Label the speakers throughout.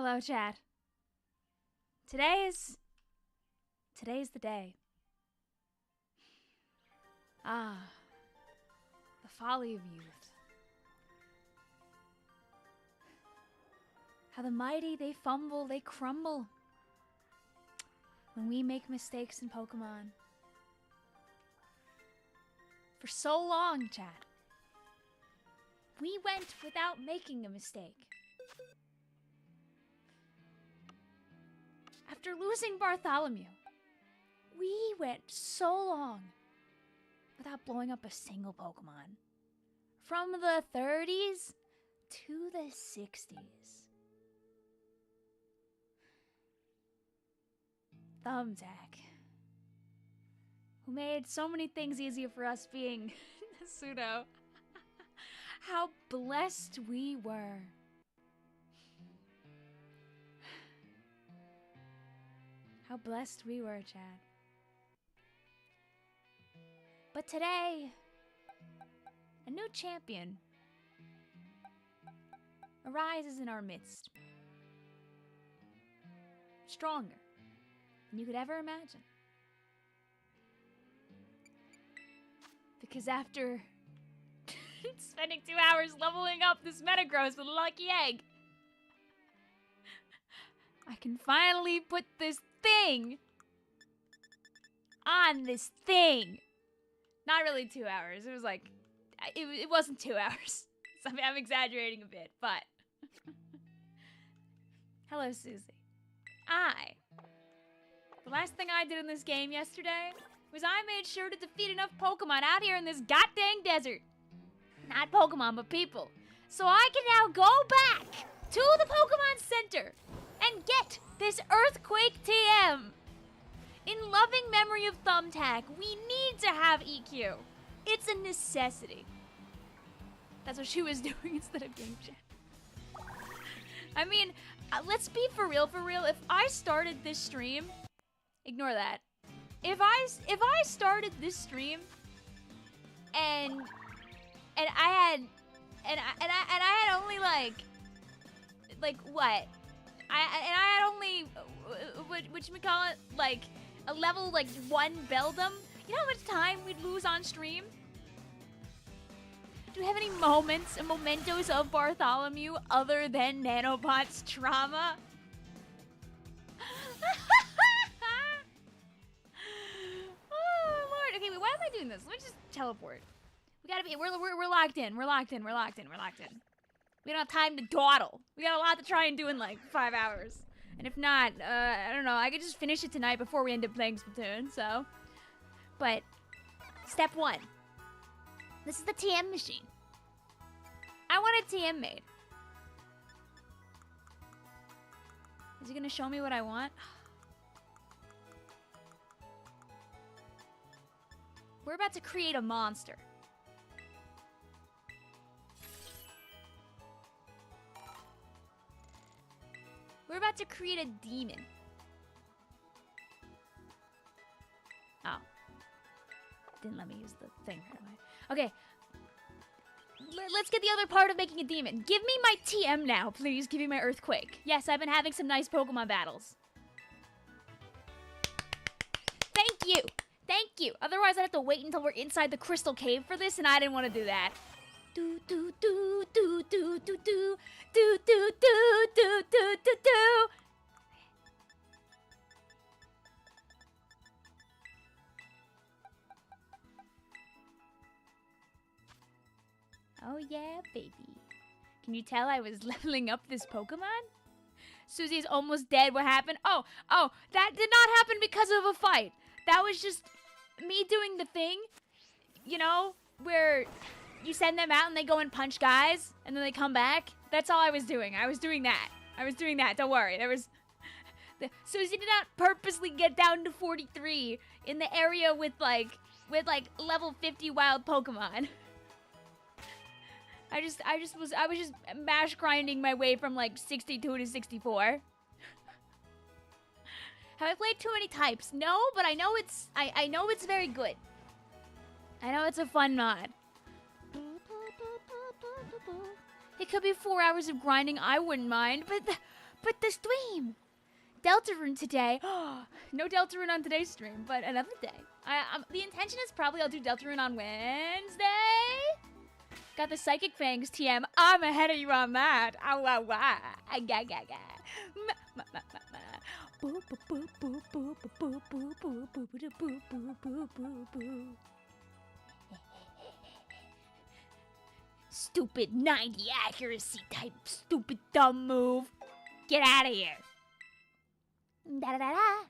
Speaker 1: Hello, chat. Today's the day. Ah, the folly of youth. How the mighty, they fumble, they crumble when we make mistakes in Pokemon. For so long, chat, we went without making a mistake. After losing Bartholomew, we went so long without blowing up a single Pokemon. From the 30s to the 60s. Thumbtack, who made so many things easier for us being pseudo. How blessed we were. How blessed we were, Chad. But today, a new champion arises in our midst. Stronger than you could ever imagine. Because after spending 2 hours leveling up this Metagross with a lucky egg, I can finally put this thing on this thing. Not really 2 hours. It was like, it wasn't 2 hours. So I'm exaggerating a bit, but. Hello, Susie. The last thing I did in this game yesterday was I made sure to defeat enough Pokemon out here in this goddamn desert. Not Pokemon, but people. So I can now go back to the Pokemon Center and get this Earthquake TM. In loving memory of Thumbtack, we need to have EQ. It's a necessity. That's what she was doing instead of game chat. I mean, let's be for real. If I started this stream, ignore that. If I started this stream and I had only like what? I had only what should we call it? Like a level like 1 Beldum. You know how much time we'd lose on stream? Do we have any moments and mementos of Bartholomew other than Nanobot's trauma? Oh Lord. Okay, wait, why am I doing this? Let me just teleport. We gotta be. We're locked in. We're locked in. We don't have time to dawdle. We got a lot to try and do in like 5 hours. And if not, I don't know. I could just finish it tonight before we end up playing Splatoon. So, but step 1. This is the TM machine. I want a TM made. Is he gonna show me what I want? We're about to create a monster. We're about to create a demon. Oh. Didn't let me use the thing right away. Okay. Let's get the other part of making a demon. Give me my TM now, please. Give me my Earthquake. Yes, I've been having some nice Pokemon battles. Thank you. Thank you. Otherwise, I'd have to wait until we're inside the Crystal Cave for this, and I didn't want to do that. Do do do do do do do do do do do do do do. Oh yeah, baby. Can you tell I was leveling up this Pokemon? Susie's almost dead. What happened? Oh, that did not happen because of a fight. That was just me doing the thing, you know, where you send them out and they go and punch guys and then they come back. That's all I was doing. I was doing that. Don't worry. Susie did not purposely get down to 43 in the area with like level 50 wild Pokemon. I was just mash grinding my way from like 62 to 64. Have I played too many types? No, but I know I know it's very good. I know it's a fun mod. It could be 4 hours of grinding, I wouldn't mind, but But the stream! Deltarune today. No Deltarune on today's stream, but another day. The intention is probably I'll do Deltarune on Wednesday. Got the Psychic Fangs TM. I'm ahead of you on that. Ow, ow, wow. Ga, ga, ga. Stupid 90 accuracy type stupid dumb move. Get out of here. Da da da da.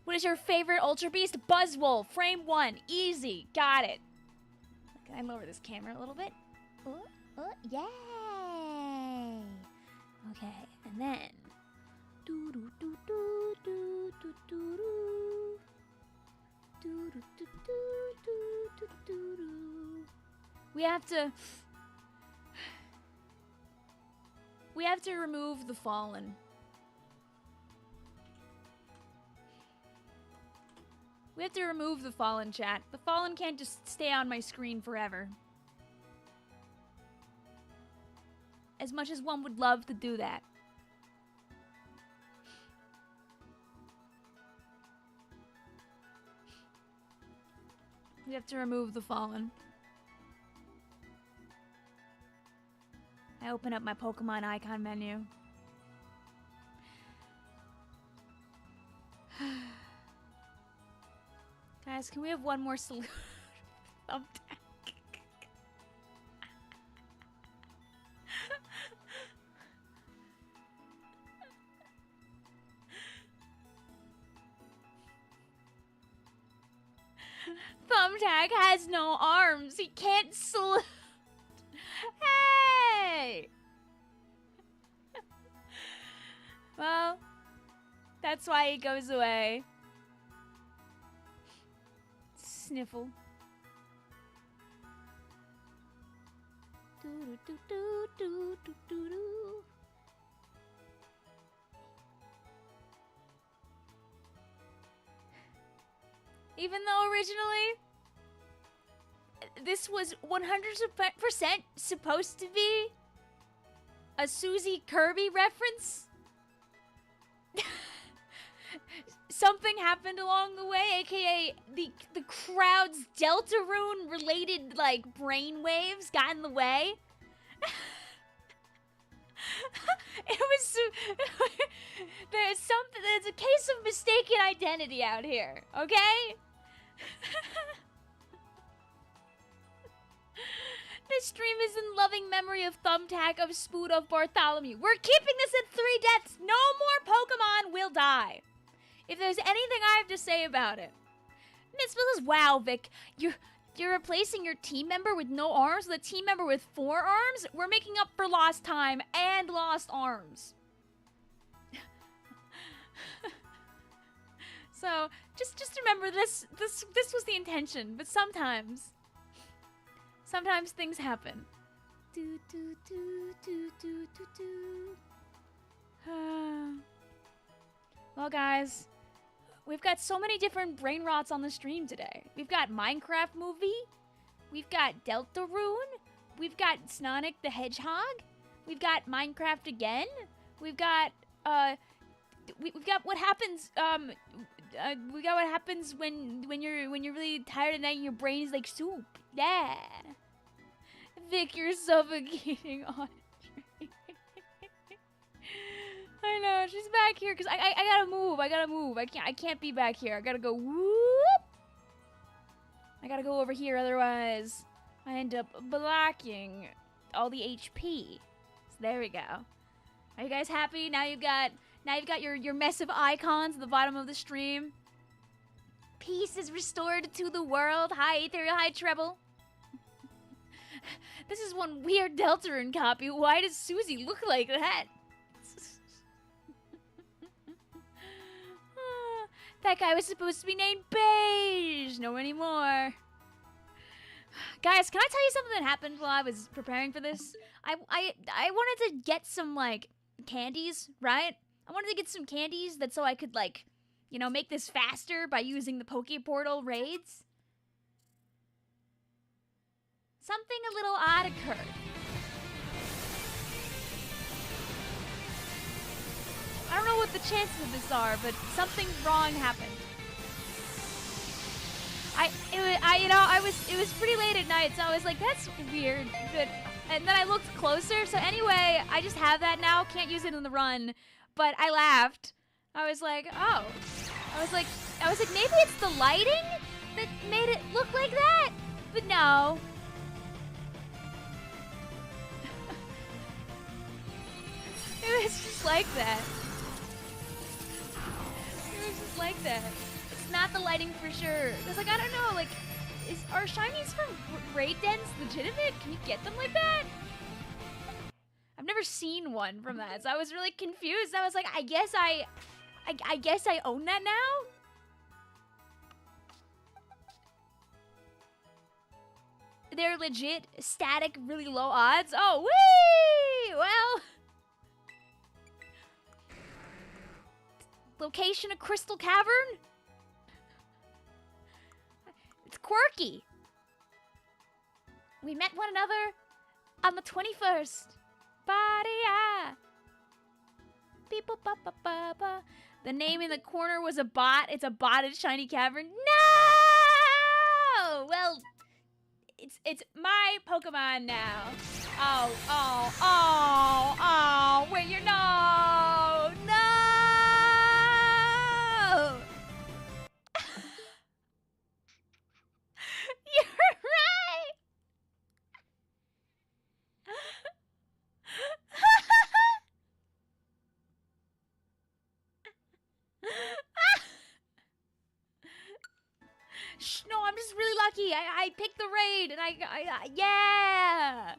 Speaker 1: What is your favorite Ultra Beast? Buzzwole, frame 1, easy, got it. Can I lower this camera a little bit? Yay! Okay, and then do do do do do do do do do do do do do. We have to remove the fallen. We have to remove the fallen, chat. The fallen can't just stay on my screen forever. As much as one would love to do that. We have to remove the fallen. I open up my Pokemon icon menu. Guys, can we have one more solution? Thumbtack. Thumbtack has no arms. He can't salute. Hey! Well, that's why he goes away. Sniffle. Do do do do do do do. Even though originally this was 100% supposed to be a Susie Kirby reference, something happened along the way, aka the crowd's Deltarune related like brainwaves got in the way. There's a case of mistaken identity out here, okay? This stream is in loving memory of Thumbtack, of Spood, of Bartholomew. We're keeping this at 3 deaths. No more Pokemon will die. If there's anything I have to say about it. Miss Willis, wow, Vic. You're replacing your team member with no arms with a team member with 4 arms? We're making up for lost time and lost arms. So, just remember this was the intention, but sometimes things happen. Do do do do do do do. Well, guys, we've got so many different brain rots on the stream today. We've got Minecraft movie, we've got Deltarune, we've got Sonic the Hedgehog, we've got Minecraft again, we've got what happens we got what happens when you're really tired at night and your brain is like soup. Yeah. Vic, you're suffocating on me. I know, she's back here because I gotta move. I can't be back here. I gotta go whoop. I gotta go over here, otherwise I end up blocking all the HP. So there we go. Are you guys happy? Now you've got your mess of icons at the bottom of the stream. Peace is restored to the world. Hi, Ethereal. Hi, Treble. This is one weird Deltarune copy. Why does Susie look like that? That guy was supposed to be named Beige. No anymore. Guys, can I tell you something that happened while I was preparing for this? I wanted to get some, like, candies, right? I wanted to get some candies so I could, like, you know, make this faster by using the Pokeportal raids. Something a little odd occurred. the chances of this are, but something wrong happened. It was pretty late at night, so I was like, that's weird. But, and then I looked closer, so anyway, I just have that now, can't use it in the run. But I laughed. I was like, oh. I was like, maybe it's the lighting that made it look like that? But no. It was just like that. It was just like that. It's not the lighting for sure. It's like, I don't know, like, are shinies from raid dens legitimate? Can you get them like that? I've never seen one from that, so I was really confused. I was like, I guess I own that now? They're legit, static, really low odds? Oh, whee! Well... Location of Crystal Cavern? It's quirky. We met one another on the 21st. Ba-de-ya. Beep-ba-ba-ba-ba-ba. The name in the corner was a bot. It's a botted shiny cavern. No! Well, it's my Pokemon now. Oh, wait, you're no! You're right! Shh, no, I'm just really lucky. I picked the raid, and yeah!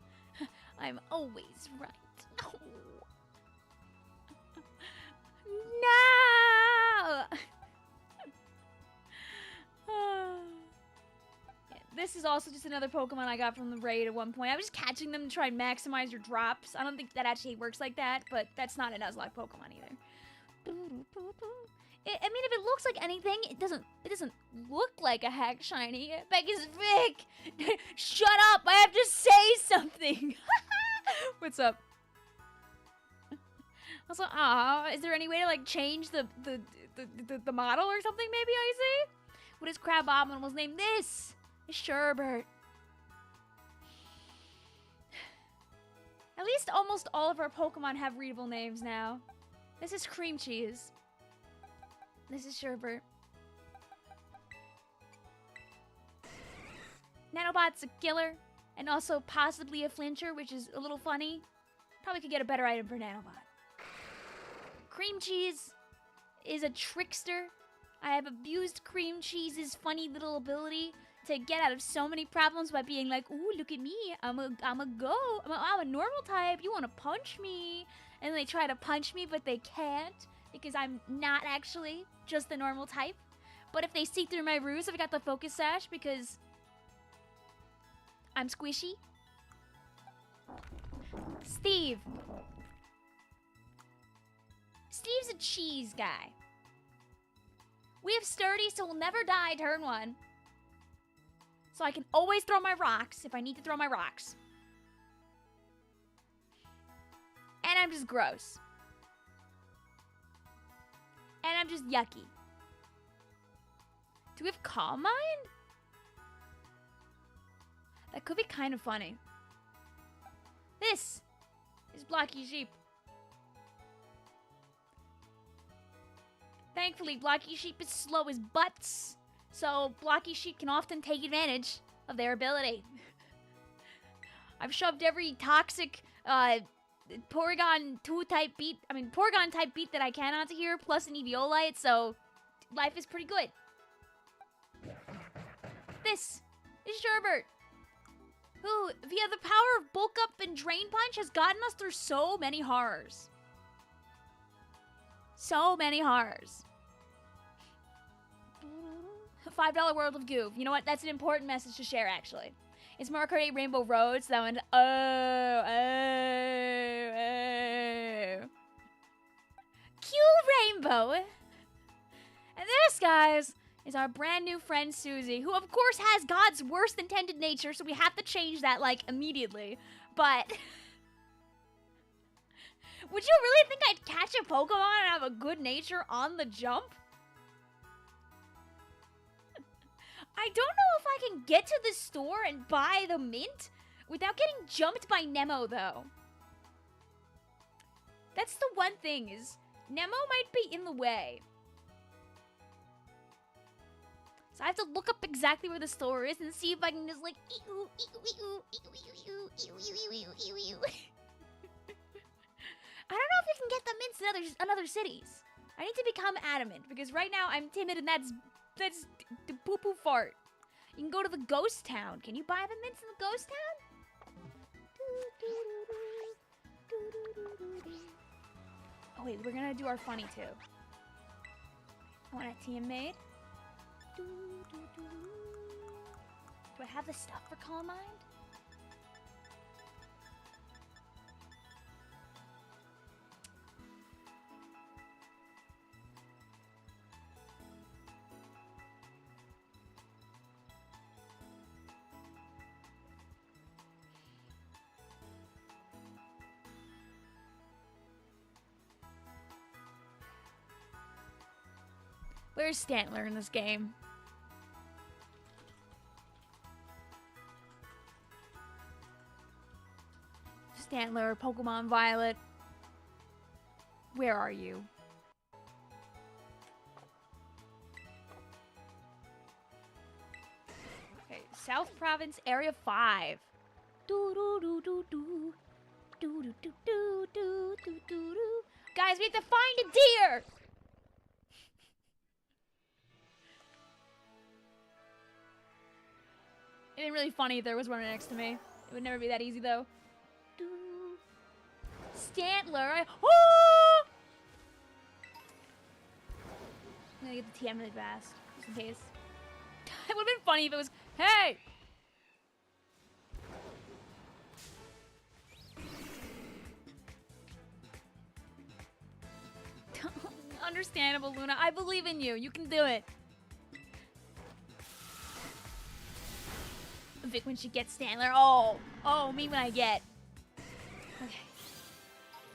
Speaker 1: I'm always right. Oh. No! This is also just another Pokemon I got from the raid at one point. I was just catching them to try and maximize your drops. I don't think that actually works like that, but that's not a Nuzlocke Pokemon either. I mean, if it looks like anything, it doesn't look like a hack shiny. Becky's Vic! Shut up! I have to say something! What's up? Also, is there any way to like change the model or something maybe, I see? What is Crabominal's name? This is Sherbert. At least almost all of our Pokemon have readable names now. This is Cream Cheese. This is Sherbert. Nanobot's a killer, and also possibly a flincher, which is a little funny. Probably could get a better item for Nanobot. Cream Cheese is a trickster. I have abused Cream Cheese's funny little ability to get out of so many problems by being like, ooh, look at me. I'm a normal type. You want to punch me? And they try to punch me, but they can't because I'm not actually just the normal type. But if they see through my ruse, I've got the focus sash because I'm squishy. Steve. Steve's a cheese guy. We have sturdy, so we'll never die turn one. So I can always throw my rocks if I need to throw my rocks. And I'm just gross. And I'm just yucky. Do we have Calm Mind? That could be kind of funny. This is Blocky Sheep. Thankfully, Blocky Sheep is slow as butts, so Blocky Sheep can often take advantage of their ability. I've shoved every toxic Porygon 2 type beat, Porygon type beat that I can onto here, plus an Eviolite, so life is pretty good. This is Sherbert, who, via the power of Bulk Up and Drain Punch, has gotten us through so many horrors. So many horrors. $5 World of Goof. You know what? That's an important message to share, actually. It's Mario Kart 8 Rainbow Roads. That one. Oh. Cute Rainbow. And this, guys, is our brand new friend, Susie, who, of course, has God's worst intended nature, so we have to change that, like, immediately. But Would you really think I'd catch a Pokemon and have a good nature on the jump? I don't know if I can get to the store and buy the mint without getting jumped by Nemo, though. That's the one thing, is Nemo might be in the way. So I have to look up exactly where the store is and see if I can just like I don't know if you can get the mints in other cities. I need to become adamant because right now I'm timid and that's the poo-poo fart. You can go to the ghost town. Can you buy the mints in the ghost town? Oh wait, we're gonna do our funny too. I want a teammate. Do I have the stuff for Calm Mind? Where's Stantler in this game? Stantler, Pokemon Violet. Where are you? Okay, South Province, Area 5. Guys, we have to find a deer! It'd be really funny if there was one right next to me. It would never be that easy, though. Stantler, oh! I'm gonna get the TM really fast, just in case. It would've been funny if it was, hey! Understandable, Luna. I believe in you. You can do it. Vic when she gets Stantler. Oh, me when I get. Okay.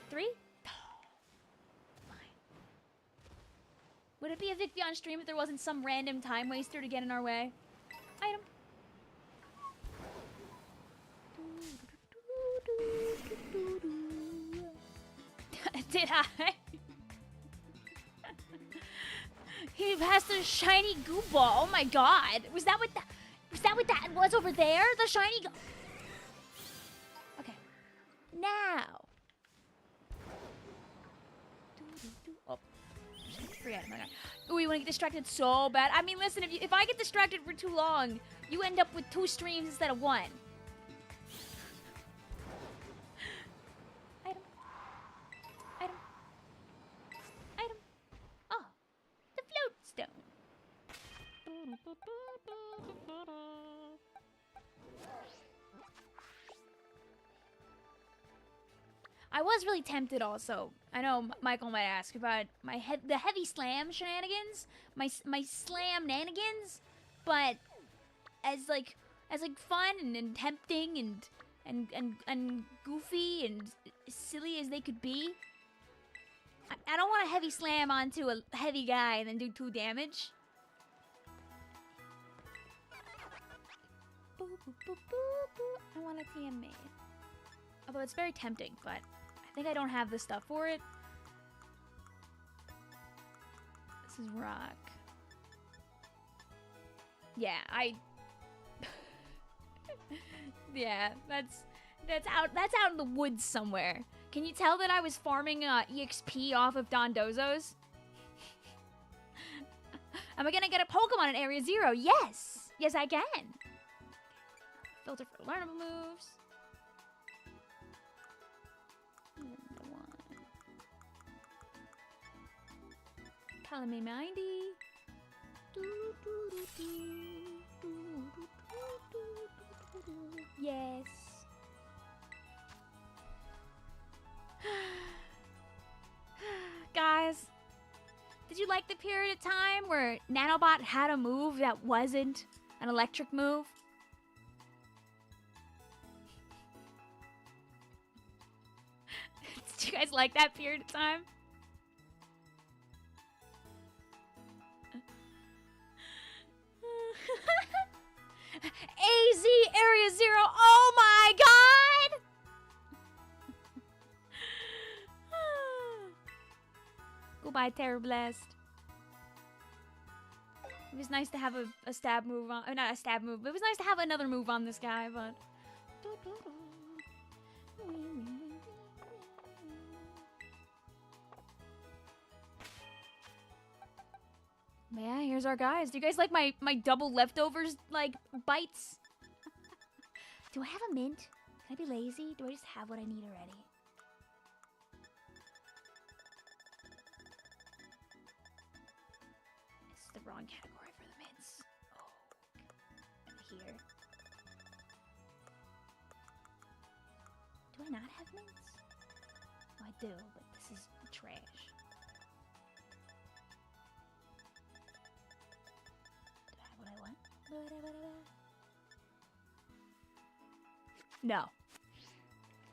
Speaker 1: 3? Oh, fine. Would it be a Vicvillon stream if there wasn't some random time waster to get in our way? Item. Did I? He passed a shiny goo ball. Oh my god. Was that what that was over there? The shiny Okay. Now. Oh. Forget it. My god. Ooh, you want to get distracted so bad. I mean, listen, if I get distracted for too long, you end up with 2 streams instead of 1. Item. Item. Item. Oh. The float stone. I was really tempted also. I know Michael might ask about the heavy slam shenanigans, my slam nanigans, but as like fun and tempting and goofy and silly as they could be, I don't want a heavy slam onto a heavy guy and then do 2 damage. I want a TM made. Although it's very tempting, but I think I don't have the stuff for it. This is rock. Yeah, yeah, that's out in the woods somewhere. Can you tell that I was farming EXP off of Dondozos? Am I gonna get a Pokemon in Area 0? Yes! Yes, I can! Filter for learnable moves. Color me mindy. Yes. Guys, did you like the period of time where Nanobot had a move that wasn't an electric move? It's You guys like that period of time? AZ Area Zero. Oh my god! Goodbye, Terror Blast. It was nice to have a stab move on, or not a stab move, but it was nice to have another move on this guy, but... Yeah, here's our guys. Do you guys like my double leftovers, like, bites? Do I have a mint? Can I be lazy? Do I just have what I need already? This is the wrong category for the mints. Oh, here. Do I not have mints? Oh, I do, but this is trash. Do I have what I want? No.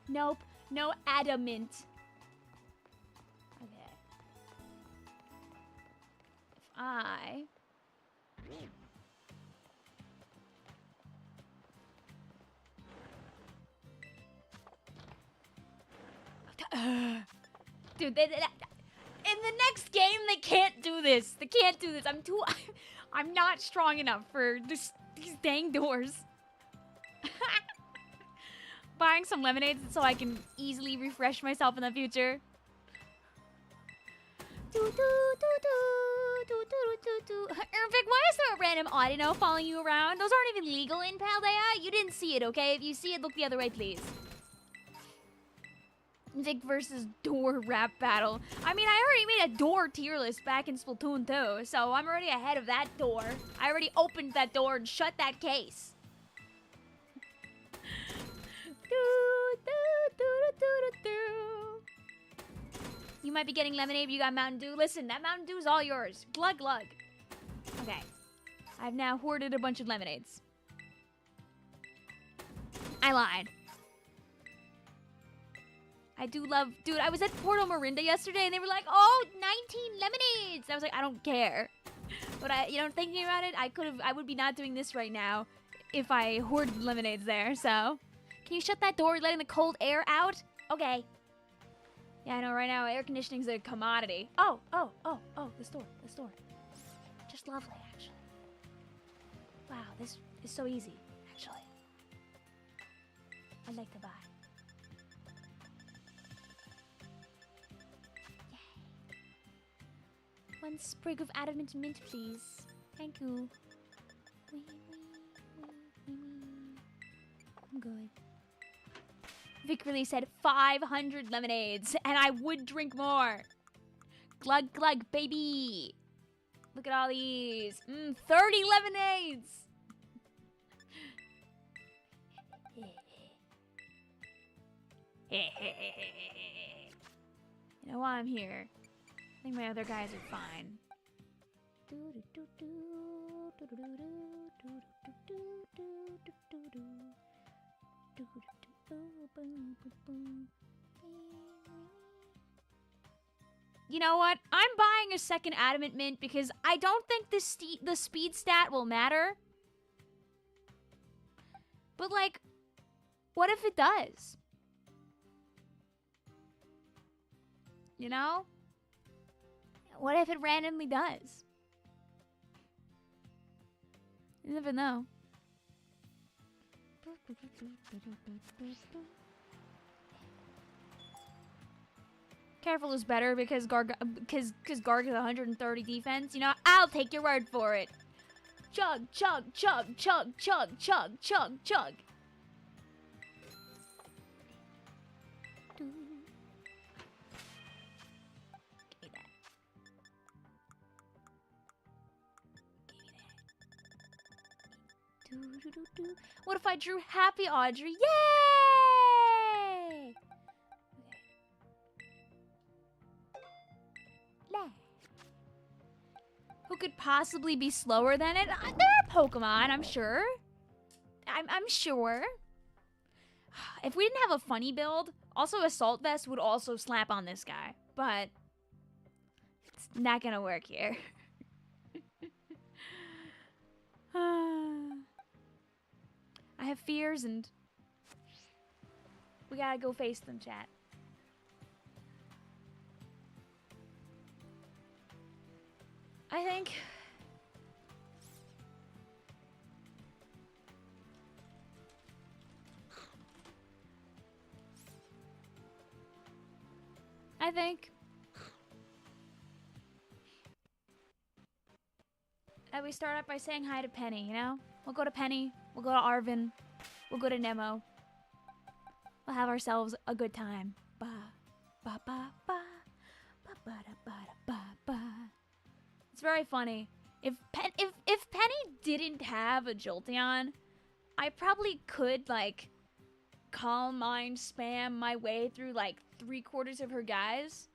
Speaker 1: Nope. No adamant. Okay. If I... Dude, in the next game, they can't do this. They can't do this. I'm not strong enough for these dang doors. Buying some lemonades so I can easily refresh myself in the future. Irvik, why is there a random audio following you around? Those aren't even legal in Paldea. You didn't see it, okay? If you see it, look the other way, please. Vic versus door rap battle. I mean, I already made a door tier list back in Splatoon 2, so I'm already ahead of that door. I already opened that door and shut that case. You might be getting lemonade, but you got Mountain Dew. Listen, that Mountain Dew is all yours. Glug glug. Okay. I've now hoarded a bunch of lemonades. I lied. I do love... Dude, I was at Porto Marinda yesterday, and they were like, oh, 19 lemonades! I was like, I don't care. But thinking about it, I would be not doing this right now if I hoarded lemonades there, so... Can you shut that door, letting the cold air out? Okay. Yeah, I know, right now, air conditioning's a commodity. Oh, this door. Just lovely, actually. Wow, this is so easy, actually. I'd like to buy. Yay. One sprig of adamant mint, please. Thank you. I'm good. Vic really said 500 lemonades, and I would drink more. Glug glug, baby. Look at all these. 30 lemonades. You know why I'm here. I think my other guys are fine. You know what? I'm buying a second adamant mint because I don't think the speed stat will matter. But like, what if it does? You know? What if it randomly does? You never know. Careful is better because Garg has 130 defense. You know, I'll take your word for it. Chug, chug, chug, chug, chug, chug, chug, chug. Give me that. Give me that. What if I drew Happy Audrey? Yay! Okay. Who could possibly be slower than it? There are Pokemon, I'm sure. I'm sure. If we didn't have a funny build, Also, Assault Vest would also slap on this guy, but it's not gonna work here. I have fears and we gotta go face them, chat. I think that we start up by saying hi to Penny, you know? We'll go to Penny, we'll go to Arvin, we'll go to Nemo. We'll have ourselves a good time. Ba ba ba ba ba ba da ba da ba ba. It's very funny. If Penny didn't have a Jolteon, I probably could like calm mind spam my way through like 3/4 of her guys.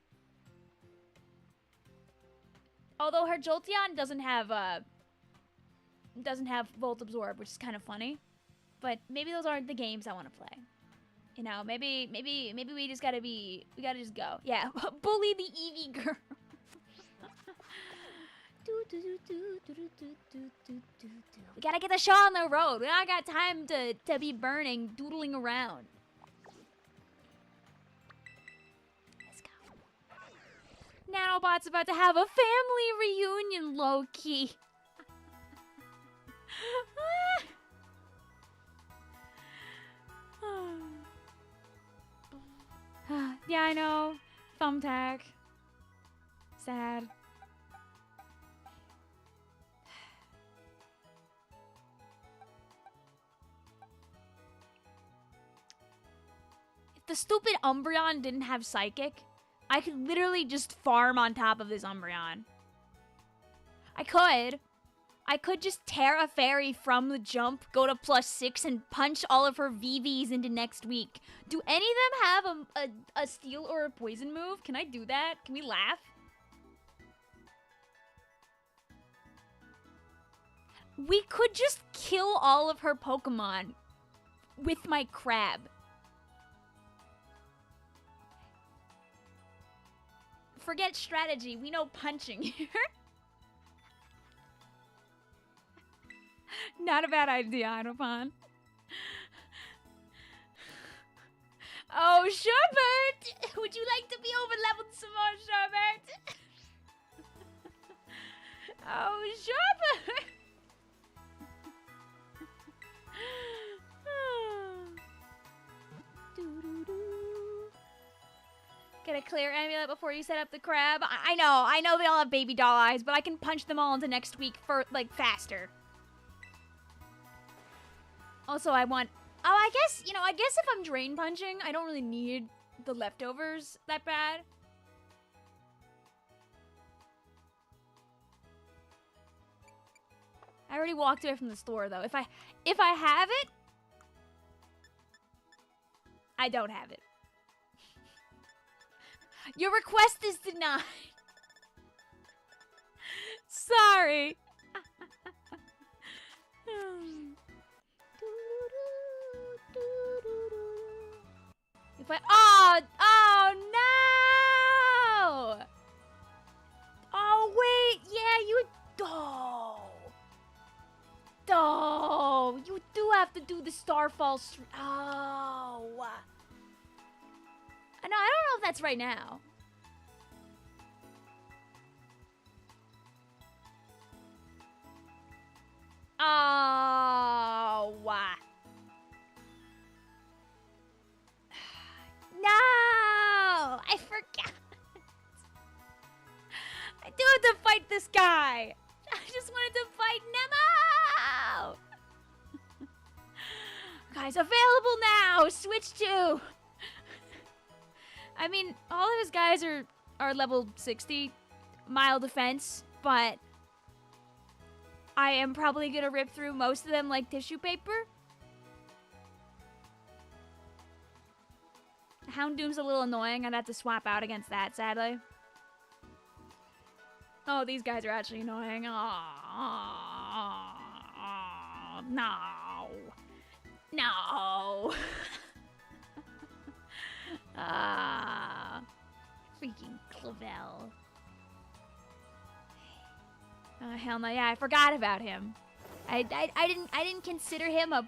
Speaker 1: Although her Jolteon doesn't have Volt Absorb, which is kind of funny. But maybe those aren't the games I want to play. You know, maybe we just gotta just go. Yeah, bully the Eevee girl. We gotta get the show on the road. We don't got time to be doodling around. Let's go. Nanobot's about to have a family reunion, low-key. Yeah, I know. Thumbtack. Sad. If the stupid Umbreon didn't have Psychic, I could literally just farm on top of this Umbreon. I could just tear a fairy from the jump, go to +6, and punch all of her VVs into next week. Do any of them have a steel or a poison move? Can I do that? Can we laugh? We could just kill all of her Pokemon with my crab. Forget strategy, we know punching here. Not a bad idea, Autopon. Oh, Sherbert! Would you like to be over-leveled some more, Sherbert? Oh, Sherbert! Get a clear amulet before you set up the crab. I know they all have baby doll eyes, but I can punch them all into next week for, like, faster. Also, I want... Oh, I guess if I'm drain punching, I don't really need the leftovers that bad. I already walked away from the store, though. If I have it... I don't have it. Your request is denied. Sorry. If I... Oh, no! Oh, wait. Yeah, you... Oh, you do have to do the Starfall... Oh. No, I don't know if that's right now. Oh. No! I forgot. I do have to fight this guy. I just wanted to fight Nemo! Guys, available now! Switch to... I mean, all of his guys are level 60, mild defense, but I am probably gonna rip through most of them like tissue paper. Houndoom's a little annoying. I'd have to swap out against that, sadly. Oh, these guys are actually annoying. Oh, no. No. Ah, freaking Clavel. Oh hell no! Yeah, I forgot about him. I didn't consider him a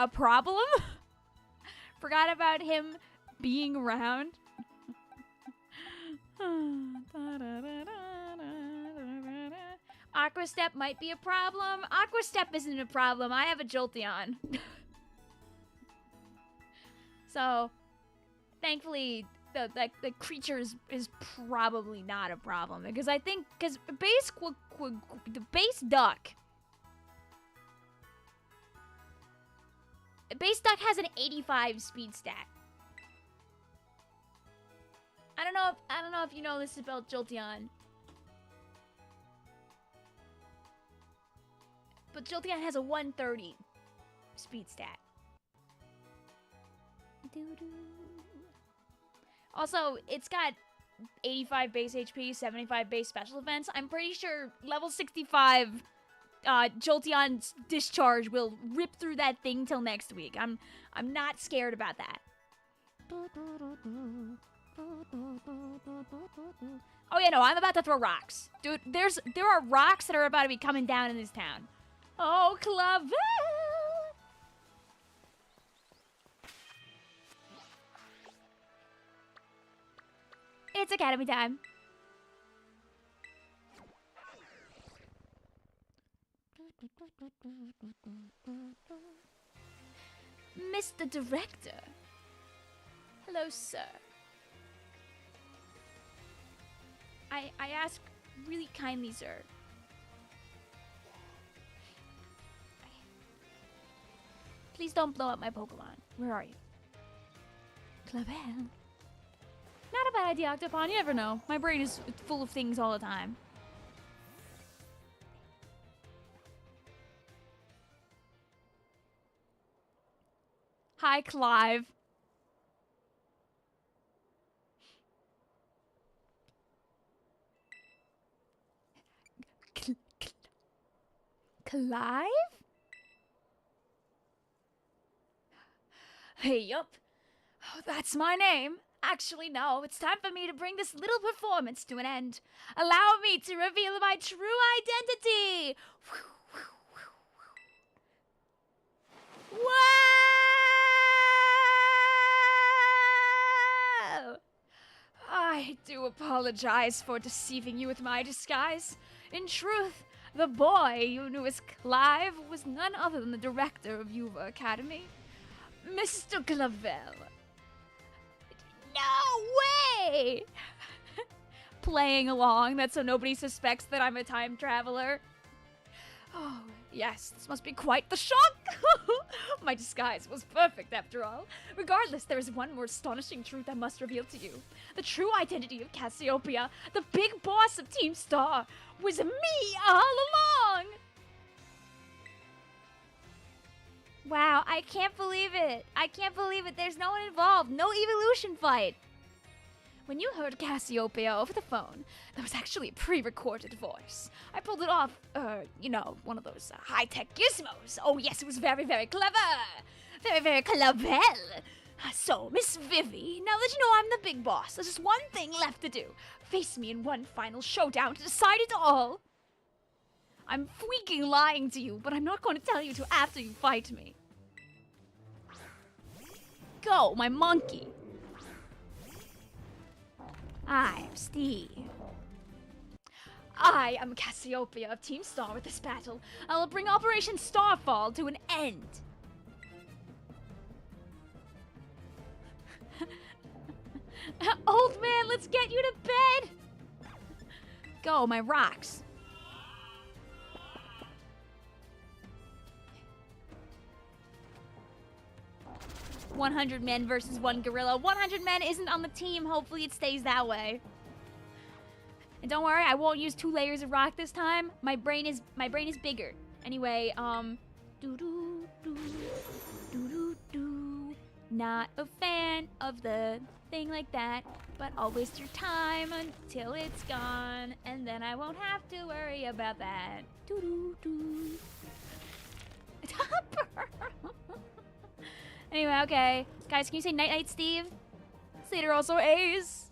Speaker 1: problem. Forgot about him being around. Aqua Step might be a problem. Aqua Step isn't a problem. I have a Jolteon. So, thankfully, the creature is probably not a problem, because I think the base duck has an 85 speed stat. I don't know if you know this about Jolteon, but Jolteon has a 130 speed stat. Also, it's got 85 base HP, 75 base special defense. I'm pretty sure level 65 Jolteon's discharge will rip through that thing till next week. I'm not scared about that. Oh yeah, no, I'm about to throw rocks. Dude, there are rocks that are about to be coming down in this town. Oh, Clavel! It's academy time. Mr. Director. Hello, sir. I ask really kindly, sir. Please don't blow up my Pokemon. Where are you? Clavel. Not a bad idea, Octopon. You never know. My brain is full of things all the time. Hi, Clive. Clive? Hey, yup. Oh, that's my name. Actually, no. It's time for me to bring this little performance to an end. Allow me to reveal my true identity. Whoa! I do apologize for deceiving you with my disguise. In truth, the boy you knew as Clive was none other than the director of Yuva Academy, Mr. Clavel. No way! Playing along, that's so nobody suspects that I'm a time traveler. Oh, yes, this must be quite the shock! My disguise was perfect after all. Regardless, there is one more astonishing truth I must reveal to you. The true identity of Cassiopeia, the big boss of Team Star, was me all along! Wow, I can't believe it. I can't believe it. There's no one involved. No evolution fight. When you heard Cassiopeia over the phone, that was actually a pre-recorded voice. I pulled it off, you know, one of those high-tech gizmos. Oh yes, it was very, very clever. Very, very clever. So, Miss Vivi, now that you know I'm the big boss, there's just one thing left to do. Face me in one final showdown to decide it all. I'm freaking lying to you, but I'm not going to tell you till after you fight me. Go, my monkey. I'm Steve. I am Cassiopeia of Team Star with this battle. I will bring Operation Starfall to an end. Old man, let's get you to bed. Go, my rocks. $100 men versus 1 gorilla. 100 men isn't on the team. Hopefully it stays that way. And don't worry, I won't use 2 layers of rock this time. My brain is bigger. Anyway, not a fan of the thing like that, but I'll waste your time until it's gone, and then I won't have to worry about that. Anyway, okay. Guys, can you say night-night, Steve? Satyr also A's.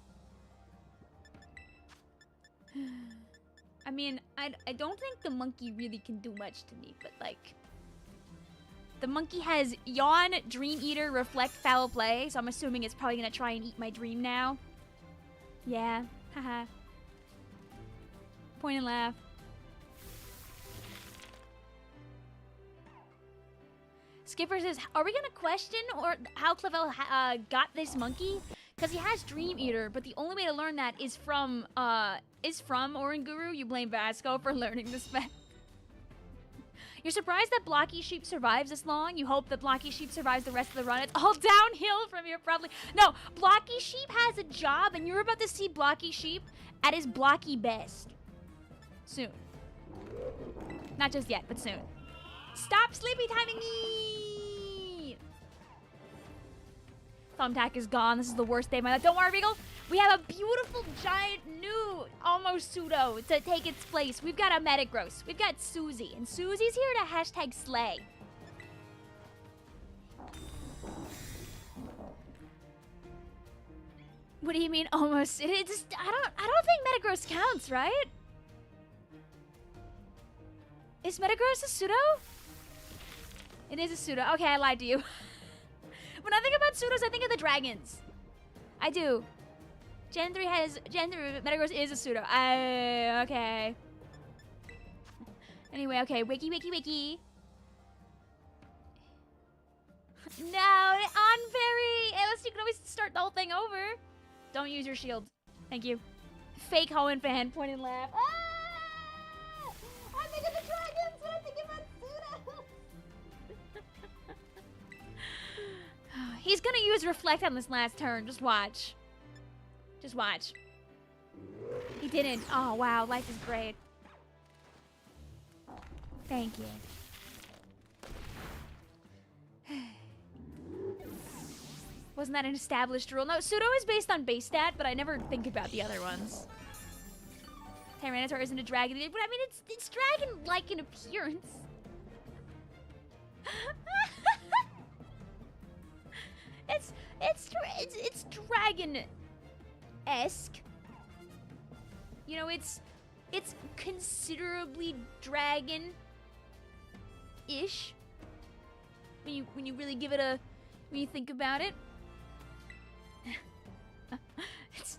Speaker 1: I mean, I don't think the monkey really can do much to me, but like... The monkey has Yawn, Dream Eater, Reflect, Foul Play, so I'm assuming it's probably gonna try and eat my dream now. Yeah, haha. Point and laugh. Skipper says, are we gonna question or how Clive got this monkey? Because he has Dream Eater, but the only way to learn that is from Oranguru. You blame Vasco for learning the spec. You're surprised that Blocky Sheep survives this long? You hope that Blocky Sheep survives the rest of the run. It's all downhill from here, probably. No, Blocky Sheep has a job, and you're about to see Blocky Sheep at his blocky best. Soon. Not just yet, but soon. Stop sleepy timing me! Thumbtack is gone. This is the worst day of my life. Don't worry, Regal. We have a beautiful, giant, new, almost pseudo to take its place. We've got a Metagross. We've got Susie. And Susie's here to hashtag slay. What do you mean, almost? I don't think Metagross counts, right? Is Metagross a pseudo? It is a pseudo. Okay, I lied to you. When I think about pseudos, I think of the dragons. I do. Gen 3 Metagross is a pseudo. Okay. Anyway, okay, wiki. No, on Fairy! Unless you can always start the whole thing over. Don't use your shield. Thank you. Fake Hoenn fan, point and laugh. Ah! I'm thinking the dragons when I'm thinking about pseudo. He's gonna use Reflect on this last turn. Just watch. Just watch. He didn't. Oh, wow. Life is great. Thank you. Wasn't that an established rule? No, pseudo is based on base stat, but I never think about the other ones. Tyranitar isn't a dragon, but I mean, it's dragon-like in appearance. it's dragon-esque. You know, it's considerably dragon-ish. When you really give it a, when you think about it. It's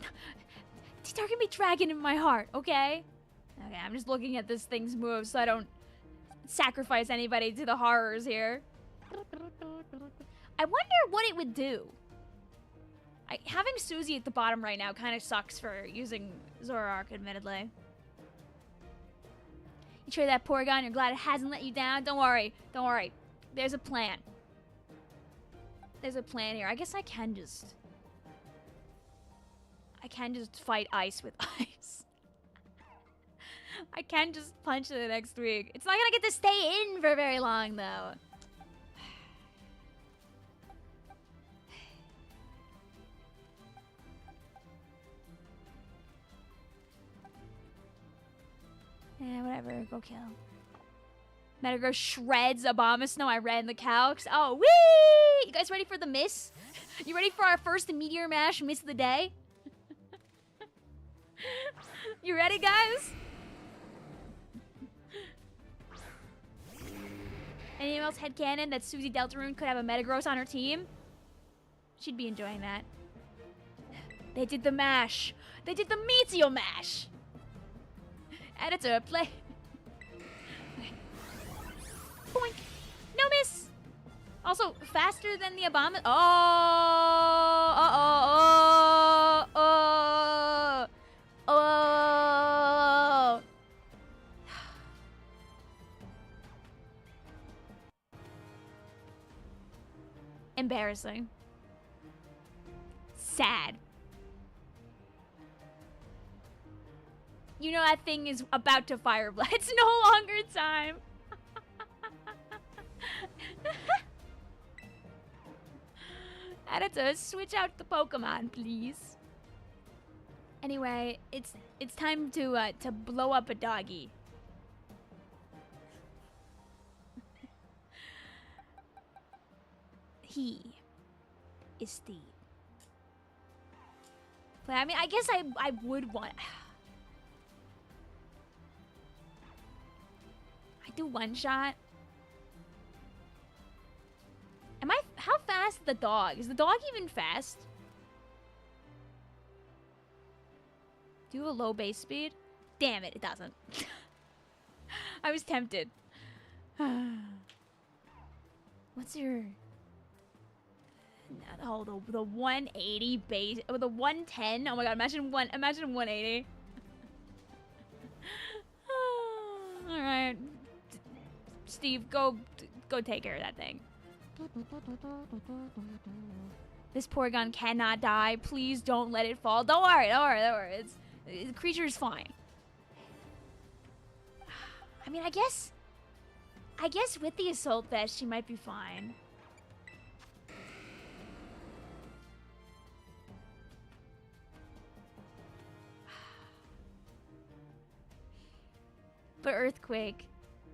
Speaker 1: there can be dragon in my heart, okay? Okay, I'm just looking at this thing's moves so I don't sacrifice anybody to the horrors here. I wonder what it would do. Having Susie at the bottom right now kind of sucks for using Zoroark, admittedly. You trade that Porygon, you're glad it hasn't let you down? Don't worry. There's a plan. There's a plan here. I guess I can just fight ice with ice. I can just punch it the next week. It's not gonna get to stay in for very long, though. Yeah, whatever. Go kill. Metagross shreds Abomasnow. I ran the calcs. Oh, wee! You guys ready for the miss? You ready for our first Meteor Mash miss of the day? You ready, guys? Anyone else headcanon that Susie Deltarune could have a Metagross on her team? She'd be enjoying that. They did the mash. They did the Meteor Mash. Editor, play. Boink. No miss. Also, faster than the Obama. Oh. Embarrassing. Sad. You know that thing is about to fire blast. It's no longer time. Editor, switch out the Pokemon, please. Anyway, it's time to blow up a doggy. He is Steve. But I mean, I guess I would want... I do one shot. Am I... How fast is the dog? Is the dog even fast? Do you have a low base speed? Damn it, it doesn't. I was tempted. What's your... Oh, the 180 base... Oh, the 110? Oh my god, imagine 180. Alright. Steve, go take care of that thing. This poor gun cannot die. Please don't let it fall. Don't worry. The creature's fine. I mean, I guess with the assault vest, she might be fine. But earthquake,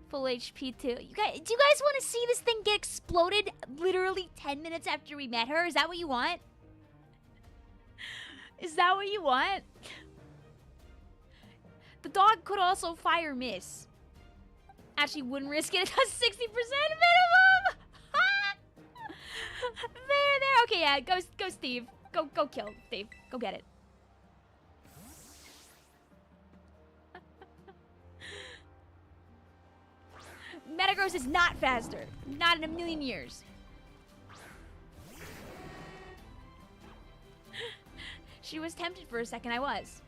Speaker 1: full HP too. Do you guys want to see this thing get exploded literally 10 minutes after we met her? Is that what you want? Is that what you want? The dog could also fire miss. Actually, wouldn't risk it. It does 60% minimum. There. Okay, yeah. Go, Steve. Go kill Steve. Go get it. Metagross is not faster. Not in a million years. She was tempted for a second. I was.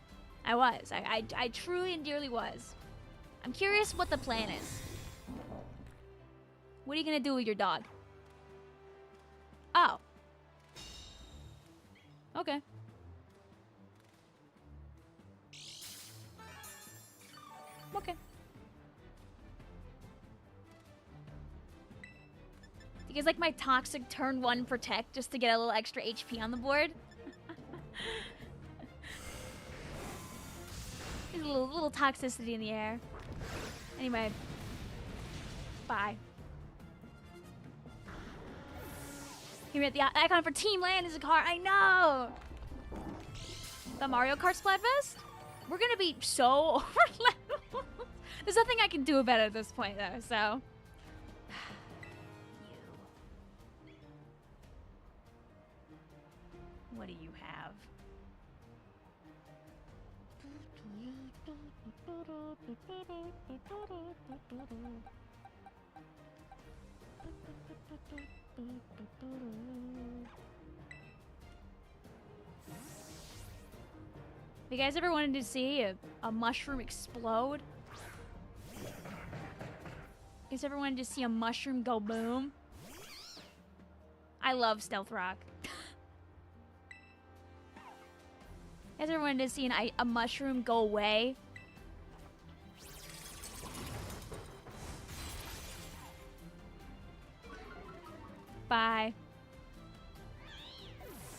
Speaker 1: I truly and dearly was. I'm curious what the plan is. What are you gonna do with your dog? Oh. Okay. Okay. You guys like my toxic turn 1 protect just to get a little extra HP on the board? There's a little toxicity in the air. Anyway. Bye. Here at the icon for Team Land is a car. I know! The Mario Kart Splatfest? We're gonna be so over-leveled. There's nothing I can do about it at this point, though, so... What do you have? Have you guys ever wanted to see a mushroom explode? You guys ever wanted to see a mushroom go boom? I love Stealth Rock. You guys ever wanted to see a mushroom go away? Bye.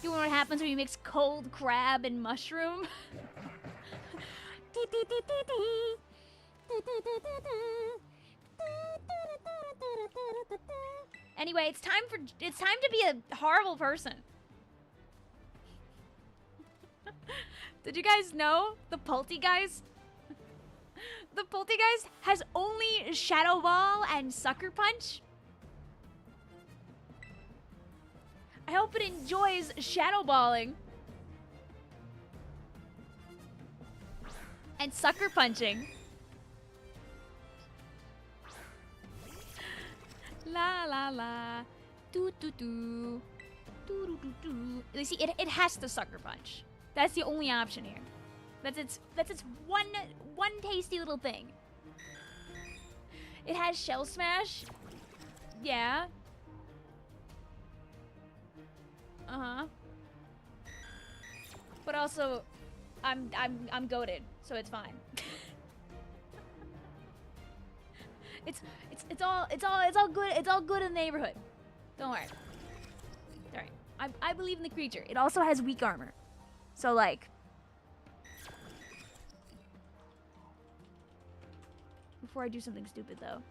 Speaker 1: You know what happens when you mix cold crab and mushroom? Anyway, it's time to be a horrible person. Did you guys know the Poltergeist? The Poltergeist has only Shadow Ball and Sucker Punch. I hope it enjoys Shadow Balling. And Sucker Punching. La la la. Do do do. Do do do do. You see, it has to Sucker Punch. That's the only option here. That's its one tasty little thing. It has Shell Smash. Yeah. Uh-huh. But also I'm goated, so it's fine. it's all good in the neighborhood. Don't worry. Alright. I believe in the creature. It also has weak armor. So, like... Before I do something stupid, though.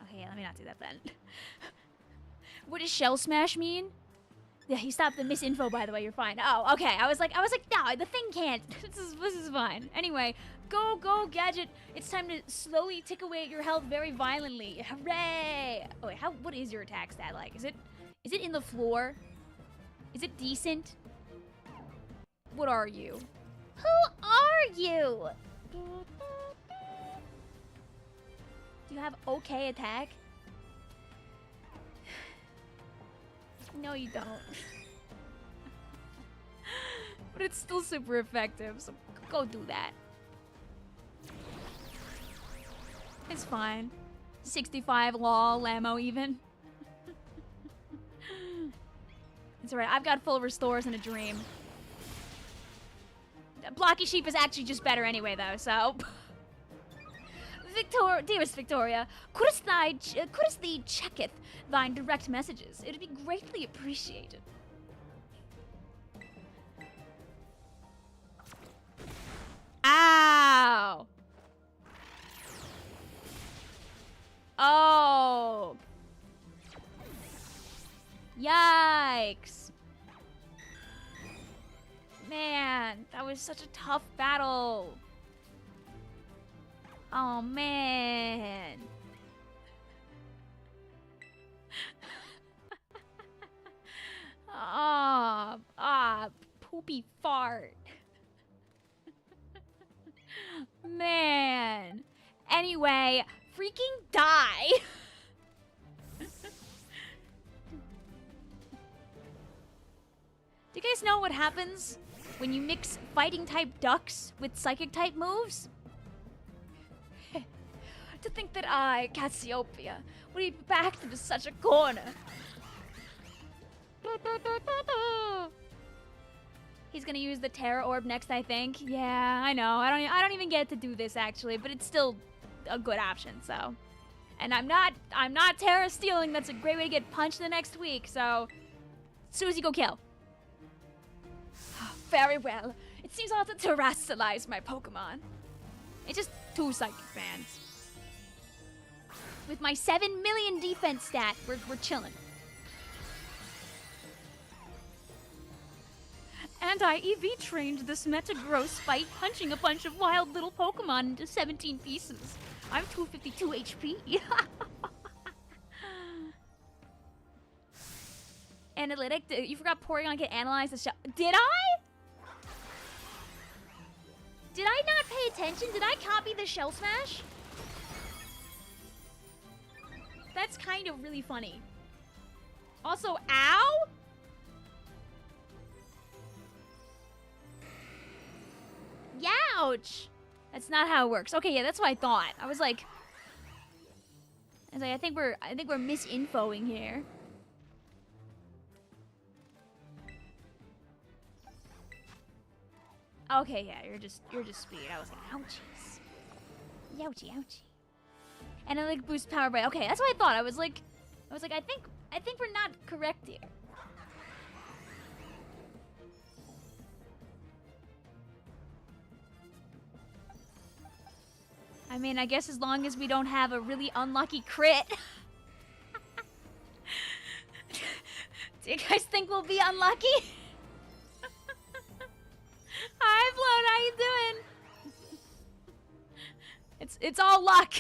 Speaker 1: Okay, yeah, let me not do that then. What does shell smash mean? Yeah, he stopped the misinfo, by the way. You're fine. Oh, okay. I was like, no, the thing can't. This is fine. Anyway, go, gadget. It's time to slowly tick away at your health very violently. Hooray! Oh wait, what is your attack stat like? Is it in the floor? Is it decent? What are you? Who are you? Do you have okay attack? No, you don't. But it's still super effective, so go do that. It's fine. 65 lol, Lamo even. It's alright, I've got full restores in a dream. Blocky Sheep is actually just better anyway, though, so... Dearest Victoria, couldst thee checketh thine direct messages? It'd be greatly appreciated. Ow! Oh! Yikes! Man, that was such a tough battle. Oh, man. Poopy fart. Man. Anyway, freaking die. Do you guys know what happens when you mix fighting type ducks with psychic type moves? To think that I, Cassiopeia, would be backed into such a corner. He's gonna use the Terra Orb next, I think. Yeah, I know. I don't even get to do this actually, but it's still a good option. So, and I'm not Terra stealing. That's a great way to get punched the next week. So, Susie, go kill. Very well. It seems I'll have to terrestrialize my Pokemon. It's just 2 psychic bands. With my 7 million defense stat, we're chilling. And I EV trained this Metagross by punching a bunch of wild little Pokemon into 17 pieces. I'm 252 HP. Analytic, you forgot Porygon can analyze the shell. Did I? Did I not pay attention? Did I copy the Shell Smash? That's kind of really funny. Also, ow? Youch! That's not how it works. Okay, yeah, that's what I thought. I was like, I think we're misinfoing here. Okay, yeah, you're just speed. I was like, ouchies. Youchie, ouchie. And it like boosts power by. Okay, that's what I thought. I was like, I think we're not correct here. I mean, I guess as long as we don't have a really unlucky crit. Do you guys think we'll be unlucky? Hi, Float, how you doing? It's all luck.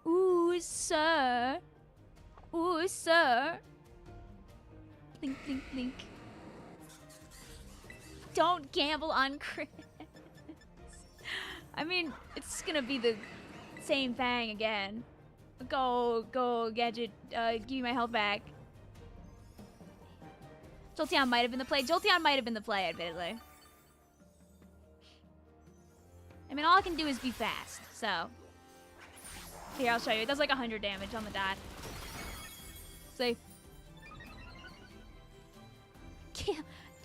Speaker 1: Ooh, sir. Ooh, sir. Blink, blink, blink. Don't gamble on crits. I mean, it's gonna be the same thing again. Go, Gadget. Give me my health back. Jolteon might have been the play. Jolteon might have been the play, admittedly. I mean, all I can do is be fast, so. Here, I'll show you. It does like 100 damage on the dot. See?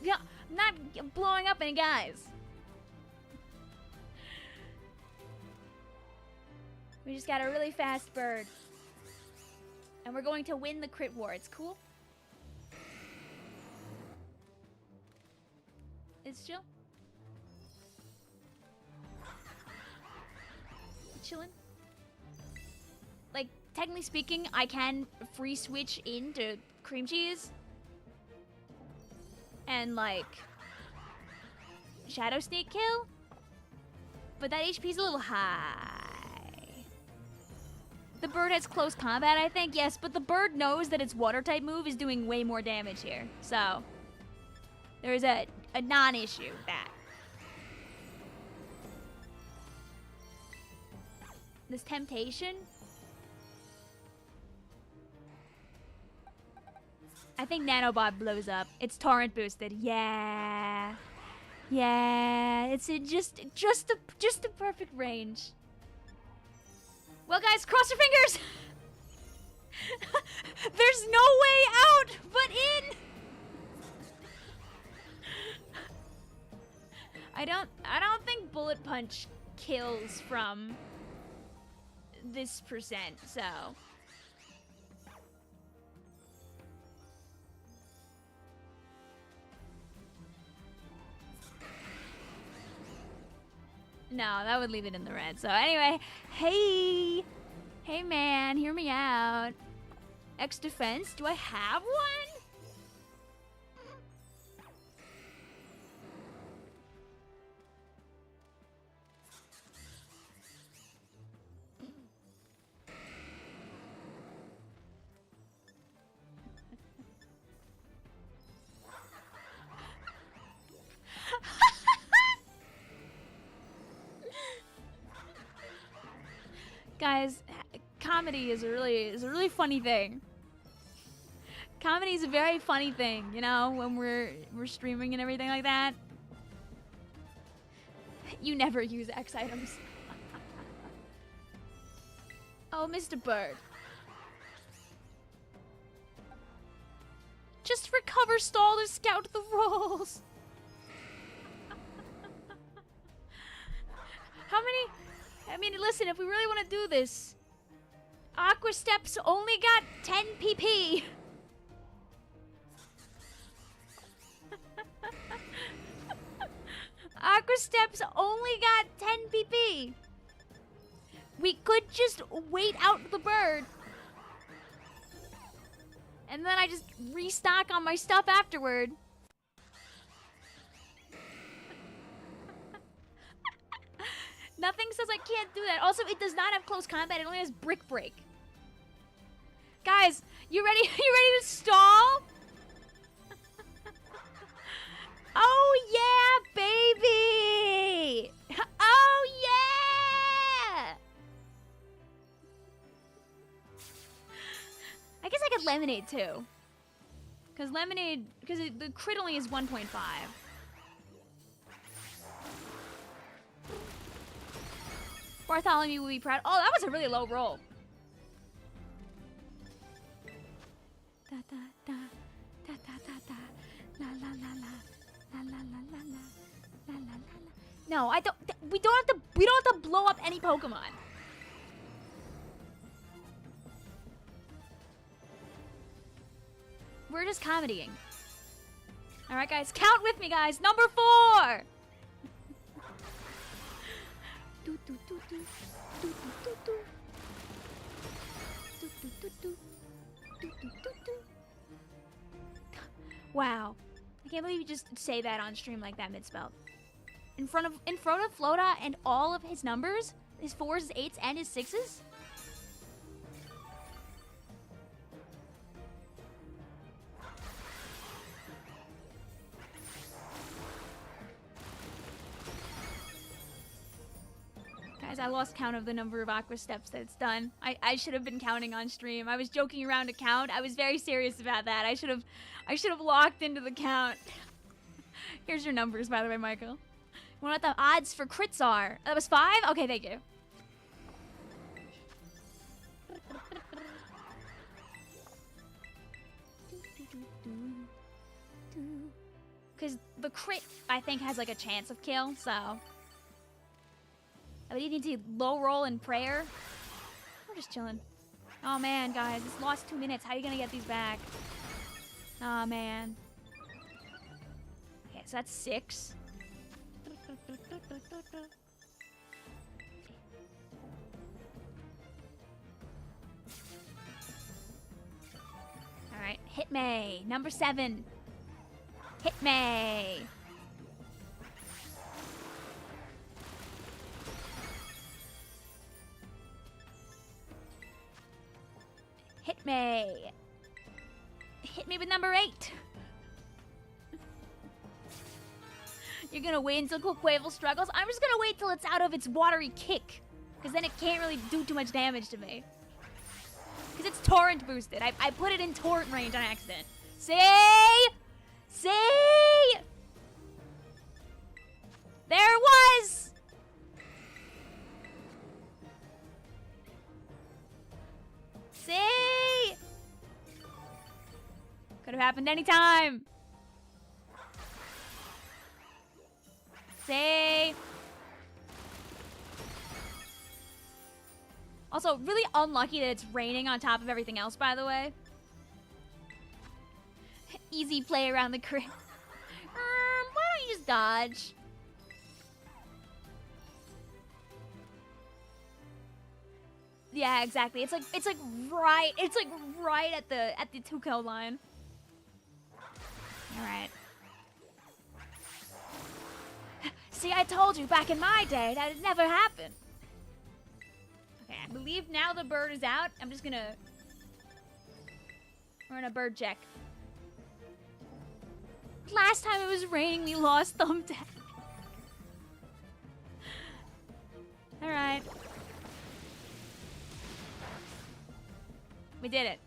Speaker 1: Yeah, I'm not blowing up any guys. We just got a really fast bird. And we're going to win the crit war. It's cool. It's chill. Chillin'. Like, technically speaking, I can free switch into cream cheese. And, like, shadow sneak kill. But that HP's a little high. The bird has close combat, I think. Yes, but the bird knows that its water type move is doing way more damage here. So, there's a non-issue with that. This temptation. I think Nanobot blows up. It's torrent boosted. Yeah. Yeah, it's in just the perfect range. Well, guys, cross your fingers. There's no way out but in. I don't think bullet punch kills from this percent, so. No, that would leave it in the red. So anyway, hey man, hear me out. X defense, do I have one? Guys, comedy is a really funny thing. Comedy is a very funny thing, you know, when we're streaming and everything like that. You never use X items. Oh, Mr. Bird. Just recover stall to scout the rolls. How many? I mean, listen, if we really want to do this, Aqua Steps only got 10 PP. Aqua Steps only got 10 PP. We could just wait out the bird. And then I just restock on my stuff afterward. Nothing says I can't do that. Also, it does not have close combat. It only has brick break. Guys, you ready? You ready to stall? Oh yeah, baby! Oh yeah! I guess I could lemonade too. Because the crit only is 1.5. Bartholomew will be proud. Oh, that was a really low roll. Da da da da da da da la la la la la la la la la la la la. No, I don't. We don't have to blow up any Pokemon. We're just comedying. All right, guys, count with me, guys. Number 4. Wow, I can't believe you just say that on stream like that mid-spell. In front of Flota and all of his numbers, his 4s, his 8s, and his 6s. Guys, I lost count of the number of Aqua Steps that it's done. I should have been counting on stream. I was joking around to count. I was very serious about that. I should have locked into the count. Here's your numbers, by the way, Michael. You want what the odds for crits are? That was 5? Okay, thank you. Because the crit, I think, has like a chance of kill, so. I would need to low roll and prayer. We're just chilling. Oh man, guys, this lost 2 minutes. How are you gonna get these back? Oh man. Okay, so that's 6. Alright, hit me. Number 7. Hit me. Hit me. Hit me with number 8. You're gonna wait until Quavel struggles? I'm just gonna wait till it's out of its watery kick. Because then it can't really do too much damage to me. Because it's torrent boosted. I put it in torrent range on accident. See? See? There it was! See? Could have happened anytime. See? Also, really unlucky that it's raining on top of everything else, by the way. Easy play around the crib. Why don't you just dodge? Yeah, exactly. It's like right at the 2-kill line. All right. See, I told you back in my day that it never happened. Okay, I believe now the bird is out. I'm just gonna run a bird check. Last time it was raining, we lost Thumbtack. All right. We did it.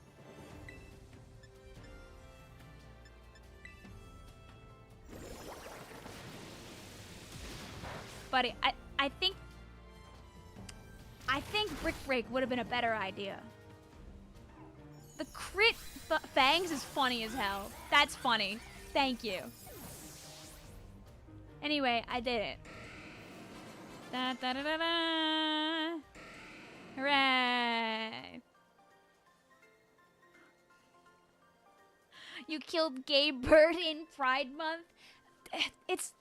Speaker 1: Buddy, I think Brick Break would have been a better idea. The crit fangs is funny as hell. That's funny. Thank you. Anyway, I did it. Da da da da da. Hooray! You killed Gay Bird in Pride Month? It's...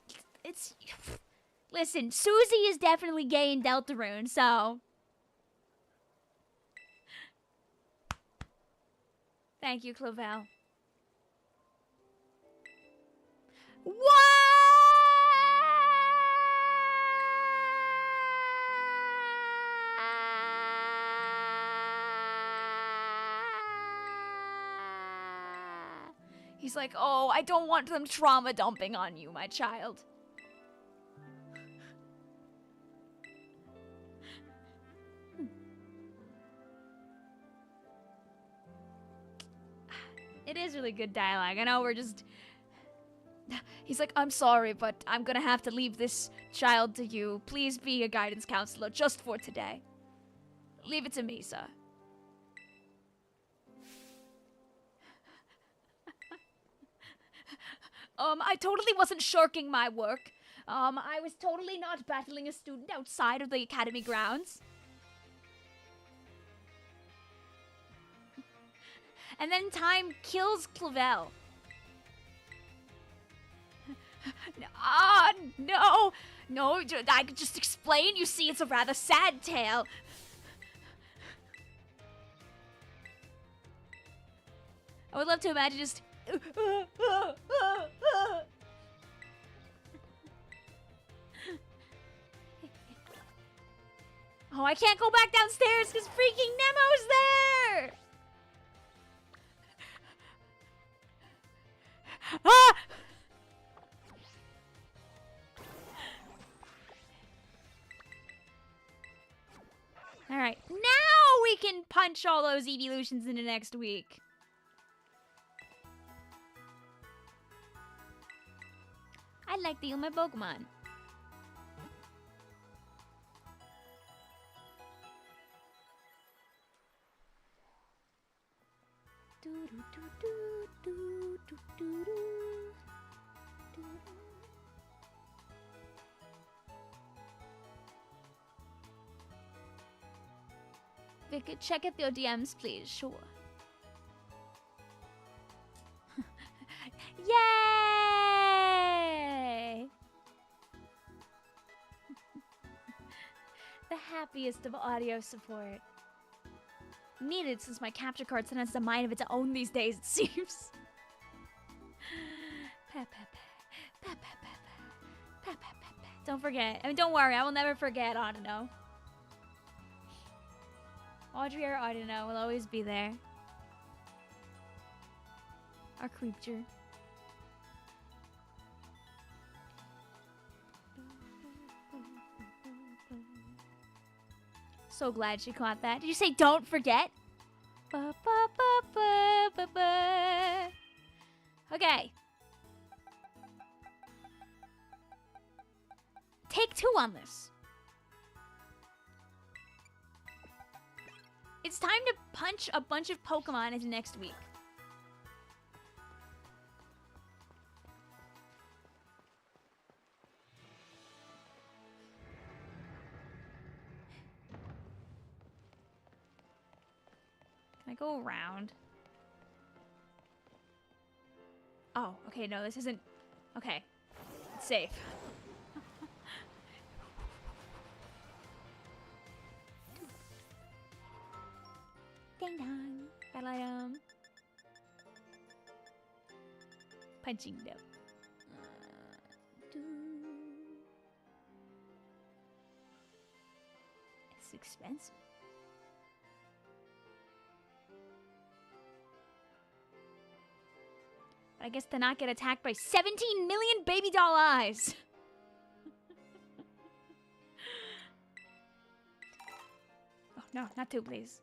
Speaker 1: Listen, Susie is definitely gay in Deltarune, so... Thank you, Clavel. What? He's like, oh, I don't want them trauma dumping on you, my child. It is really good dialogue. I know we're just... He's like, I'm sorry, but I'm gonna have to leave this child to you. Please be a guidance counselor just for today. Leave it to me, sir. I totally wasn't shirking my work. I was totally not battling a student outside of the academy grounds. And then time kills Clavel. No. No, I could just explain. You see, it's a rather sad tale. I would love to imagine just... Oh, I can't go back downstairs because freaking Nemo's there! Ah! Alright, now we can punch all those evolutions into next week. I like to heal my Pokemon. Vic, check at your DMs, please. Sure. Yay! The happiest of audio support. Needed since my capture card sometimes has a mind of its own these days, it seems. Don't forget. I mean, don't worry. I will never forget Audino. Audrey or Audino will always be there. Our creature. So glad she caught that. Did you say don't forget? Okay. Take 2 on this. It's time to punch a bunch of Pokemon into next week. Can I go around? Oh, okay, no, this isn't... Okay. It's safe. Ding dong. Battle item. Punching them. It's expensive. But I guess to not get attacked by 17 million baby doll eyes. Oh, no, not 2, please.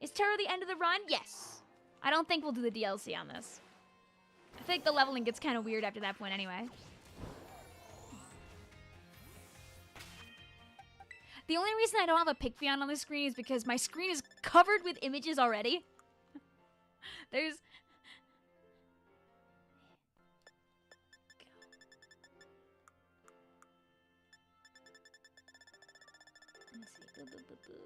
Speaker 1: Is Terror the end of the run? Yes. I don't think we'll do the DLC on this. I think the leveling gets kind of weird after that point anyway. The only reason I don't have a Vicvillon on the screen is because my screen is covered with images already. There's... Let's see.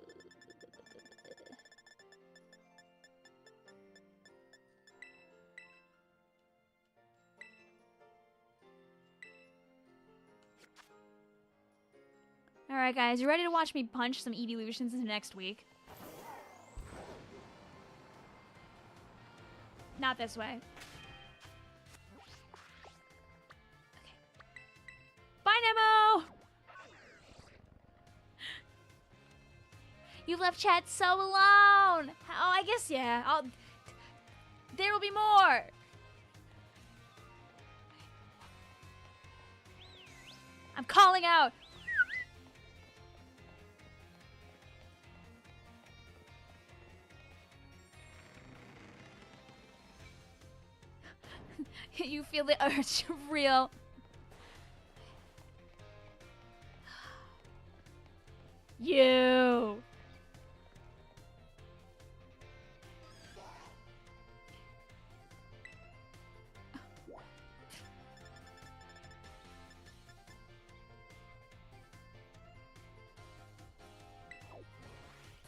Speaker 1: Alright guys, you ready to watch me punch some evolutions into next week? Not this way. Okay. Bye, Nemo! You've left chat so alone! Oh, I guess, yeah. There will be more! I'm calling out! You feel the urge real. You.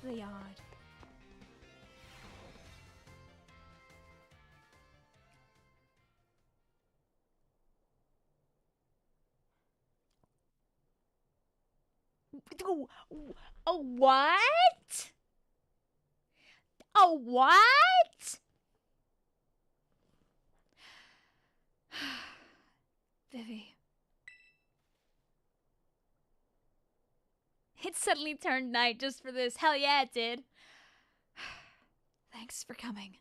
Speaker 1: The yard. A what? A what? Vivi. It suddenly turned night just for this. Hell yeah, it did. Thanks for coming.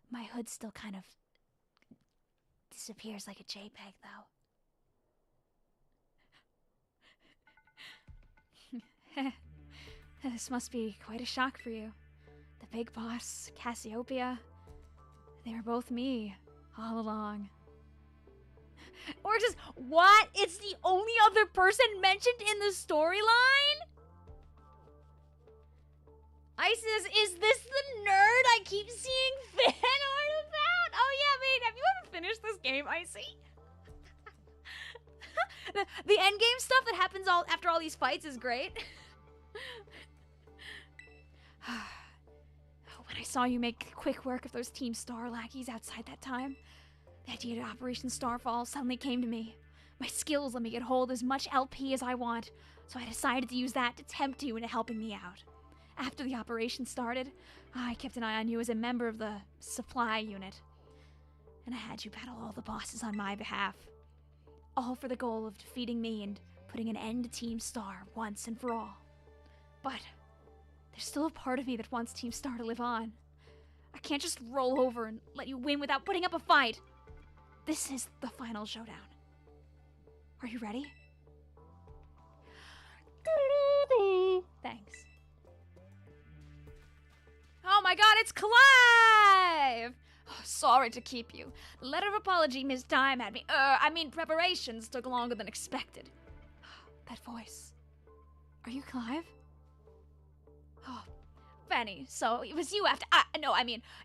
Speaker 1: My hood still kind of disappears like a JPEG, though. This must be quite a shock for you. The big boss, Cassiopeia, they were both me all along. Or just, what? It's the only other person mentioned in the storyline? Isis, is this the nerd I keep seeing fan art about? Oh yeah, mate, have you ever finished this game, Icy? The endgame stuff that happens after all these fights is great. When I saw you make quick work of those Team Star lackeys outside that time, the idea of Operation Starfall suddenly came to me. My skills let me get hold of as much LP as I want, so I decided to use that to tempt you into helping me out. After the operation started, I kept an eye on you as a member of the supply unit, and I had you battle all the bosses on my behalf. All for the goal of defeating me and putting an end to Team Star once and for all. But there's still a part of me that wants Team Star to live on. I can't just roll over and let you win without putting up a fight. This is the final showdown. Are you ready? Thanks. Oh my god, it's Clive! Oh, sorry to keep you. The letter of apology missed time had me. Preparations took longer than expected. That voice. Are you Clive? Oh, Penny, so it was you after.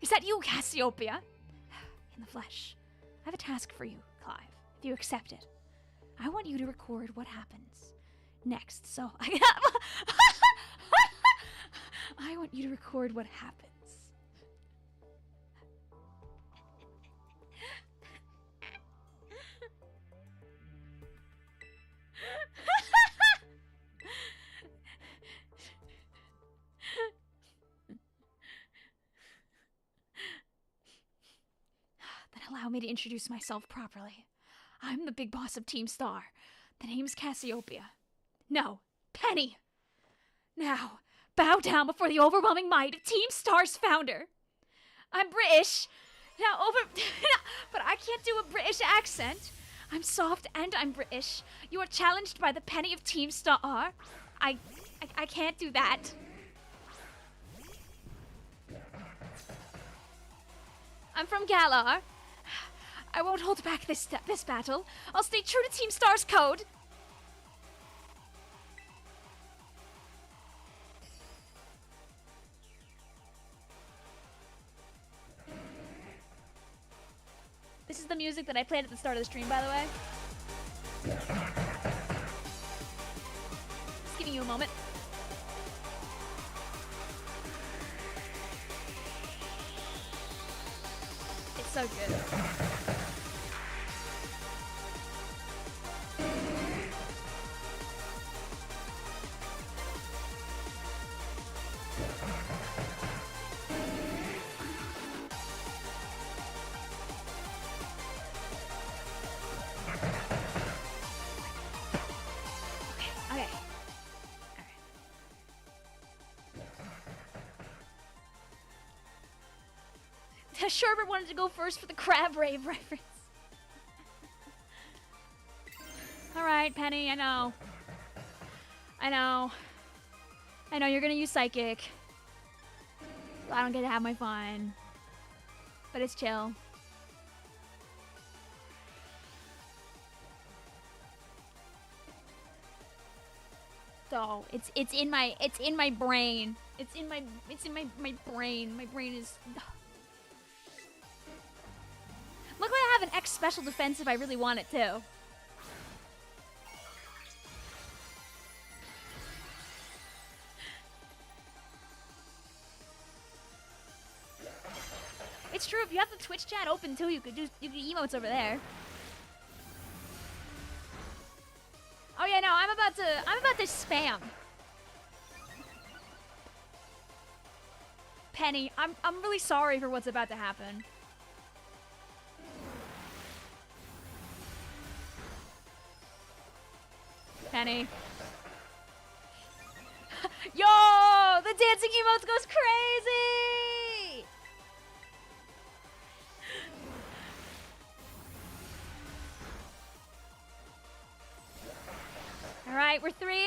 Speaker 1: Is that you, Cassiopeia? In the flesh. I have a task for you, Clive, if you accept it. I want you to record what happens next, so I want you to record what happens. Then allow me to introduce myself properly. I'm the big boss of Team Star. The name's Cassiopeia. No, Penny. Now, bow down before the overwhelming might of Team Star's founder. I'm British. But I can't do a British accent. I'm soft and I'm British. You are challenged by the Penny of Team Star. I can't do that. I'm from Galar. I won't hold back this battle. I'll stay true to Team Star's code. This is the music that I played at the start of the stream, by the way. Just giving you a moment. It's so good. Okay. Sherbert wanted to go first for the crab rave reference. Alright, Penny, I know you're gonna use Psychic. I don't get to have my fun. But it's chill. So it's in my brain. It's in my brain. My brain is. Luckily, I have an X special defense if I really want it to. It's true. If you have the Twitch chat open too, you could do emotes over there. Oh yeah, no, I'm about to spam. Penny, I'm really sorry for what's about to happen. Penny. Yo, the dancing emotes goes crazy. All right, we're 3 in.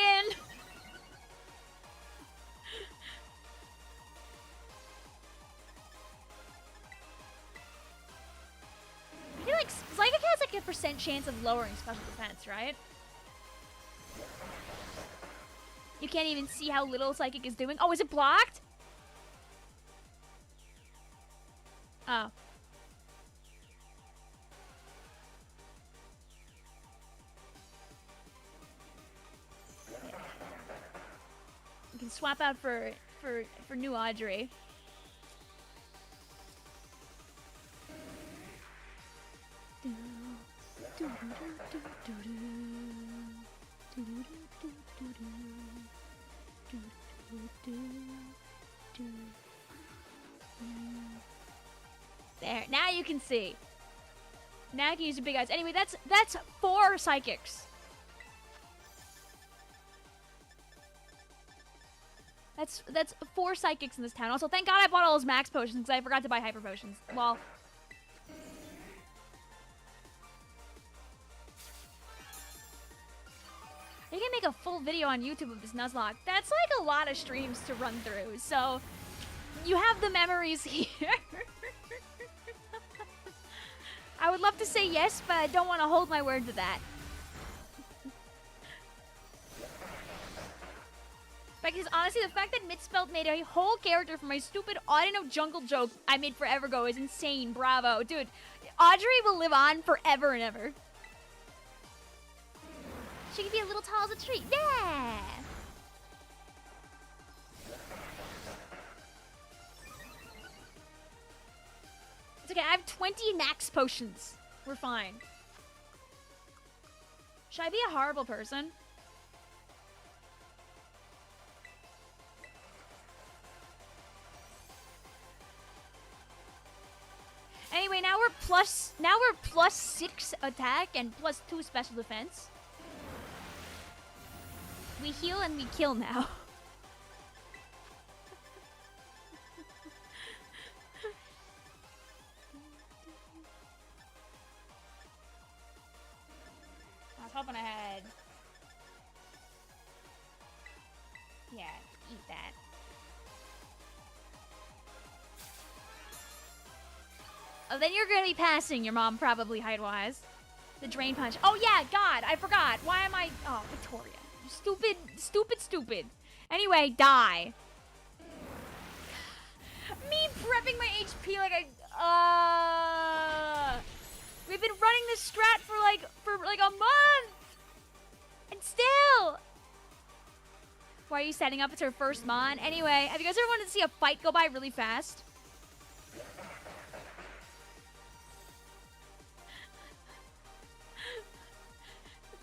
Speaker 1: I feel like Psychic has like a % chance of lowering special defense, right? You can't even see how little Psychic is doing. Oh, is it blocked? Oh. We can swap out for new Audrey. There, now you can see. Now I can use the big eyes. Anyway, that's 4 psychics. That's 4 psychics in this town. Also, thank God I bought all those max potions because I forgot to buy hyper potions. Well, you can make a full video on YouTube of this Nuzlocke. That's like a lot of streams to run through. So you have the memories here. I would love to say yes, but I don't want to hold my word to that. Because honestly, the fact that Mitspelt made a whole character for my stupid audio jungle joke I made forever ago is insane. Bravo. Dude, Audrey will live on forever and ever. She could be a little tall as a tree. Yeah! It's okay, I have 20 max potions. We're fine. Should I be a horrible person? Anyway, now we're plus 6 attack and plus 2 special defense. We heal and we kill now. I was hoping I had... Yeah, eat that. Oh, then you're gonna be passing your mom, probably, height-wise. The drain punch. Oh, yeah, God, I forgot. Why am I... Oh, Victoria. Stupid, stupid, stupid. Anyway, die. Me prepping my HP like we've been running this strat for like a month! And still! Why are you setting up? It's her first mon. Anyway, have you guys ever wanted to see a fight go by really fast?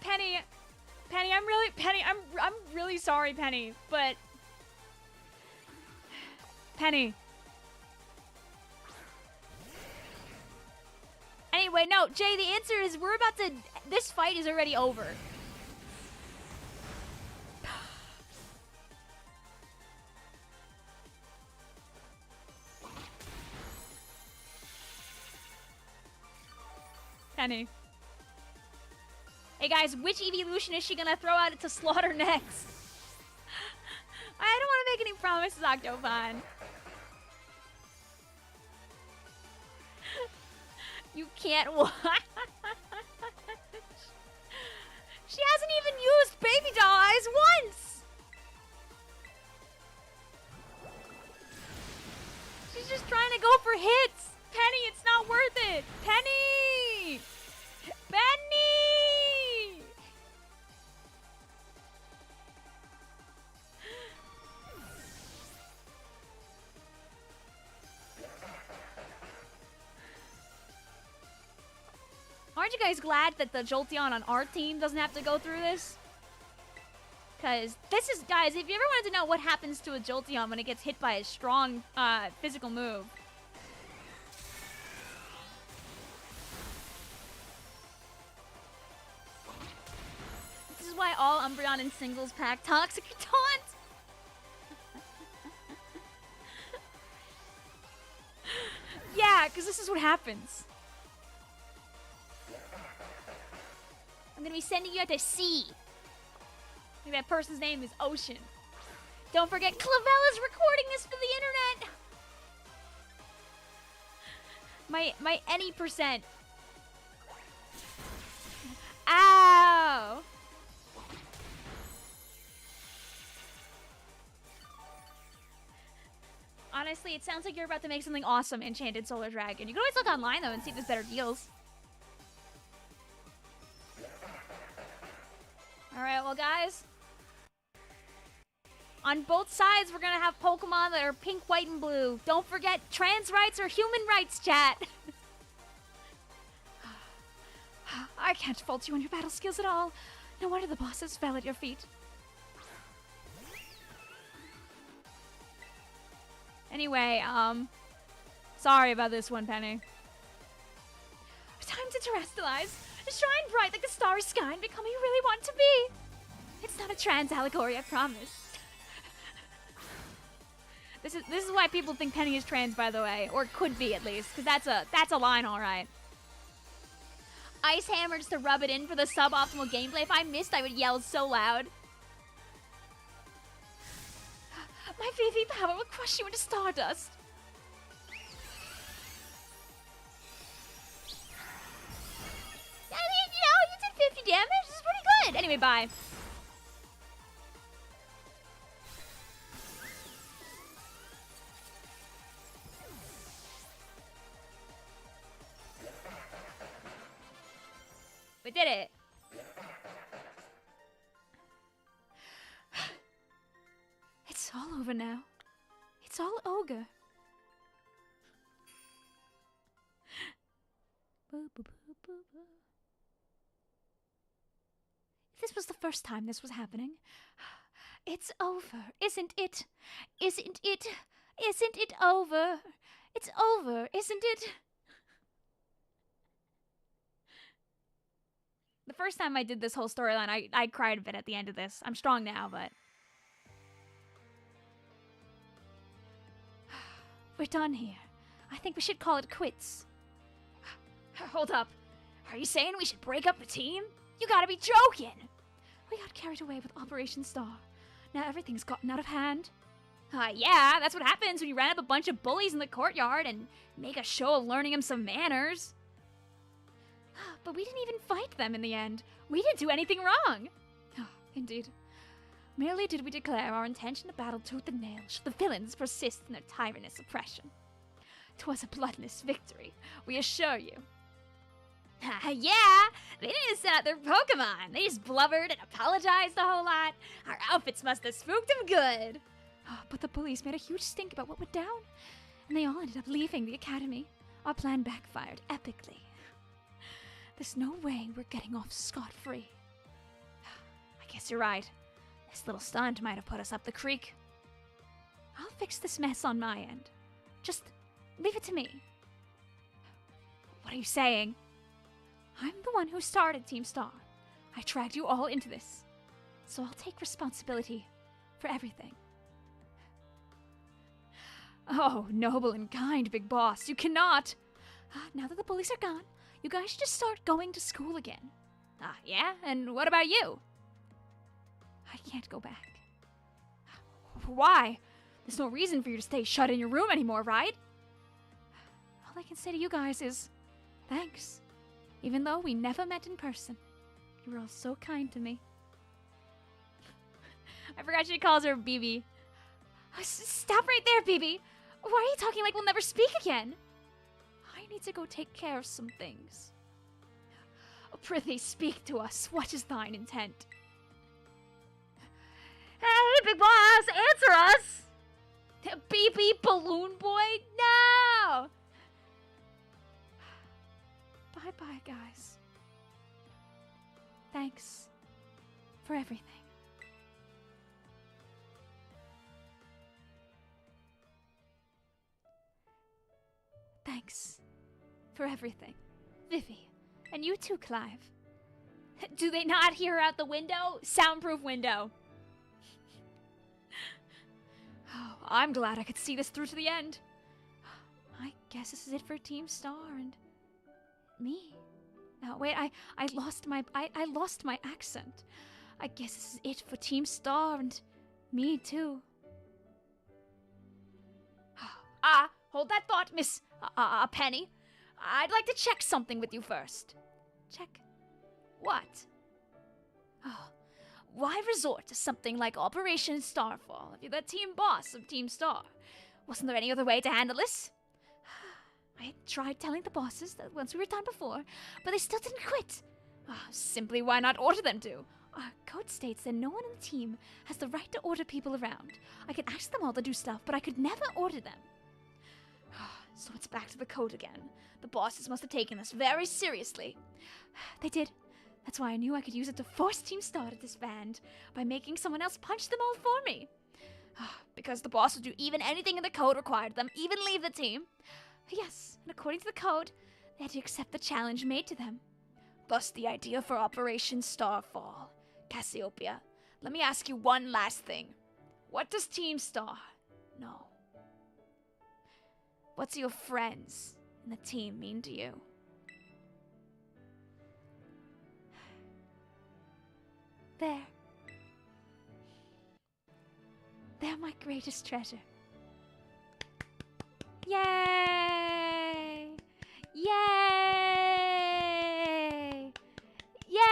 Speaker 1: Penny, I'm really sorry, Penny, but... Penny. Anyway, no, Jay, the answer is we're about to... This fight is already over. Penny. Hey guys, which evolution is she gonna throw out to slaughter next? I don't want to make any promises, Octofan. You can't watch. She hasn't even used baby doll eyes once. She's just trying to go for hits. Penny, it's not worth it. Penny! Penny! Aren't you guys glad that the Jolteon on our team doesn't have to go through this? Because this is, guys, if you ever wanted to know what happens to a Jolteon when it gets hit by a strong physical move. This is why all Umbreon in singles pack Toxic Taunt. Yeah, because this is what happens. I'm gonna be sending you out to sea. Maybe that person's name is Ocean. Don't forget, Clavella's recording this for the internet. My any percent. Ow! Honestly, it sounds like you're about to make something awesome, Enchanted Solar Dragon. You can always look online, though, and see if there's better deals. Alright, well, guys. On both sides, we're gonna have Pokemon that are pink, white, and blue. Don't forget, trans rights are human rights, chat. I can't fault you on your battle skills at all. No wonder the bosses fell at your feet. Anyway, sorry about this one, Penny. Time to terrestrialize. Shine bright like the starry sky and become who you really want to be. It's not a trans allegory, I promise. This is why people think Penny is trans, by the way, or could be at least, because that's a line, all right. Ice Hammer just to rub it in for the suboptimal gameplay. If I missed, I would yell so loud. My Vivi power will crush you into stardust. I mean, you did 50 damage. This is pretty good. Anyway, bye. We did it. It's all over now. It's all ogre. This was the first time this was happening. It's over, isn't it? Isn't it? Isn't it over? It's over, isn't it? The first time I did this whole storyline, I cried a bit at the end of this. I'm strong now, but... We're done here. I think we should call it quits. Hold up. Are you saying we should break up the team? You gotta be joking! We got carried away with Operation Star. Now everything's gotten out of hand. Yeah, that's what happens when you round up a bunch of bullies in the courtyard and make a show of learning them some manners. But we didn't even fight them in the end. We didn't do anything wrong. Indeed. Merely did we declare our intention to battle tooth and nail should the villains persist in their tyrannous oppression. 'Twas a bloodless victory, we assure you. Yeah, they didn't send out their Pokemon. They just blubbered and apologized a whole lot. Our outfits must have spooked them good. But the bullies made a huge stink about what went down, and they all ended up leaving the academy. Our plan backfired epically. There's no way we're getting off scot-free. I guess you're right. This little stunt might have put us up the creek. I'll fix this mess on my end. Just leave it to me. What are you saying? I'm the one who started Team Star. I dragged you all into this. So I'll take responsibility for everything. Oh, noble and kind, big boss. You cannot. Now that the bullies are gone, you guys should just start going to school again. Yeah? And what about you? I can't go back. Why? There's no reason for you to stay shut in your room anymore, right? All I can say to you guys is, thanks. Even though we never met in person, you were all so kind to me. I forgot she calls her Vivi. Stop right there, Vivi. Why are you talking like we'll never speak again? I need to go take care of some things. Prithee, speak to us. What is thine intent? Hey, big boss, answer us! BB Balloon Boy? No! Bye-bye, guys. Thanks for everything. Thanks for everything, Vivi. And you too, Clive. Do they not hear her out the window? Soundproof window. Oh, I'm glad I could see this through to the end. I guess this is it for Team Star and me. No, wait, I lost my accent. I guess this is it for Team Star and me too. Hold that thought, Miss Penny. I'd like to check something with you first. Check what? Why resort to something like Operation Starfall if you're the team boss of Team Star? Wasn't there any other way to handle this? I tried telling the bosses that once we were done before, but they still didn't quit. Simply why not order them to? Our code states that no one on the team has the right to order people around. I could ask them all to do stuff, but I could never order them. So it's back to the code again. The bosses must have taken this very seriously. They did. That's why I knew I could use it to force Team Star to disband by making someone else punch them all for me. Because the boss would do even anything in the code required them, even leave the team. Yes, and according to the code, they had to accept the challenge made to them. Thus the idea for Operation Starfall. Cassiopeia, let me ask you one last thing. What does Team Star know? What's your friends and the team mean to you? They're my greatest treasure. Yay! Yay! Yay!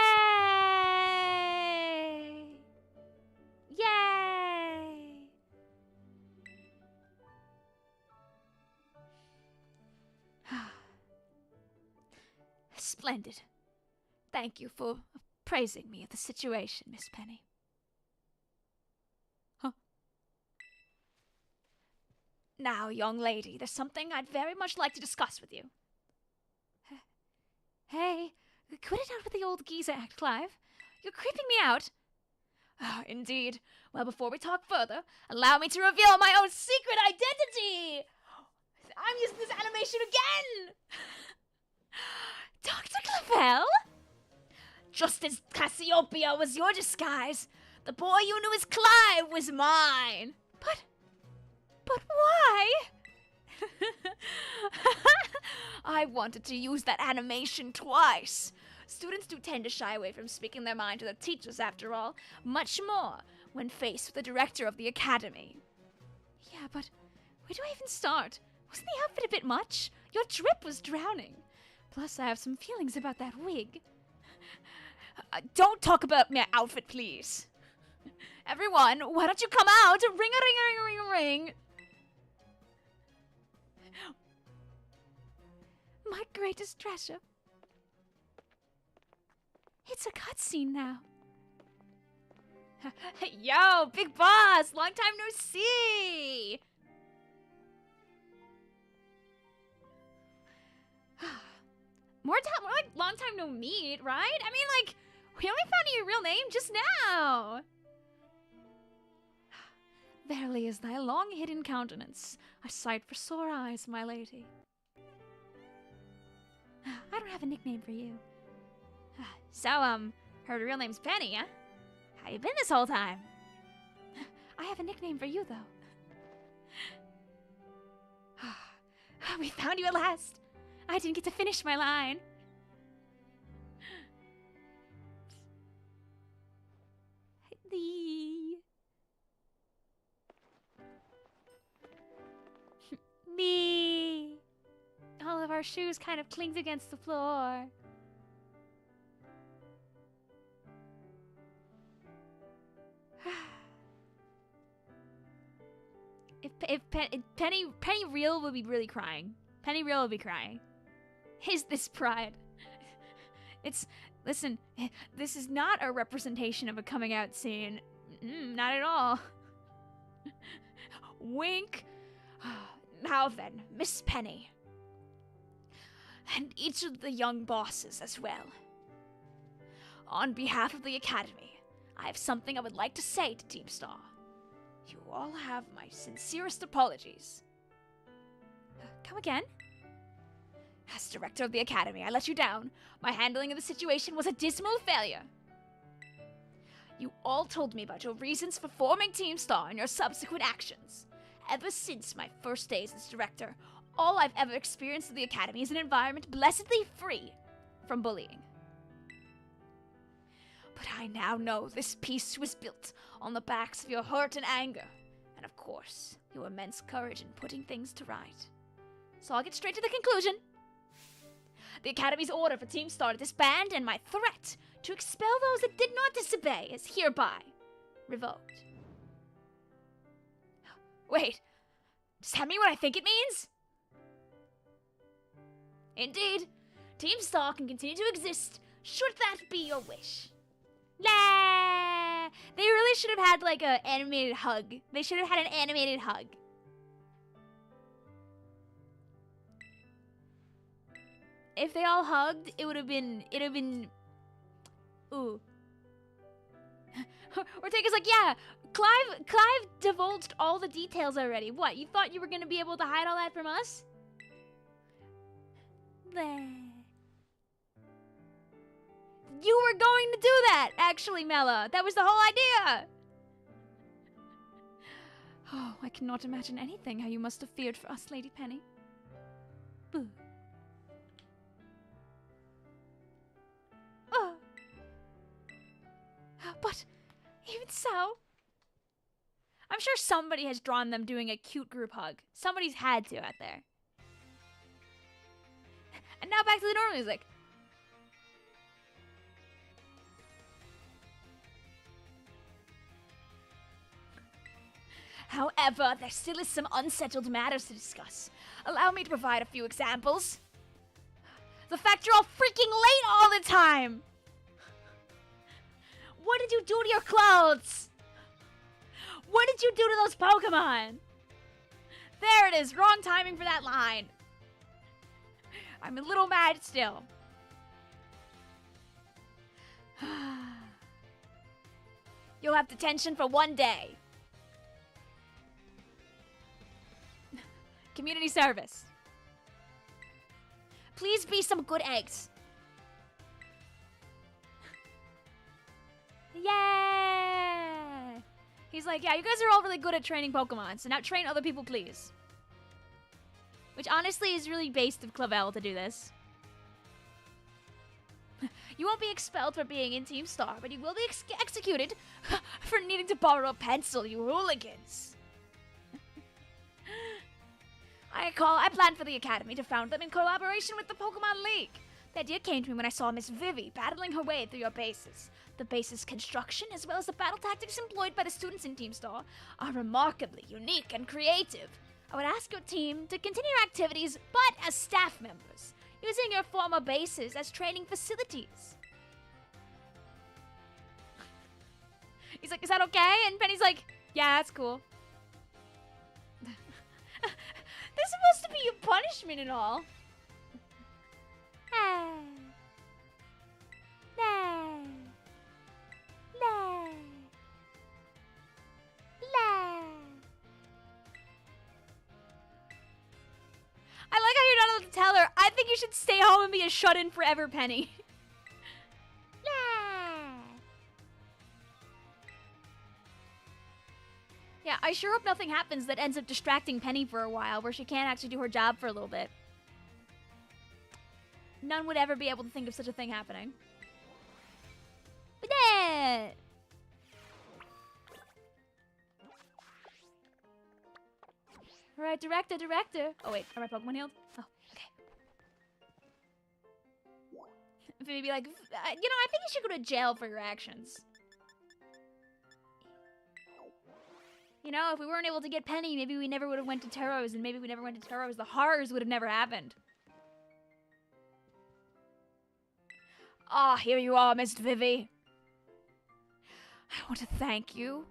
Speaker 1: Yay! Splendid. Thank you for praising me of the situation, Miss Penny. Huh? Now, young lady, there's something I'd very much like to discuss with you. Hey, quit it out with the old geezer act, Clive. You're creeping me out. Oh, indeed. Well, before we talk further, allow me to reveal my own secret identity! I'm using this animation again! Dr. Clavel? Just as Cassiopeia was your disguise, the boy you knew as Clive was mine. But why? I wanted to use that animation twice. Students do tend to shy away from speaking their mind to their teachers, after all, much more when faced with the director of the academy. Yeah, but where do I even start? Wasn't the outfit a bit much? Your drip was drowning. Plus, I have some feelings about that wig. Don't talk about my outfit, please. Everyone, why don't you come out? Ring-a-ring-a-ring-a-ring-a-ring. My greatest treasure. It's a cutscene now. Yo, big boss! Long time no see! More like long time no meet, right? I mean, like, we only found your real name just now. Verily is thy long-hidden countenance a sight for sore eyes, my lady. I don't have a nickname for you. So, her real name's Penny, huh? How you been this whole time? I have a nickname for you, though. We found you at last. I didn't get to finish my line. All of our shoes kind of clinked against the floor. If Penny Real will be really crying. Penny Real will be crying. Is this pride? Listen, this is not a representation of a coming out scene. Not at all. Wink. Now then, Miss Penny. And each of the young bosses as well. On behalf of the Academy, I have something I would like to say to Team Star. You all have my sincerest apologies. Come again? As director of the Academy, I let you down. My handling of the situation was a dismal failure. You all told me about your reasons for forming Team Star and your subsequent actions. Ever since my first days as director, all I've ever experienced at the Academy is an environment blessedly free from bullying. But I now know this peace was built on the backs of your hurt and anger, and of course, your immense courage in putting things to right. So I'll get straight to the conclusion. The Academy's order for Team Star to disband and my threat to expel those that did not disobey is hereby revoked. Wait, does that mean what I think it means? Indeed, Team Star can continue to exist, should that be your wish. La! They really should have had, like, an animated hug. They should have had an animated hug. If they all hugged, it would have been, ooh. Ortega's like, yeah, Clive divulged all the details already. What, you thought you were gonna be able to hide all that from us? Bleh. You were going to do that, actually, Mela. That was the whole idea. Oh, I cannot imagine anything how you must have feared for us, Lady Penny. Boo. Oh. But, even so, I'm sure somebody has drawn them doing a cute group hug. Somebody's had to out there. And now back to the normal music. However, there still is some unsettled matters to discuss. Allow me to provide a few examples. The fact you're all freaking late all the time! What did you do to your clothes? What did you do to those Pokemon? There it is, wrong timing for that line. I'm a little mad still. You'll have detention for 1 day. Community service. Please be some good eggs. Yeah! He's like, yeah, you guys are all really good at training Pokemon, so now train other people, please. Which honestly is really based of Clavel to do this. You won't be expelled for being in Team Star, but you will be executed for needing to borrow a pencil, you hooligans. I planned for the Academy to found them in collaboration with the Pokemon League. The idea came to me when I saw Miss Vivi battling her way through your bases. The base's construction, as well as the battle tactics employed by the students in Team Star, are remarkably unique and creative. I would ask your team to continue your activities, but as staff members, using your former bases as training facilities. He's like, is that okay? And Penny's like, yeah, that's cool. This is supposed to be a punishment and all. I like how you're not allowed to tell her. I think you should stay home and be a shut-in forever, Penny. Yeah, I sure hope nothing happens that ends up distracting Penny for a while, where she can't actually do her job for a little bit. None would ever be able to think of such a thing happening. But yeah! Alright, director. Oh wait, are my Pokemon healed? Oh, okay. Vivi be like, you know, I think you should go to jail for your actions. You know, if we weren't able to get Penny, maybe we never would have went to Taros, and maybe we never went to Taros, the horrors would have never happened. Ah, here you are, Miss Vivi. I want to thank you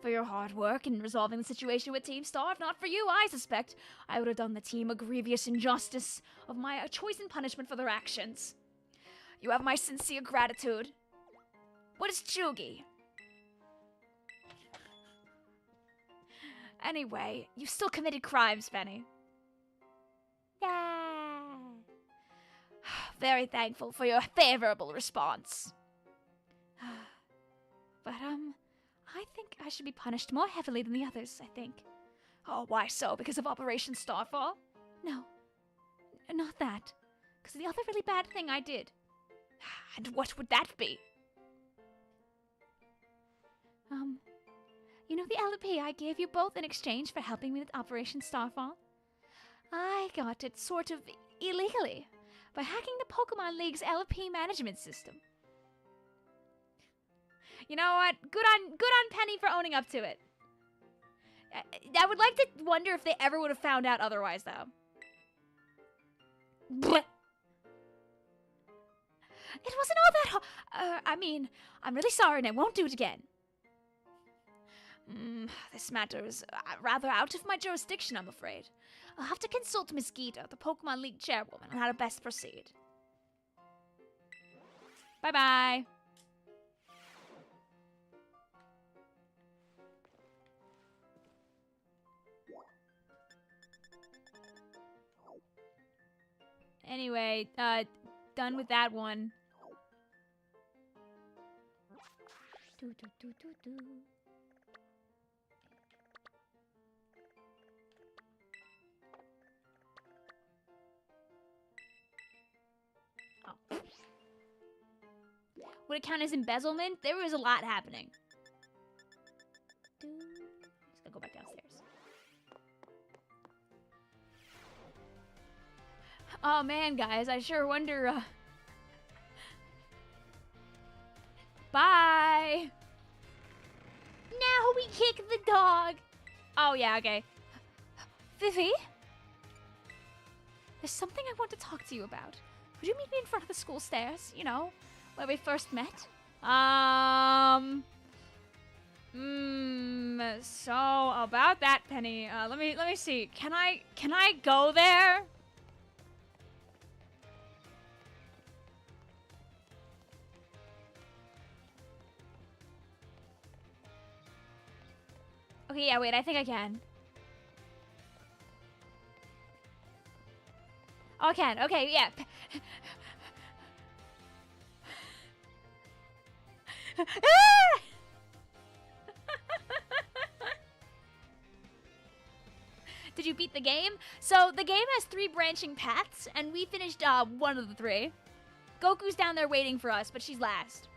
Speaker 1: for your hard work in resolving the situation with Team Star. If not for you, I suspect I would have done the team a grievous injustice of my choice and punishment for their actions. You have my sincere gratitude. What is Chugi? Anyway, you still committed crimes, Penny. Yeah. Very thankful for your favorable response. But, I think I should be punished more heavily than the others, I think. Oh, why so? Because of Operation Starfall? No. Not that. Because of the other really bad thing I did. And what would that be? You know the LP I gave you both in exchange for helping me with Operation Starfall? I got it sort of illegally by hacking the Pokemon League's LP management system. You know what? Good on Penny for owning up to it. I would like to wonder if they ever would have found out otherwise, though. Blech. It wasn't all that I mean, I'm really sorry and I won't do it again. This matter is rather out of my jurisdiction, I'm afraid. I'll have to consult Miss Gita, the Pokemon League chairwoman, on how to best proceed. Bye-bye. Anyway, done with that one. Oh. Would it count as embezzlement? There was a lot happening. Just gonna go back downstairs. Oh man, guys, I sure wonder, Bye! Now we kick the dog! Oh yeah, okay. Vivi? There's something I want to talk to you about. Would you meet me in front of the school stairs? You know, where we first met? So about that, Penny, let me see. Can I go there? Okay, yeah, wait, I think I can. Oh, I can. Okay, yeah. Did you beat the game? So, the game has 3 branching paths, and we finished, one of the 3. Goku's down there waiting for us, but she's last.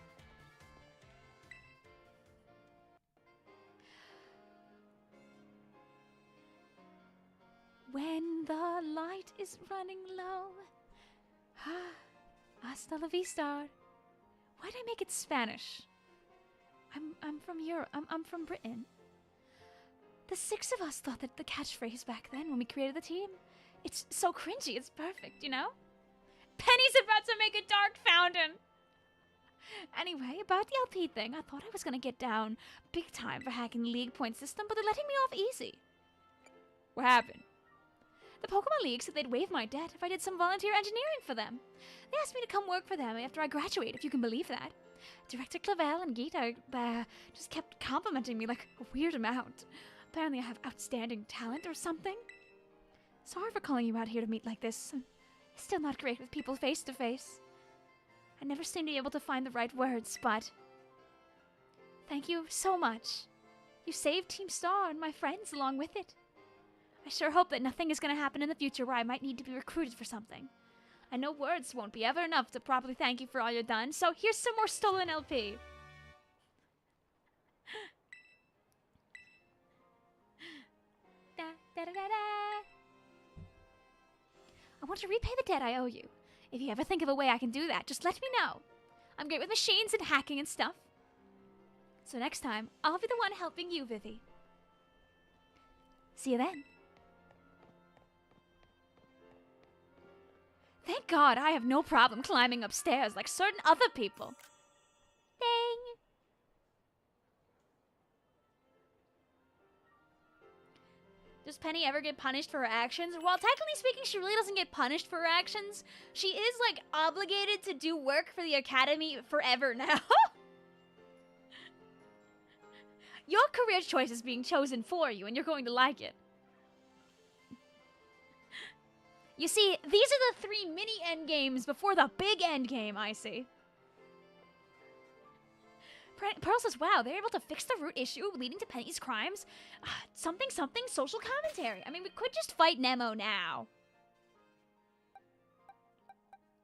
Speaker 1: When the light is running low. Hasta la vista. Why'd I make it Spanish? I'm from Europe. I'm from Britain. The 6 of us thought that the catchphrase back then when we created the team. It's so cringy. It's perfect, you know? Penny's about to make a dark fountain. Anyway, about the LP thing, I thought I was gonna get down big time for hacking the league point system, but they're letting me off easy. What happened? The Pokemon League said they'd waive my debt if I did some volunteer engineering for them. They asked me to come work for them after I graduate, if you can believe that. Director Clive and Gita just kept complimenting me like a weird amount. Apparently I have outstanding talent or something. Sorry for calling you out here to meet like this. I'm still not great with people face to face. I never seem to be able to find the right words, but... Thank you so much. You saved Team Star and my friends along with it. I sure hope that nothing is going to happen in the future where I might need to be recruited for something. I know words won't be ever enough to properly thank you for all you've done, so here's some more stolen LP. Da, da, da, da, da. I want to repay the debt I owe you. If you ever think of a way I can do that, just let me know. I'm great with machines and hacking and stuff. So next time, I'll be the one helping you, Vivi. See you then. Thank God I have no problem climbing upstairs like certain other people. Dang. Does Penny ever get punished for her actions? Well, technically speaking, she really doesn't get punished for her actions. She is, like, obligated to do work for the Academy forever now. Your career choice is being chosen for you, and you're going to like it. You see, these are the 3 mini endgames before the big endgame, I see. Pearl says, wow, they're able to fix the root issue leading to Penny's crimes. Something social commentary. I mean, we could just fight Nemo now.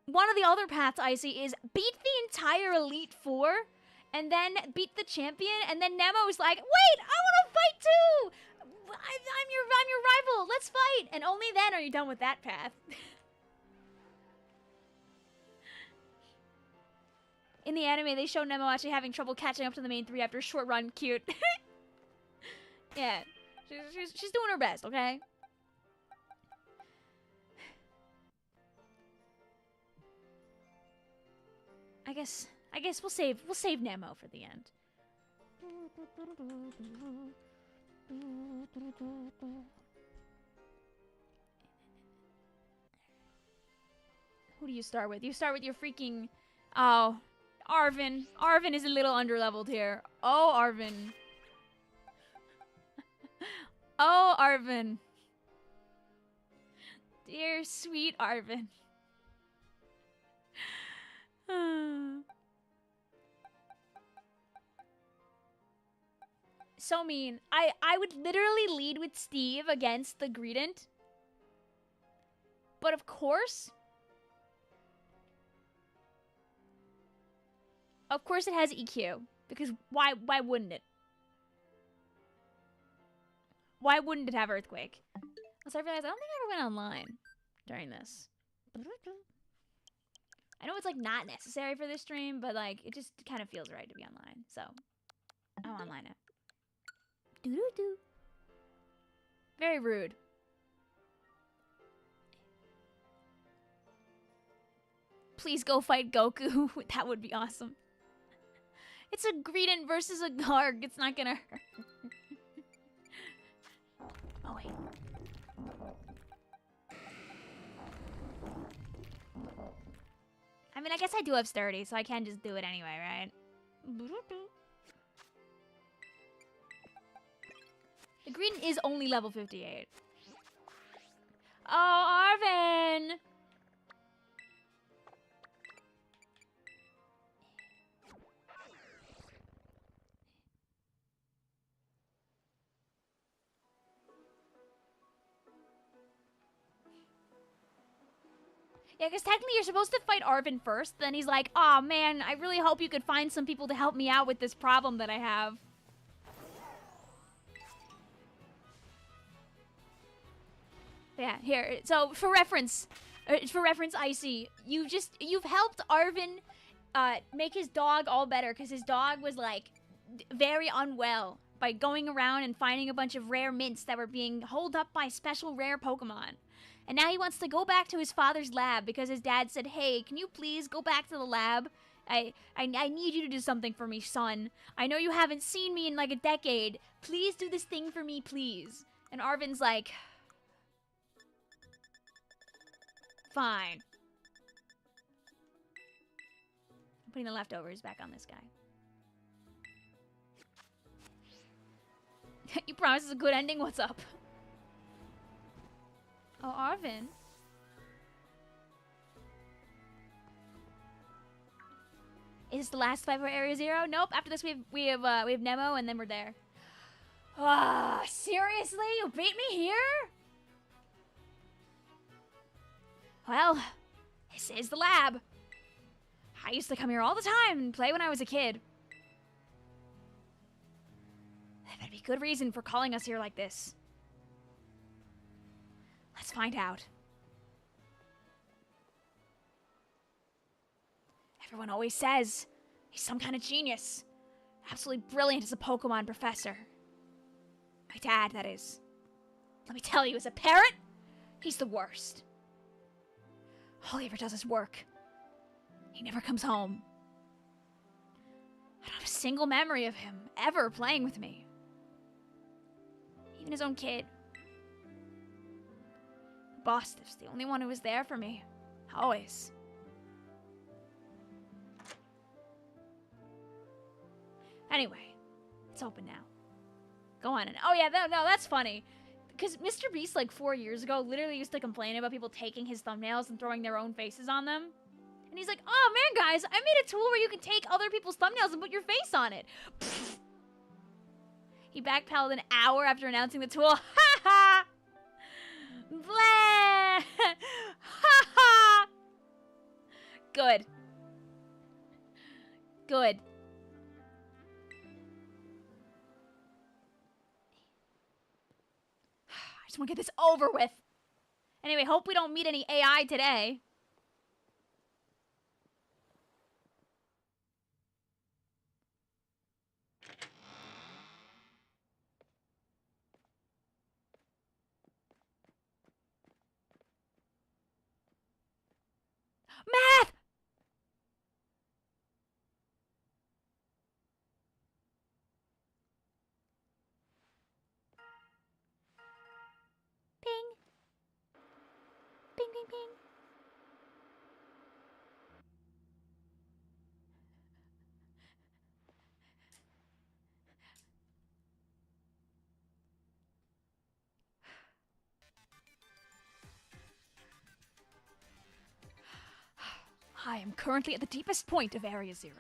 Speaker 1: One of the other paths I see is beat the entire Elite Four, and then beat the champion, and then Nemo's like, wait, I want to fight too! I'm your rival, let's fight! And only then are you done with that path. In the anime, they show Nemo actually having trouble catching up to the main 3 after a short run. Cute. Yeah, she's doing her best, okay? I guess we'll save Nemo for the end. Who do you start with? You start with your freaking... Oh, Arvin. Arvin is a little underleveled here. Oh, Arvin. Oh, Arvin. Dear, sweet Arvin. So mean. I would literally lead with Steve against the Greedent. But of course... Of course it has EQ. Because why wouldn't it? Why wouldn't it have Earthquake? Also, I realized I don't think I ever went online during this. I know it's, like, not necessary for this stream, but, like, it just kind of feels right to be online. So, I'm online now. Doo-doo-doo. Very rude. Please go fight Goku. That would be awesome. It's a Greedent versus a Garg. It's not gonna hurt. Oh, wait. I mean, I guess I do have sturdy, so I can just do it anyway, right? The green is only level 58. Oh, Arvin! Yeah, because technically you're supposed to fight Arvin first. Then he's like, "Aw, oh, man, I really hope you could find some people to help me out with this problem that I have." Yeah, here. So, for reference, Icy, you've helped Arvin make his dog all better because his dog was, like, very unwell by going around and finding a bunch of rare mints that were being holed up by special rare Pokemon. And now he wants to go back to his father's lab because his dad said, "Hey, can you please go back to the lab? I need you to do something for me, son. I know you haven't seen me in like a decade. Please do this thing for me, please." And Arvin's like, "Fine." I'm putting the leftovers back on this guy. You promise it's a good ending? What's up? Oh, Arvin. Is this the last fight for Area 0? Nope. After this, we have Nemo, and then we're there. Ah, seriously? You beat me here? Well, this is the lab. I used to come here all the time and play when I was a kid. There better be good reason for calling us here like this. Let's find out. Everyone always says he's some kind of genius. Absolutely brilliant as a Pokemon professor. My dad, that is. Let me tell you, as a parent, he's the worst. All he ever does is work. He never comes home. I don't have a single memory of him ever playing with me. Even his own kid. Boss is the only one who was there for me. Always. Anyway, it's open now. Go on. Oh yeah, no, that's funny. Because Mr. Beast, like 4 years ago, literally used to complain about people taking his thumbnails and throwing their own faces on them. And he's like, "Oh man, guys, I made a tool where you can take other people's thumbnails and put your face on it." Pfft. He backpedaled an hour after announcing the tool. Ha ha! Blah! Ha ha! Good. Good. I just want to get this over with. Anyway, hope we don't meet any AI today. Math! talking? I am currently at the deepest point of Area Zero,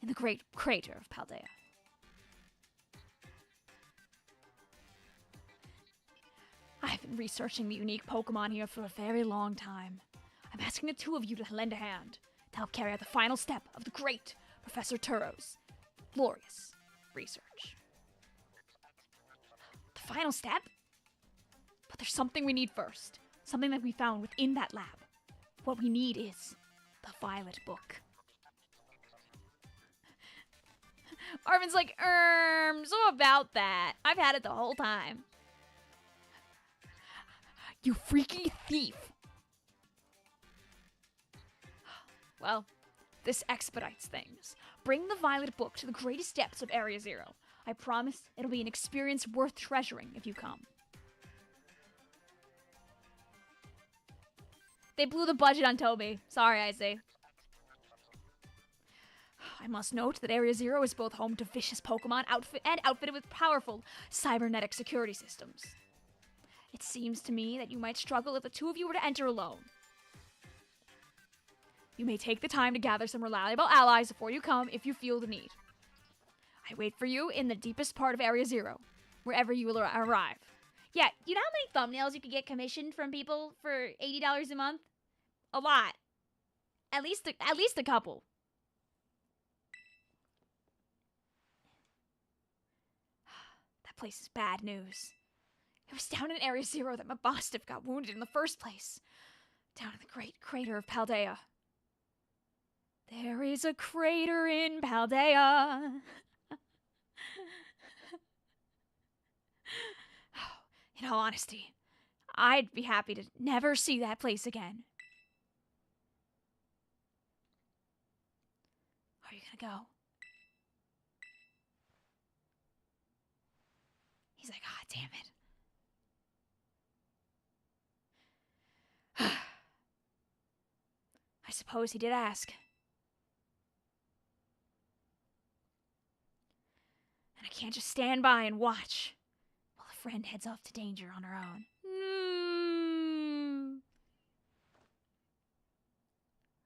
Speaker 1: in the great crater of Paldea. I've been researching the unique Pokemon here for a very long time. I'm asking the two of you to lend a hand to help carry out the final step of the great Professor Turo's glorious research. The final step? But there's something we need first. Something that we found within that lab. What we need is the Violet Book. Arvin's like, so about that. I've had it the whole time. You freaky thief. Well, this expedites things. Bring the Violet Book to the greatest depths of Area Zero. I promise it'll be an experience worth treasuring if you come. They blew the budget on Toby. Sorry, I say. I must note that Area Zero is both home to vicious Pokemon outfitted with powerful cybernetic security systems. It seems to me that you might struggle if the two of you were to enter alone. You may take the time to gather some reliable allies before you come if you feel the need. I wait for you in the deepest part of Area Zero, wherever you will arrive. Yeah, you know how many thumbnails you could get commissioned from people for $80 a month? A lot. At least a couple. That place is bad news. It was down in Area Zero that Mabostif got wounded in the first place. Down in the great crater of Paldea. There is a crater in Paldea. In all honesty, I'd be happy to never see that place again. Are you gonna go? He's like, ah, damn it. I suppose he did ask. And I can't just stand by and watch while a friend heads off to danger on her own.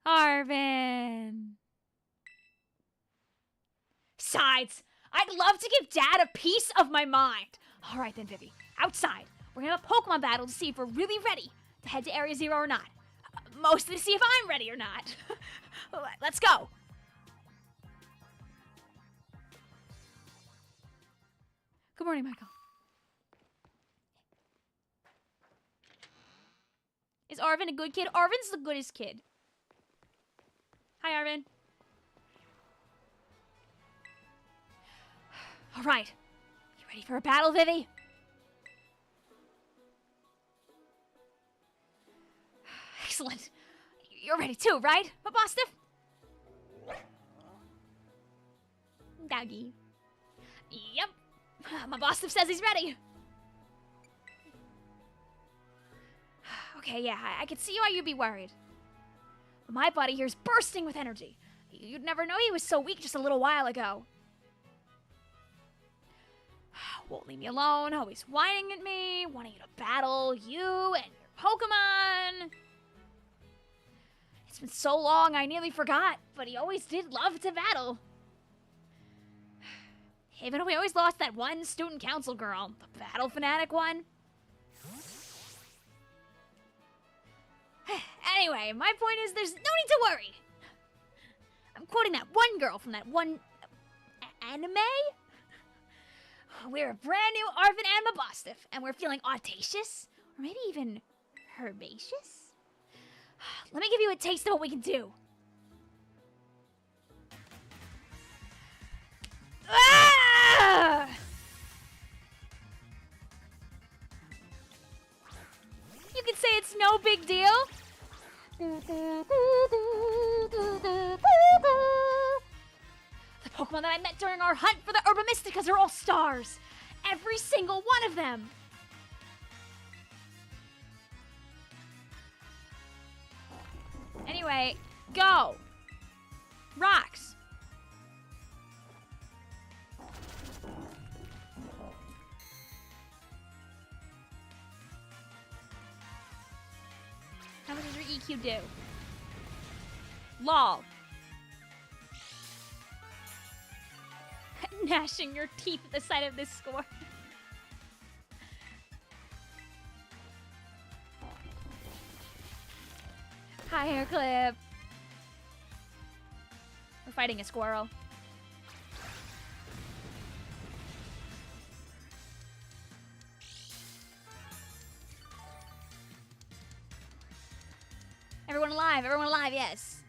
Speaker 1: Arvin. Besides, I'd love to give Dad a piece of my mind. All right then, Vivi. Outside. We're gonna have a Pokemon battle to see if we're really ready to head to Area Zero or not. Mostly to see if I'm ready or not. Let's go. Good morning, Michael. Is Arvin a good kid? Arvin's the goodest kid. Hi, Arvin. All right. You ready for a battle, Vivi? Excellent. You're ready too, right, Mabostif? Doggy. Yep. Mabostif says he's ready. Okay, yeah, I could see why you'd be worried. But my body here's bursting with energy. You'd never know he was so weak just a little while ago. Won't leave me alone, always whining at me, wanting you to battle you and your Pokemon. It's been so long I nearly forgot, but he always did love to battle. Even though we always lost that one student council girl, the battle fanatic one. Anyway, my point is there's no need to worry. I'm quoting that one girl from that one anime. We're a brand new Arvin and Mabostif, and we're feeling audacious, or maybe even herbaceous. Let me give you a taste of what we can do. Ah! You could say it's no big deal. The Pokemon that I met during our hunt for the Herba Mysticas are all stars. Every single one of them. Anyway, go. Rocks. How much does your EQ do? Lol. Gnashing your teeth at the sight of this score. Hi, hair clip. We're fighting a squirrel. Everyone alive, yes.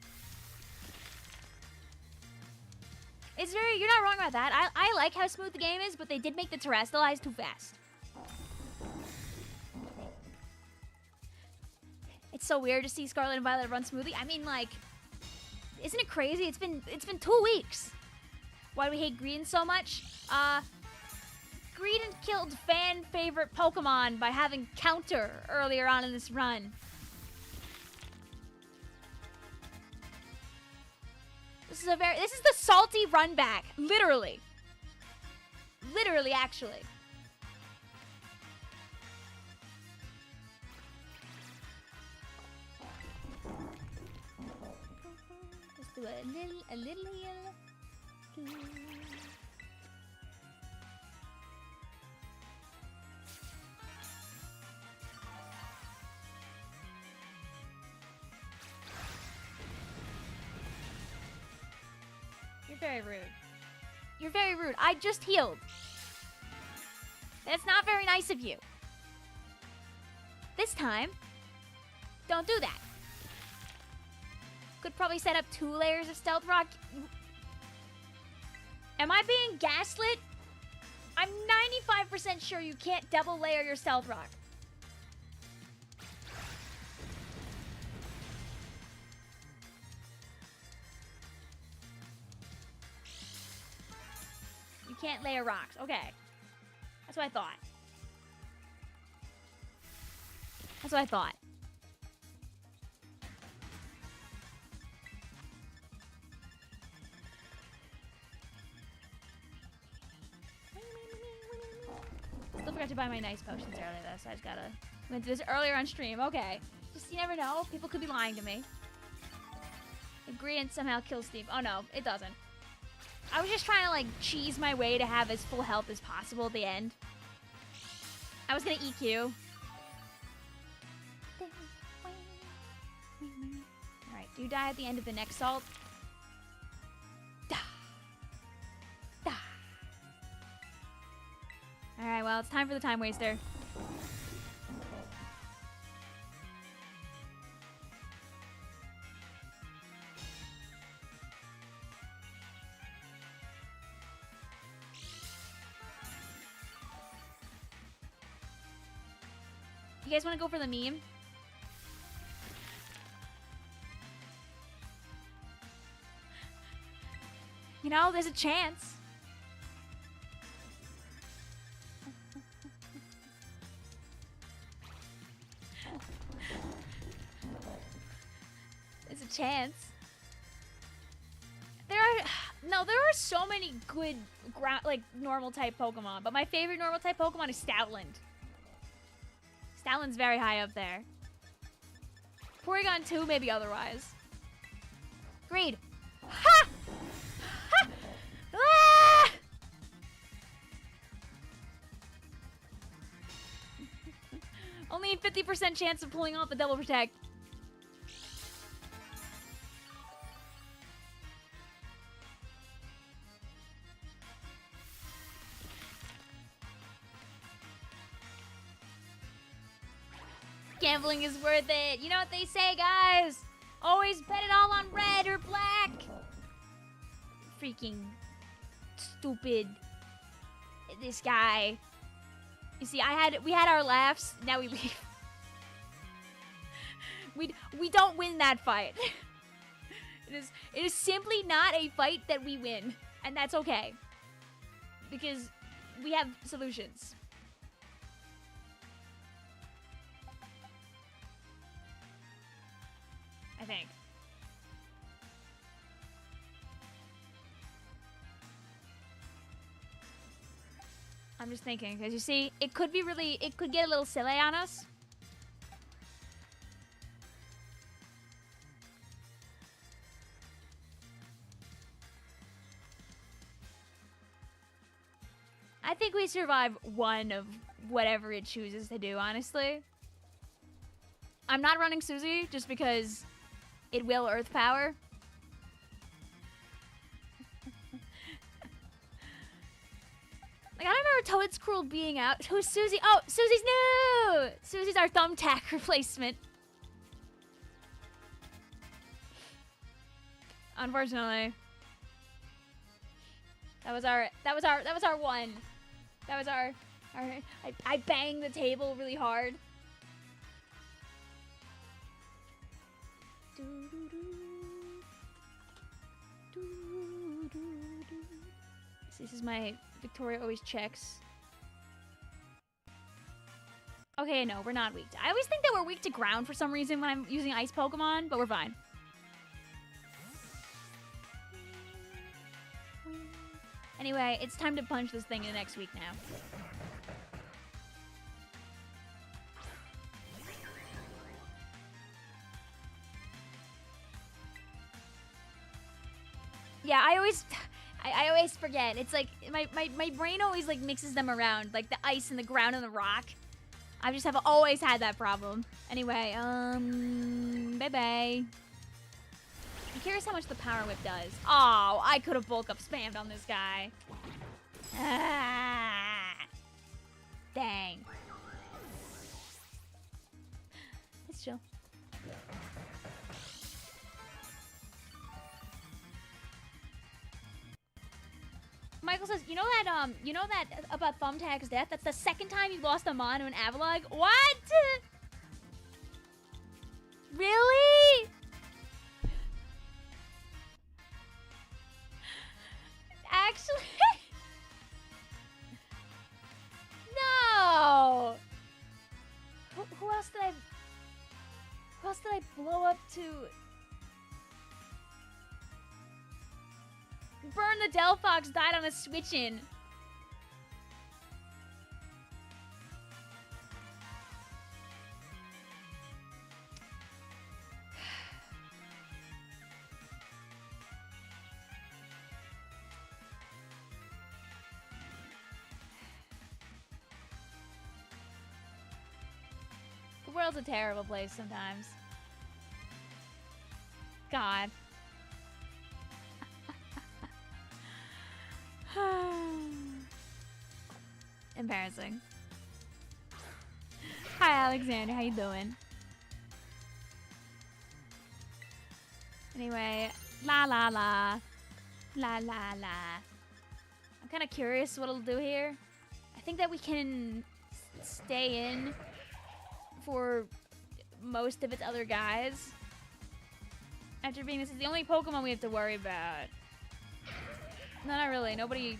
Speaker 1: It's very, you're not wrong about that. I like how smooth the game is, but they did make the terrestrialize too fast. It's so weird to see Scarlet and Violet run smoothly. I mean, like, isn't it crazy? It's been 2 weeks. Why do we hate Green so much? Green killed fan favorite Pokemon by having counter earlier on in this run. This is the salty run back. Literally. Literally, actually. Let's do a little yellow. You're very rude. You're very rude. I just healed. That's not very nice of you. This time, don't do that. Could probably set up 2 layers of Stealth Rock. Am I being gaslit? I'm 95% sure you can't double layer your Stealth Rock. You can't layer rocks. Okay. That's what I thought. That's what I thought. Still forgot to buy my nice potions earlier though, so I just gotta went through this earlier on stream. Okay. Just, you never know. People could be lying to me. Ingredient somehow kills Steve. Oh no, it doesn't. I was just trying to like cheese my way to have as full health as possible at the end. I was gonna EQ. Alright, do die at the end of the next salt. Alright, well, it's time for the time waster. You guys want to go for the meme? You know, there's a chance. There's a chance. There are so many good normal type Pokemon, but my favorite normal type Pokemon is Stoutland. Stoutland's very high up there. Porygon 2, maybe otherwise. Greed. Ha! Ha! Ah! Only a 50% chance of pulling off a double protect. Gambling is worth it. You know what they say, guys? Always bet it all on red or black. Freaking stupid. This guy. You see, we had our laughs. Now we leave. We don't win that fight. It is simply not a fight that we win, and that's okay. Because we have solutions. I think. I'm just thinking, because you see, it could get a little silly on us. I think we survive one of whatever it chooses to do, honestly. I'm not running Susie just because it will Earth Power. Like, I don't remember Toad's Cruel being out. Who's Susie? Oh, Susie's new! Susie's our thumbtack replacement. Unfortunately. That was our one. That was our I banged the table really hard. This is my Victoria always checks. Okay, no, we're not weak. I always think that we're weak to ground for some reason when I'm using ice Pokemon, but we're fine. Anyway, it's time to punch this thing in the next week now. Yeah, I always forget. It's like my brain always like mixes them around, like the ice and the ground and the rock. I just have always had that problem. Anyway, bye-bye. I'm curious how much the Power Whip does. Oh, I could have bulk up spammed on this guy. Ah, dang. It's chill. Michael says, you know that about Thumbtack's death? That's the second time you lost a Mon to an Avalugg? What? Really? Actually? No! Who else did I blow up to? Burn the Delphox died on a switch-in. The world's a terrible place sometimes. God. Embarrassing. Hi, Alexander. How you doing? Anyway, la la la. La la la. I'm kind of curious what it'll do here. I think that we can stay in for most of its other guys. After being this is the only Pokemon we have to worry about. No, not really. Nobody...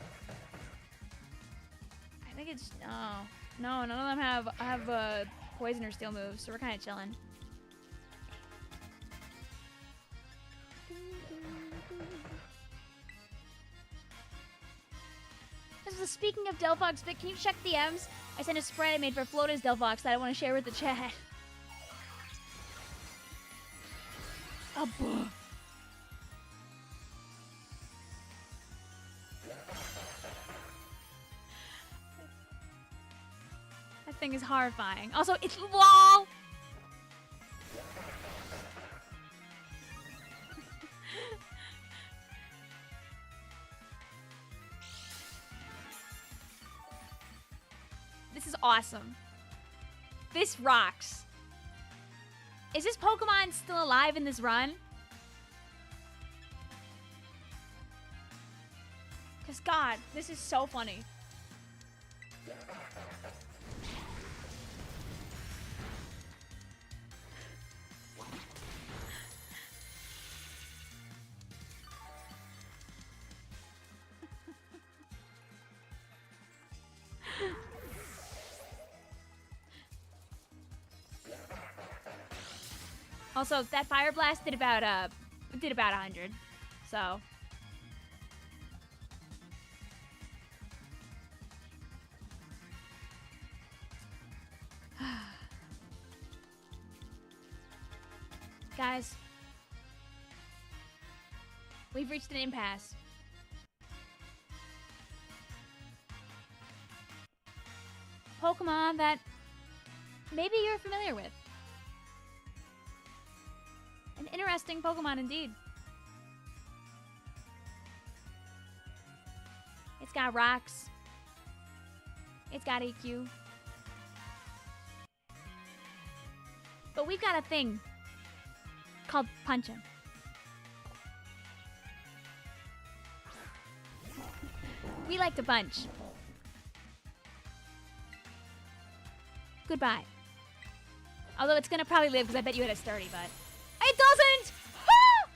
Speaker 1: I think it's... No, none of them have poison or steel moves, so we're kind of chilling. Speaking of Delphox, Vic, can you check the M's? I sent a spread I made for Flota's Delphox that I want to share with the chat. That thing is horrifying. Also, it's LOL! This is awesome. This rocks. Is this Pokemon still alive in this run? Because, God, this is so funny. Also, that Fire Blast did about 100. So, Guys. We've reached an impasse. Pokemon that maybe you're familiar with. An interesting Pokemon indeed. It's got rocks. It's got EQ. But we've got a thing called Punch Him. We like to punch. Goodbye. Although it's gonna probably live because I bet you had a sturdy, but it doesn't! Ah!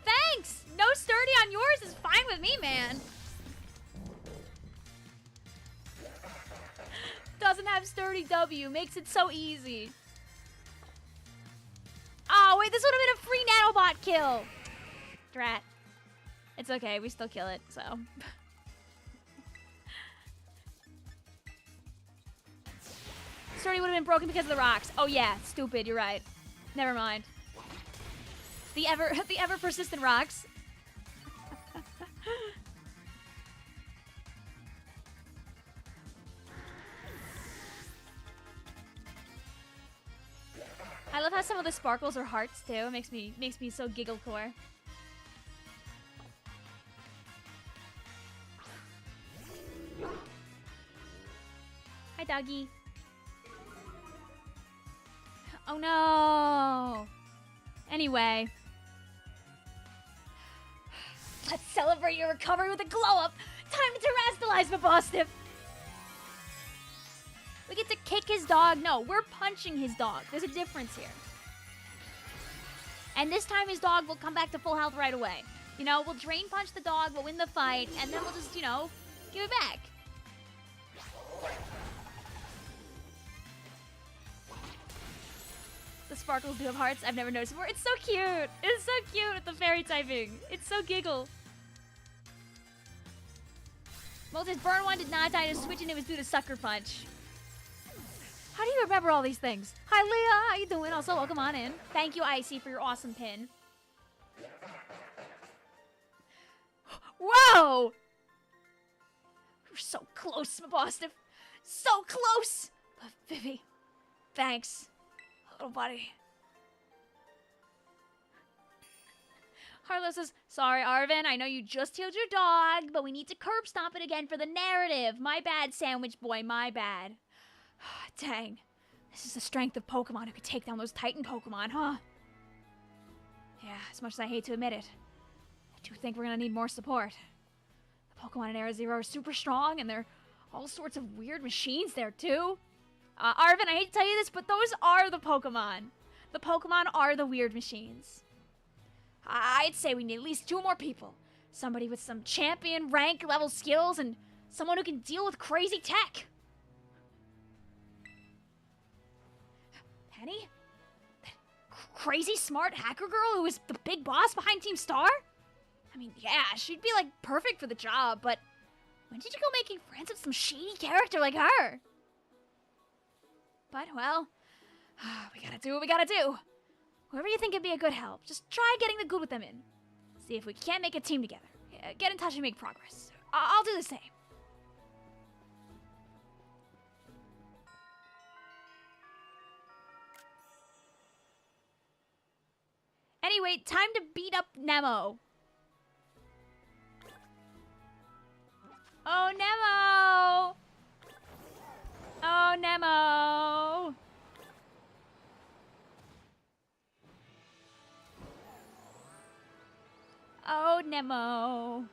Speaker 1: Thanks! No sturdy on yours is fine with me, man. Doesn't have sturdy W. Makes it so easy. Oh, wait, this would have been a free nanobot kill. Drat. It's okay, we still kill it, so. Sturdy would have been broken because of the rocks. Oh yeah, stupid, you're right. Never mind. The ever persistent rocks. I love how some of the sparkles are hearts too. It makes me so giggle core. Hi, doggy. Oh no. Anyway. Let's celebrate your recovery with a glow-up. Time to terrestrialize, Mabostiff. We get to kick his dog. No, we're punching his dog. There's a difference here. And this time his dog will come back to full health right away. You know, we'll drain punch the dog, we'll win the fight, and then we'll just, you know, give it back. The sparkles do have hearts. I've never noticed before. It's so cute. It's so cute with the fairy typing. It's so giggle. Molte's burn one did not die to switch, and it was due to sucker punch. How do you remember all these things? Hi, Leah. How you doing? Also, welcome on in. Thank you, Icy, for your awesome pin. Whoa! We're so close, Mabostiff. So close! But Vivi, thanks. Little buddy. Harlow says, sorry, Arvin. I know you just healed your dog, but we need to curb stomp it again for the narrative. My bad, Sandwich Boy. My bad. Dang. This is the strength of Pokemon who could take down those Titan Pokemon, huh? Yeah, as much as I hate to admit it, I do think we're gonna need more support. The Pokemon in Era Zero are super strong, and there are all sorts of weird machines there, too. Arvin, I hate to tell you this, but those are the Pokemon. The Pokemon are the weird machines. I'd say we need at least 2 more people. Somebody with some champion rank level skills and someone who can deal with crazy tech. Penny? That crazy smart hacker girl who was the big boss behind Team Star? I mean, yeah, she'd be like perfect for the job, but when did you go making friends with some shady character like her? But, well, we gotta do what we gotta do. Whoever you think would be a good help, just try getting the good with them in. See if we can't make a team together. Get in touch and make progress. I'll do the same. Anyway, time to beat up Nemo. Oh, Nemo! Oh, Nemo! Oh, Nemo.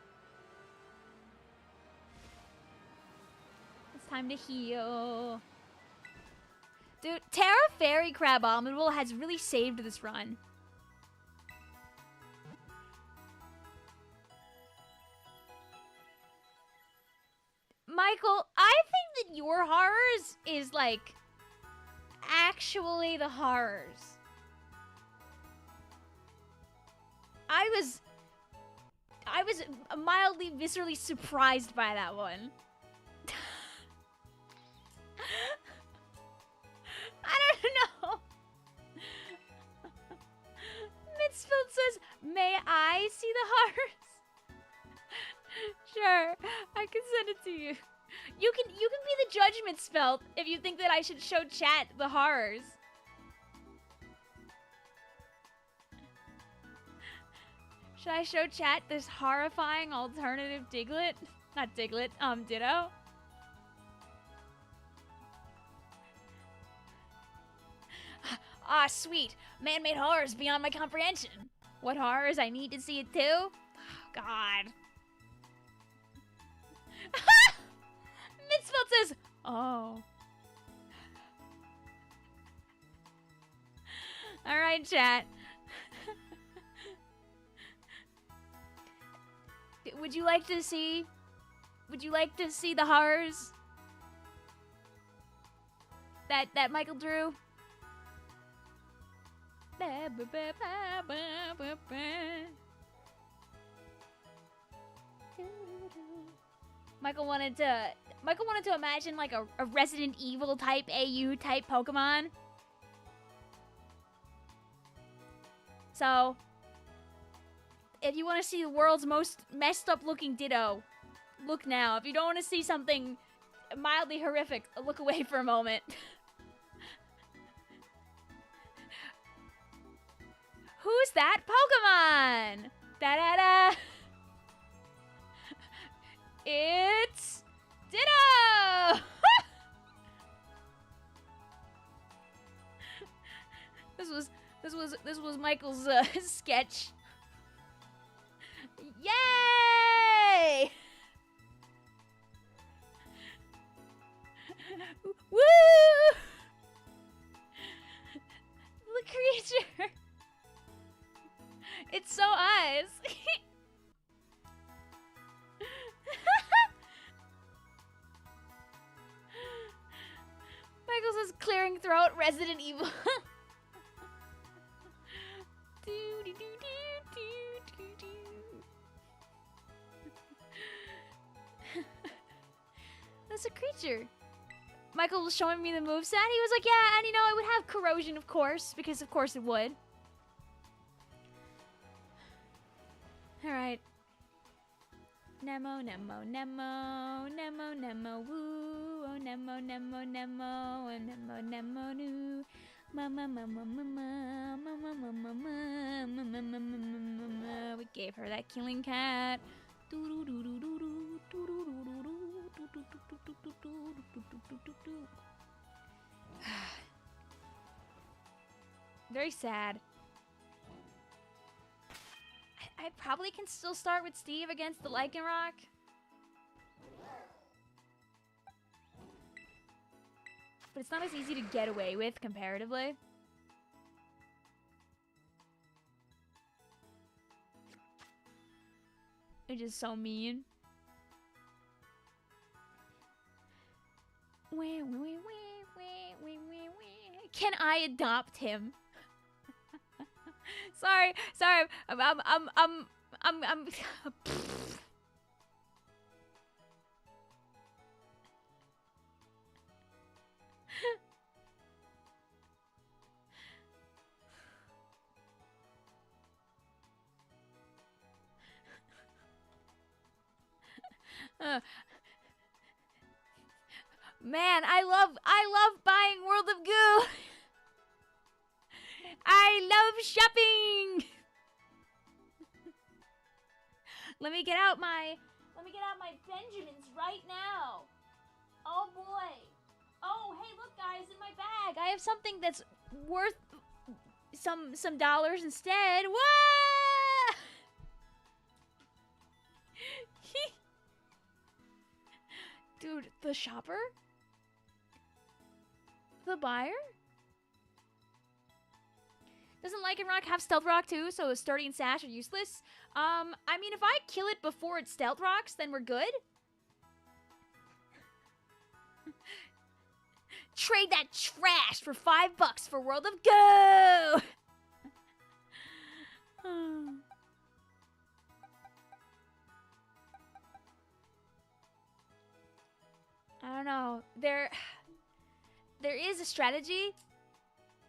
Speaker 1: It's time to heal. Dude, Terra Fairy Crab Abominable has really saved this run. Michael, I think that your horrors is, like, actually the horrors. I was mildly, viscerally surprised by that one. I don't the horrors. Sure, I can send it to you. You can be the judgment spell if you think that I should show chat the horrors. Should I show chat this horrifying alternative Diglett? Not Diglett, Ditto. Ah, sweet. Man-made horrors beyond my comprehension. What horrors? I need to see it too? Oh, God. Mitzvot says, oh. Alright, chat. Would you like to see the horrors that Michael drew? Michael wanted to imagine like a Resident Evil type AU type Pokemon. So, if you want to see the world's most messed up looking Ditto, look now. If you don't want to see something mildly horrific, look away for a moment. Who's that Pokemon? Da-da-da! It's Ditto! This was Michael's sketch. Yay! Woo! The creature. It's so us. Michael says clearing throat, Resident Evil. That's a creature. Michael was showing me the moveset. He was like, yeah, and you know, it would have corrosion, of course, because of course it would. Alright. Nemo, Nemo, Nemo, Nemo, Nemo, woo, oh Nemo, Nemo, Nemo, oh Nemo, Nemo, noo. Mama, mama, mama, mama, mama, mama, mama, mama, mama. We gave her that killing cat. Very sad. I probably can still start with Steve against the Lycanroc. But it's not as easy to get away with comparatively. Which is so mean. Can I adopt him? Sorry. I'm Man, I love buying World of Goo. I love shopping. Let me get out my Benjamins right now. Oh boy. Oh, hey, look guys, in my bag. I have something that's worth some dollars instead. Whoa! Dude, the shopper? The buyer? Doesn't Lycanroc have Stealth Rock too, so Sturdy and Sash are useless? I mean, if I kill it before it Stealth Rocks, then we're good. Trade that trash for $5 for World of Go! I don't know. There is a strategy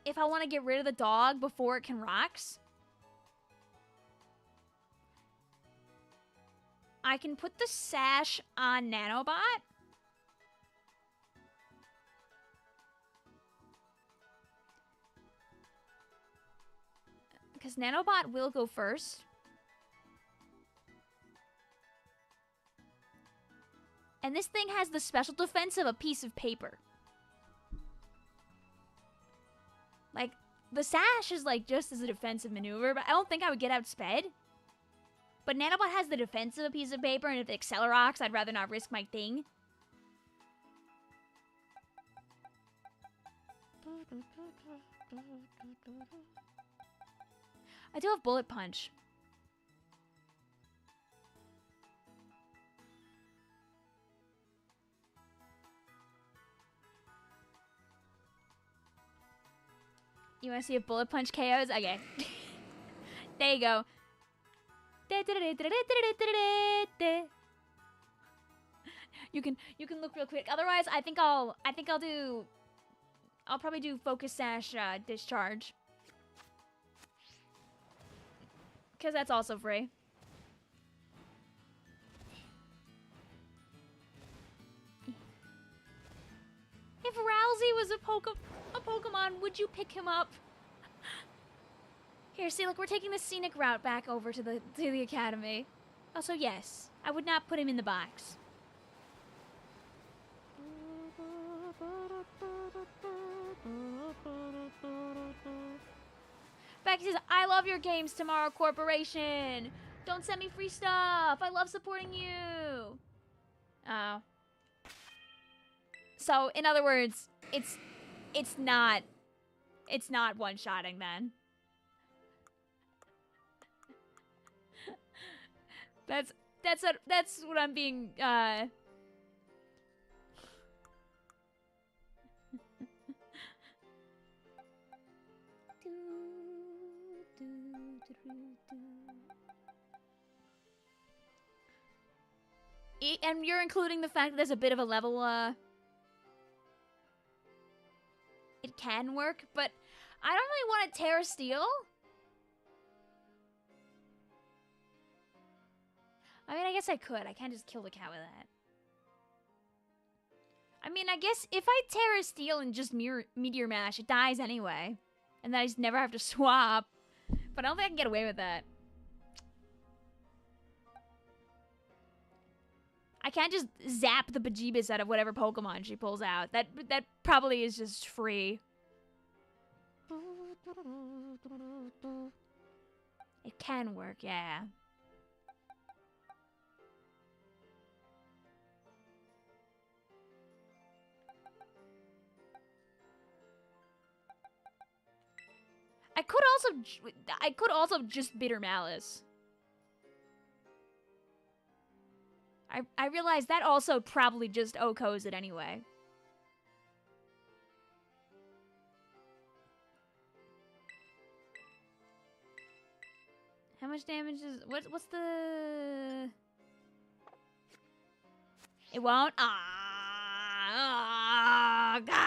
Speaker 1: if I want to get rid of the dog before it can rocks. I can put the sash on Nanobot. Because Nanobot will go first. And this thing has the special defense of a piece of paper. Like, the sash is like just as a defensive maneuver, but I don't think I would get outsped. But Nanobot has the defense of a piece of paper, and if it Accelerox, I'd rather not risk my thing. I do have Bullet Punch. You want to see if Bullet Punch KOs? Okay. There you go. You can look real quick. Otherwise, I'll probably do Focus Sash Discharge. Because that's also free. If Rousey was a Pokemon, would you pick him up? Here, see, look, we're taking the scenic route back over to the academy. Also, yes, I would not put him in the box. Becky says, I love your games, Tomorrow Corporation. Don't send me free stuff. I love supporting you. Oh. So, in other words, it's not one-shotting then. That's what I'm being And you're including the fact that there's a bit of a level it can work, but I don't really want to Terra Steel. I mean, I guess I could. I can't just kill the cat with that. I mean, I guess if I Terra Steel and just Meteor Mash, it dies anyway. And then I just never have to swap. But I don't think I can get away with that. I can't just zap the bejeebus out of whatever Pokemon she pulls out. That probably is just free. It can work, yeah. I could also just Bitter Malice. I realize that also probably just OHKOs it anyway. How much damage is... What's the... It won't? Ah! God!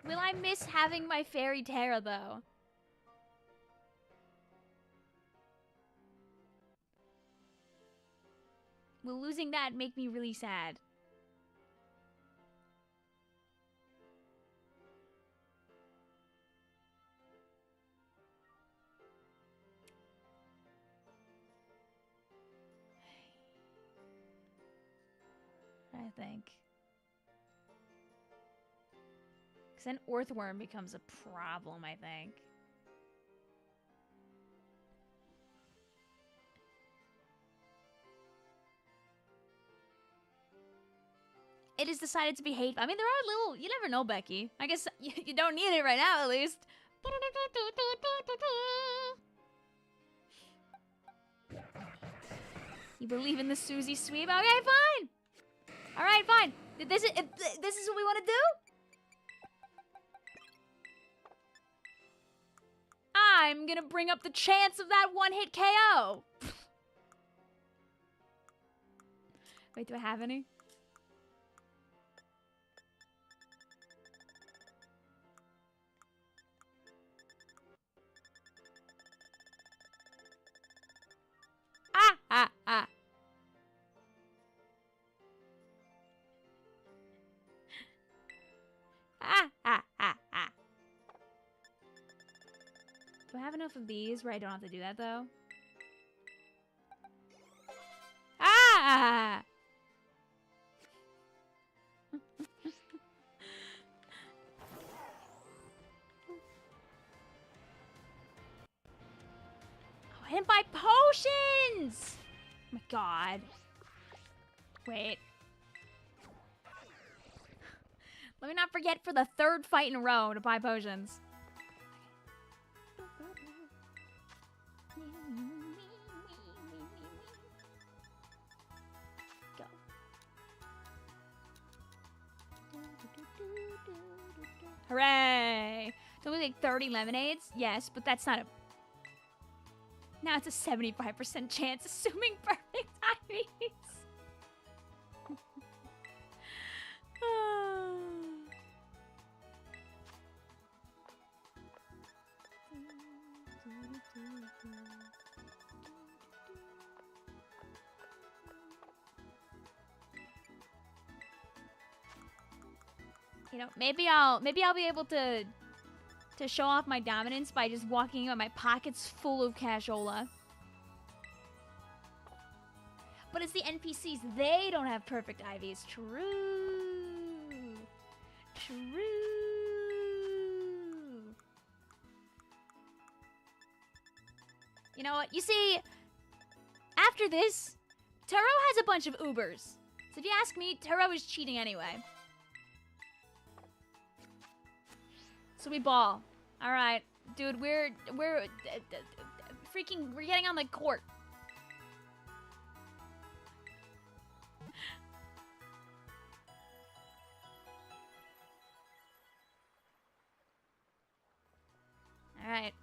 Speaker 1: Will I miss having my Fairy Terra, though? Will losing that make me really sad? I think. Because then Earthworm becomes a problem, I think. It is decided to be hateful. I mean, there are little... You never know, Becky. I guess you don't need it right now, at least. You believe in the Susie sweep? Okay, fine. All right, fine. This is what we want to do? I'm gonna bring up the chance of that one-hit KO. Wait, do I have any? enough of these where I don't have to do that, though. Ah! Oh, I didn't buy potions! Oh my god. Wait. Let me not forget for the third fight in a row to buy potions. Go. Hooray! So we like 30 lemonades? Yes, but that's not a... Now it's a 75% chance, assuming perfect IVs. You know, maybe I'll be able to show off my dominance by just walking in with my pockets full of cashola. But it's the NPCs, they don't have perfect IVs. True. True. You know what? You see, after this, Taro has a bunch of Ubers. So if you ask me, Taro is cheating anyway. So we ball. All right, dude, we're getting on the court. All right.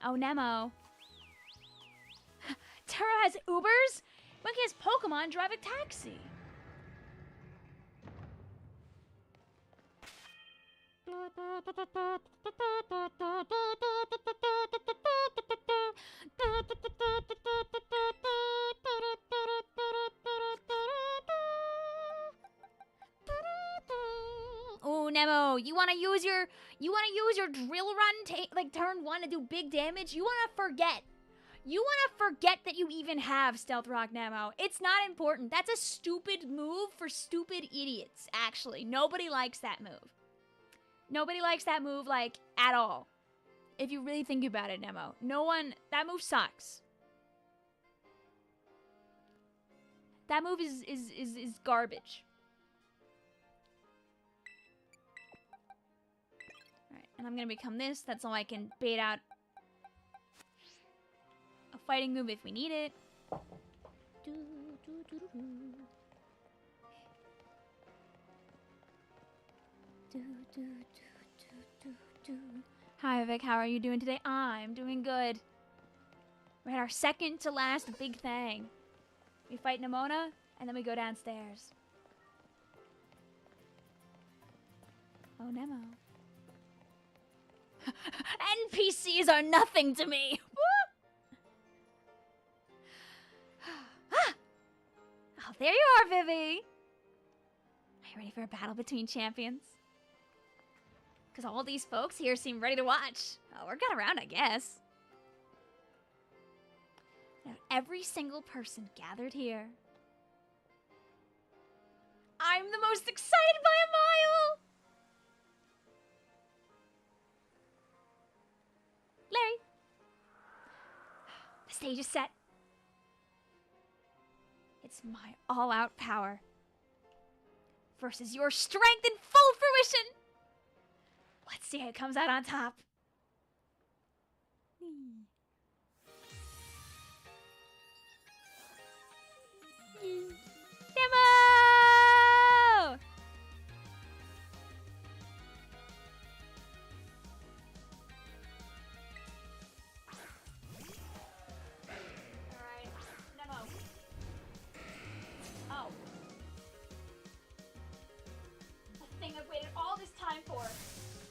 Speaker 1: Oh, Nemo. Taro has Ubers? When can his Pokemon drive a taxi? Oh, Nemo, you wanna use your drill run, like turn 1 to do big damage? You wanna forget that you even have Stealth Rock, Nemo. It's not important. That's a stupid move for stupid idiots, actually. Nobody likes that move. Nobody likes that move, like, at all. If you really think about it, Nemo. No one... That move sucks. That move is garbage. Alright, and I'm gonna become this. That's all I can bait out a fighting move if we need it. Hi, Vic. How are you doing today? I'm doing good. We're at our second to last big thing. We fight Nemona, and then we go downstairs. Oh, Nemo. NPCs are nothing to me. Oh, there you are, Vivi. Are you ready for a battle between champions? Because all these folks here seem ready to watch. Oh, we're kind of around, I guess. Now, every single person gathered here. I'm the most excited by a mile! Larry. The stage is set. It's my all-out power versus your strength in full fruition. Let's see who comes out on top. Nemo! Alright, Nemo. Oh. The thing I've waited all this time for.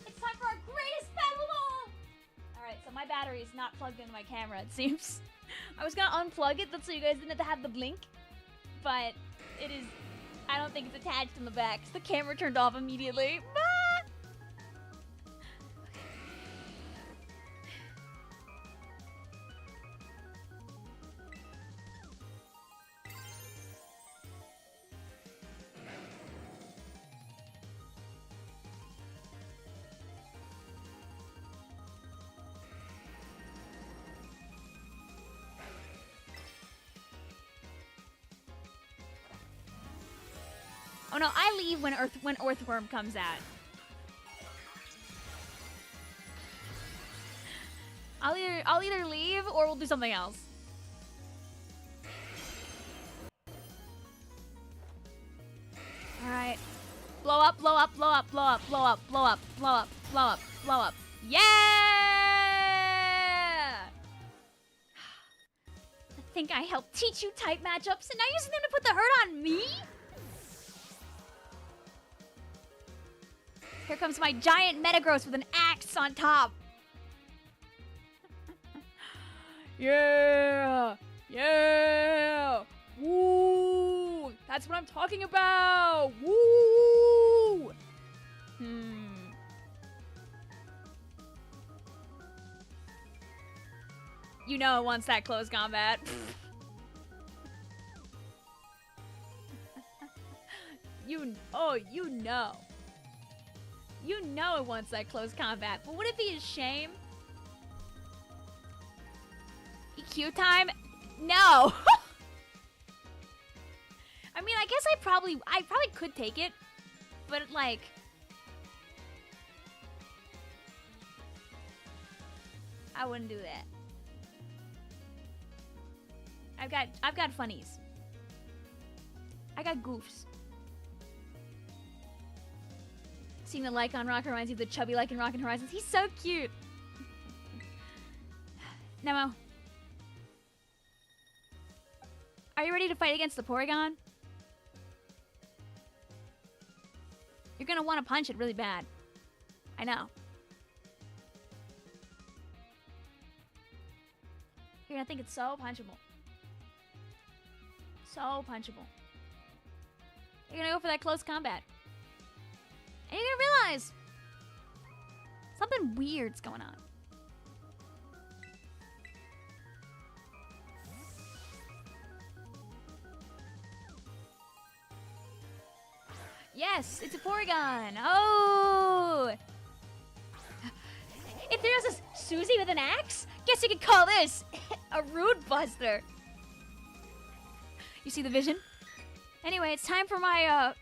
Speaker 1: It's time for our greatest battle of all! Alright, so my battery is not plugged into my camera, it seems. I was gonna unplug it so you guys didn't have to have the blink, but it is I don't think it's attached in the back. The camera turned off immediately. Ah! Oh no, I leave when Earthworm comes out. I'll either leave or we'll do something else. Alright. Blow up, blow up, blow up, blow up, blow up, blow up, blow up, blow up, blow up. Yeah! I think I helped teach you type matchups and now you're using them to put the hurt on me? Here comes my giant Metagross with an axe on top. Yeah! Yeah! Woo! That's what I'm talking about! Woo! You know it wants that close combat. You know. You know it wants that close combat, but would it be a shame? EQ time? No! I mean, I guess I probably could take it, but like... I wouldn't do that. I've got funnies. I got goofs. Seeing the like on Rock reminds you of the chubby like in Rockin' Horizons. He's so cute. Nemo. Are you ready to fight against the Porygon? You're gonna want to punch it really bad. I know. You're gonna think it's so punchable. So punchable. You're gonna go for that close combat. And you're gonna realize something weird's going on. Yes, it's a Porygon. Oh! If there's a Susie with an axe, guess you could call this a Rude Buster. You see the vision? Anyway, it's time for my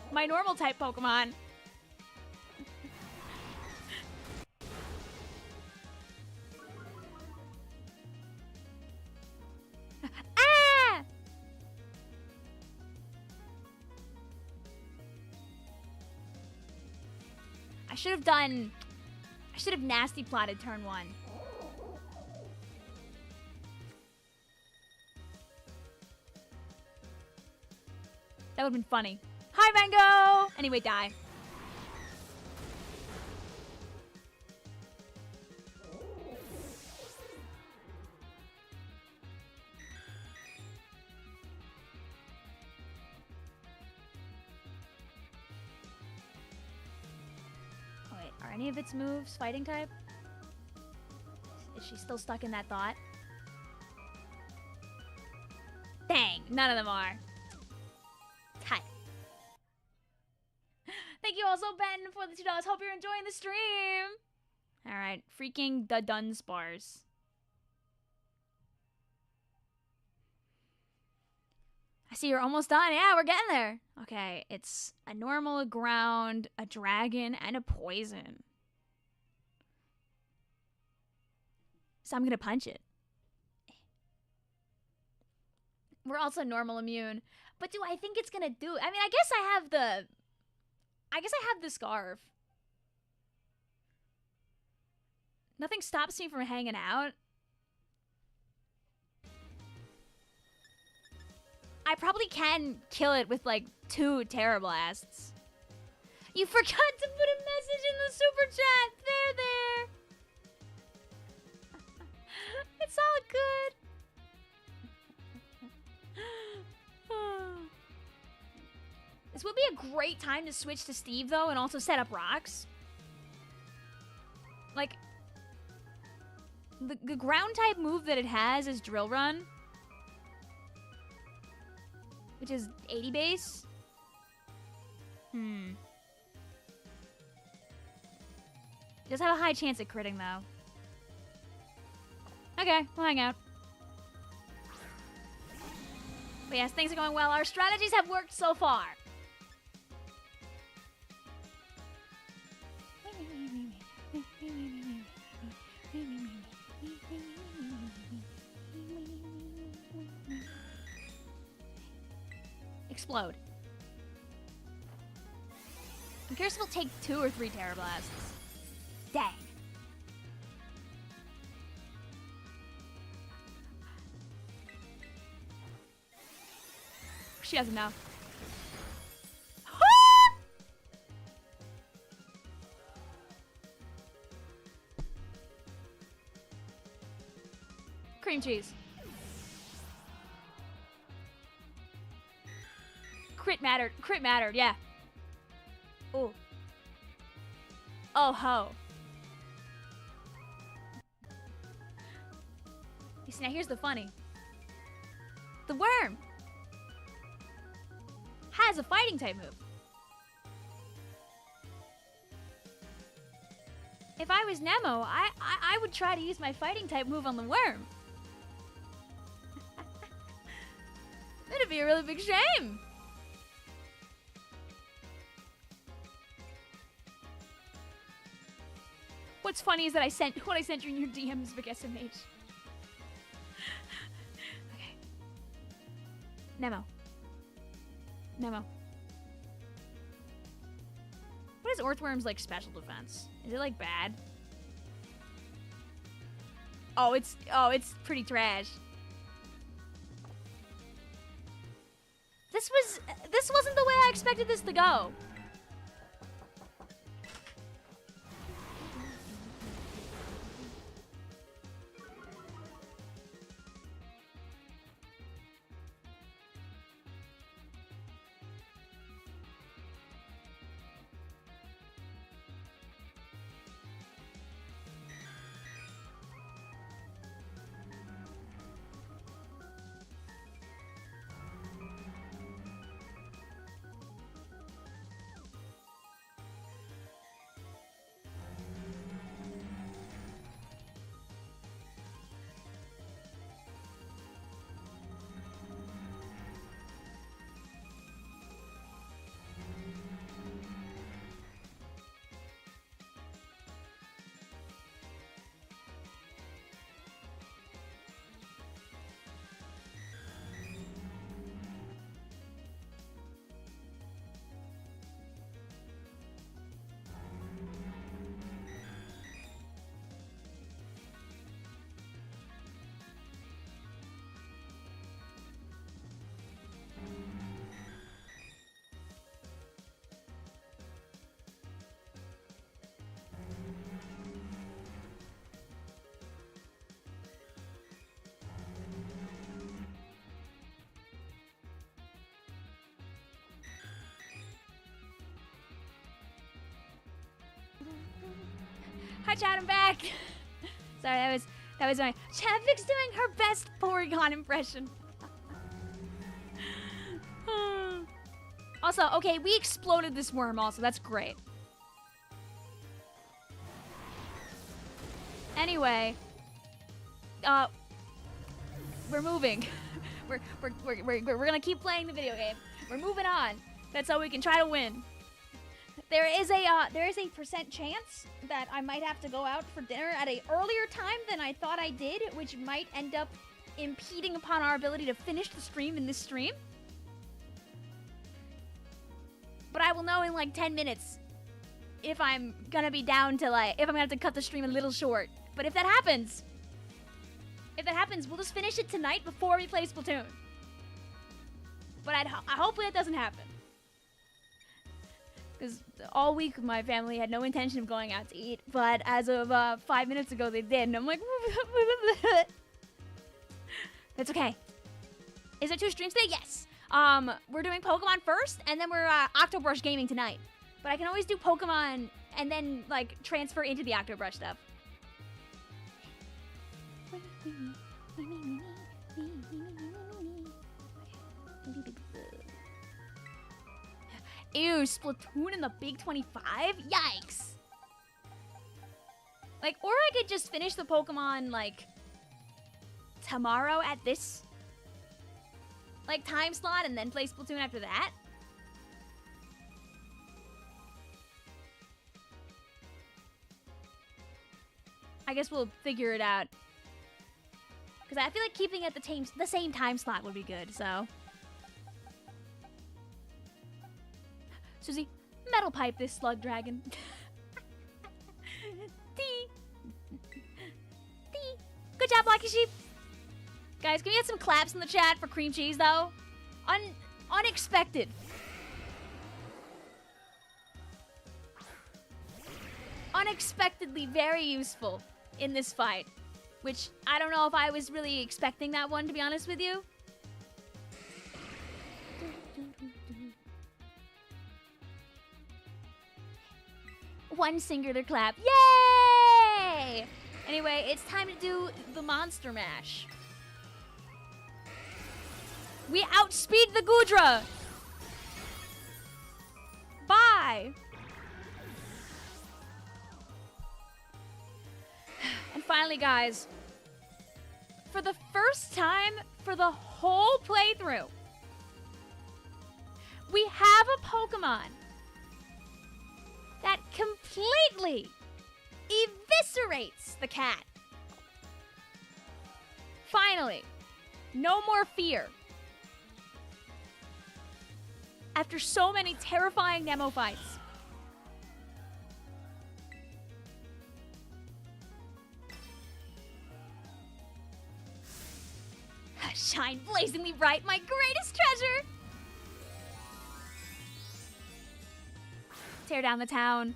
Speaker 1: my normal type Pokemon. Ah! I should have nasty plotted turn 1. That would've been funny. Hi, Mango! Anyway, die. Oh, wait, are any of its moves fighting type? Is she still stuck in that thought? Dang, none of them are. Cut. Thank you also, Ben, for the $2. Hope you're enjoying the stream. All right, freaking the Dunsparce. I see you're almost done. Yeah, we're getting there. Okay, it's a normal, a ground, a dragon, and a poison. So I'm gonna punch it. We're also normal immune. But do I think it's gonna do? I mean, I guess I have the scarf. Nothing stops me from hanging out. I probably can kill it with like 2 Terra Blasts. You forgot to put a message in the super chat. There. It's all good. This would be a great time to switch to Steve, though, and also set up rocks. Like, the ground type move that it has is Drill Run, which is 80 base. It does have a high chance at critting, though. Okay, we'll hang out. But yes, things are going well. Our strategies have worked so far. Explode. I'm curious if we'll take 2 or 3 Terror Blasts. Dang. She doesn't know. Cream cheese. Crit mattered, yeah. Oh. Oh ho. You see, now here's the funny. The worm has a fighting type move. If I was Nemo, I would try to use my fighting type move on the worm. That'd be a really big shame. What's funny is that what I sent you in your DMs, Vic SMH. Okay. Nemo. What is Earthworm's, like, special defense? Is it, like, bad? Oh, it's pretty trash. This wasn't the way I expected this to go. Hi, chat, I'm back. Sorry, that was my Chavic's doing her best Porygon impression. Also, okay, we exploded this worm also. That's great. Anyway, we're moving. we're gonna keep playing the video game. We're moving on. That's how we can try to win. There is a percent chance that I might have to go out for dinner at an earlier time than I thought I did, which might end up impeding upon our ability to finish the stream in this stream. But I will know in like 10 minutes if I'm gonna be down to if I'm gonna have to cut the stream a little short. But if that happens, we'll just finish it tonight before we play Splatoon. But hopefully that doesn't happen. Because all week my family had no intention of going out to eat, but as of 5 minutes ago they did, and I'm like, that's okay. Is there 2 streams today? Yes. We're doing Pokemon first, and then we're Octobrush gaming tonight. But I can always do Pokemon and then, like, transfer into the Octobrush stuff. Ew, Splatoon in the Big 25? Yikes! Like, or I could just finish the Pokemon, like, tomorrow at this, like, time slot and then play Splatoon after that. I guess we'll figure it out. Because I feel like keeping it the same time slot would be good, so. Susie, metal pipe this slug dragon. Dee. Dee. Good job, Blacky Sheep. Guys, can we get some claps in the chat for cream cheese, though? Unexpected. Unexpectedly very useful in this fight. Which, I don't know if I was really expecting that one, to be honest with you. One singular clap. Yay! Anyway, it's time to do the Monster Mash. We outspeed the Goodra! Bye! And finally, guys, for the first time for the whole playthrough, we have a Pokemon that completely eviscerates the cat. Finally, no more fear. After so many terrifying Nemo fights. Shine blazingly bright, my greatest treasure! Tear down the town.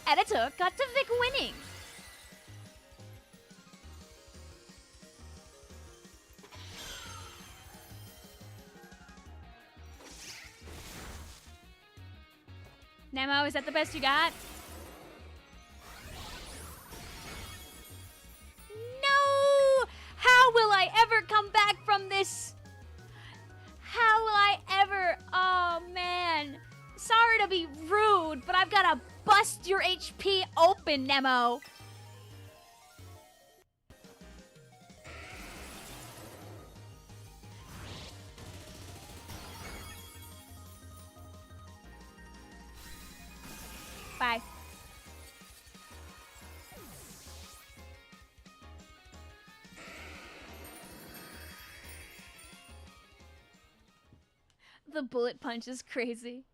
Speaker 1: Editor got to Vic winning. Nemo, is that the best you got? No! How will I ever come back from this? How will I ever? Oh, man. Sorry to be rude, but I've got to bust your HP open, Nemo. Bye. The bullet punch is crazy.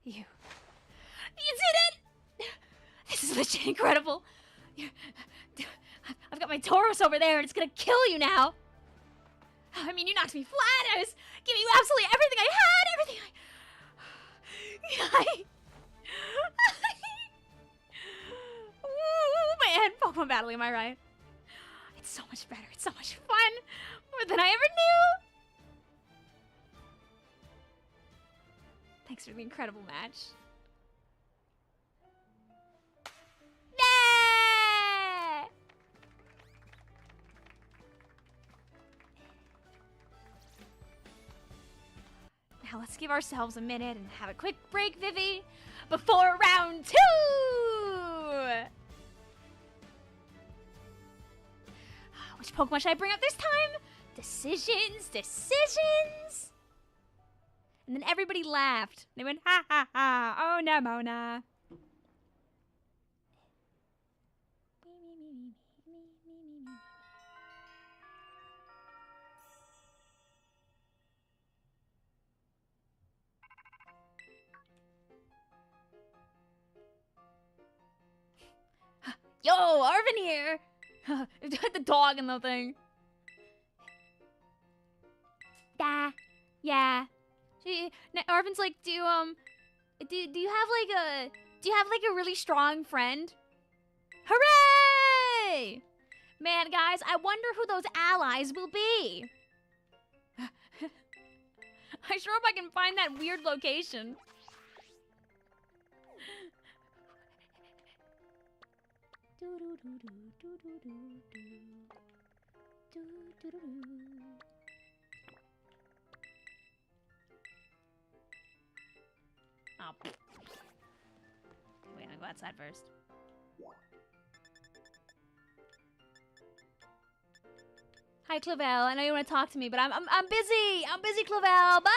Speaker 1: You did it! This is legit incredible. I've got my Tauros over there and it's gonna kill you now. I mean, you knocked me flat. I was giving you absolutely everything I had, everything Ooh, man, Pokemon battling, am I right? It's so much better. It's so much fun. More than I ever knew. Thanks for the incredible match. Yeah! Now let's give ourselves a minute and have a quick break, Vivi, before round 2! Which Pokemon should I bring up this time? Decisions, decisions! And then everybody laughed. They went, ha ha ha, oh no, Mona. Yo, Arvin here! The dog and the thing. Yeah. Arvin's like, do you have like a really strong friend? Hooray! Man, guys, I wonder who those allies will be. I sure hope I can find that weird location. Oh. Wait, I'll go outside first. Hi, Clavel. I know you want to talk to me, but I'm busy. I'm busy, Clavel. Bye.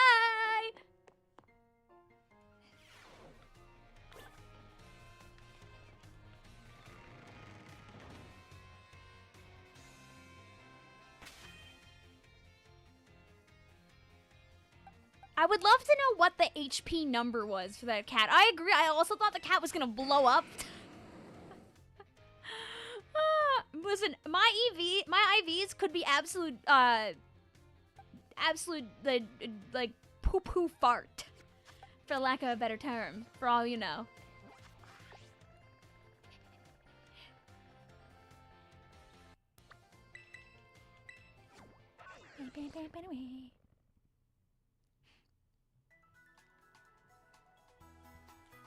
Speaker 1: I would love to know what the HP number was for that cat. I agree. I also thought the cat was gonna blow up. Listen, my IVs could be absolute like poo-poo fart, for lack of a better term, for all you know.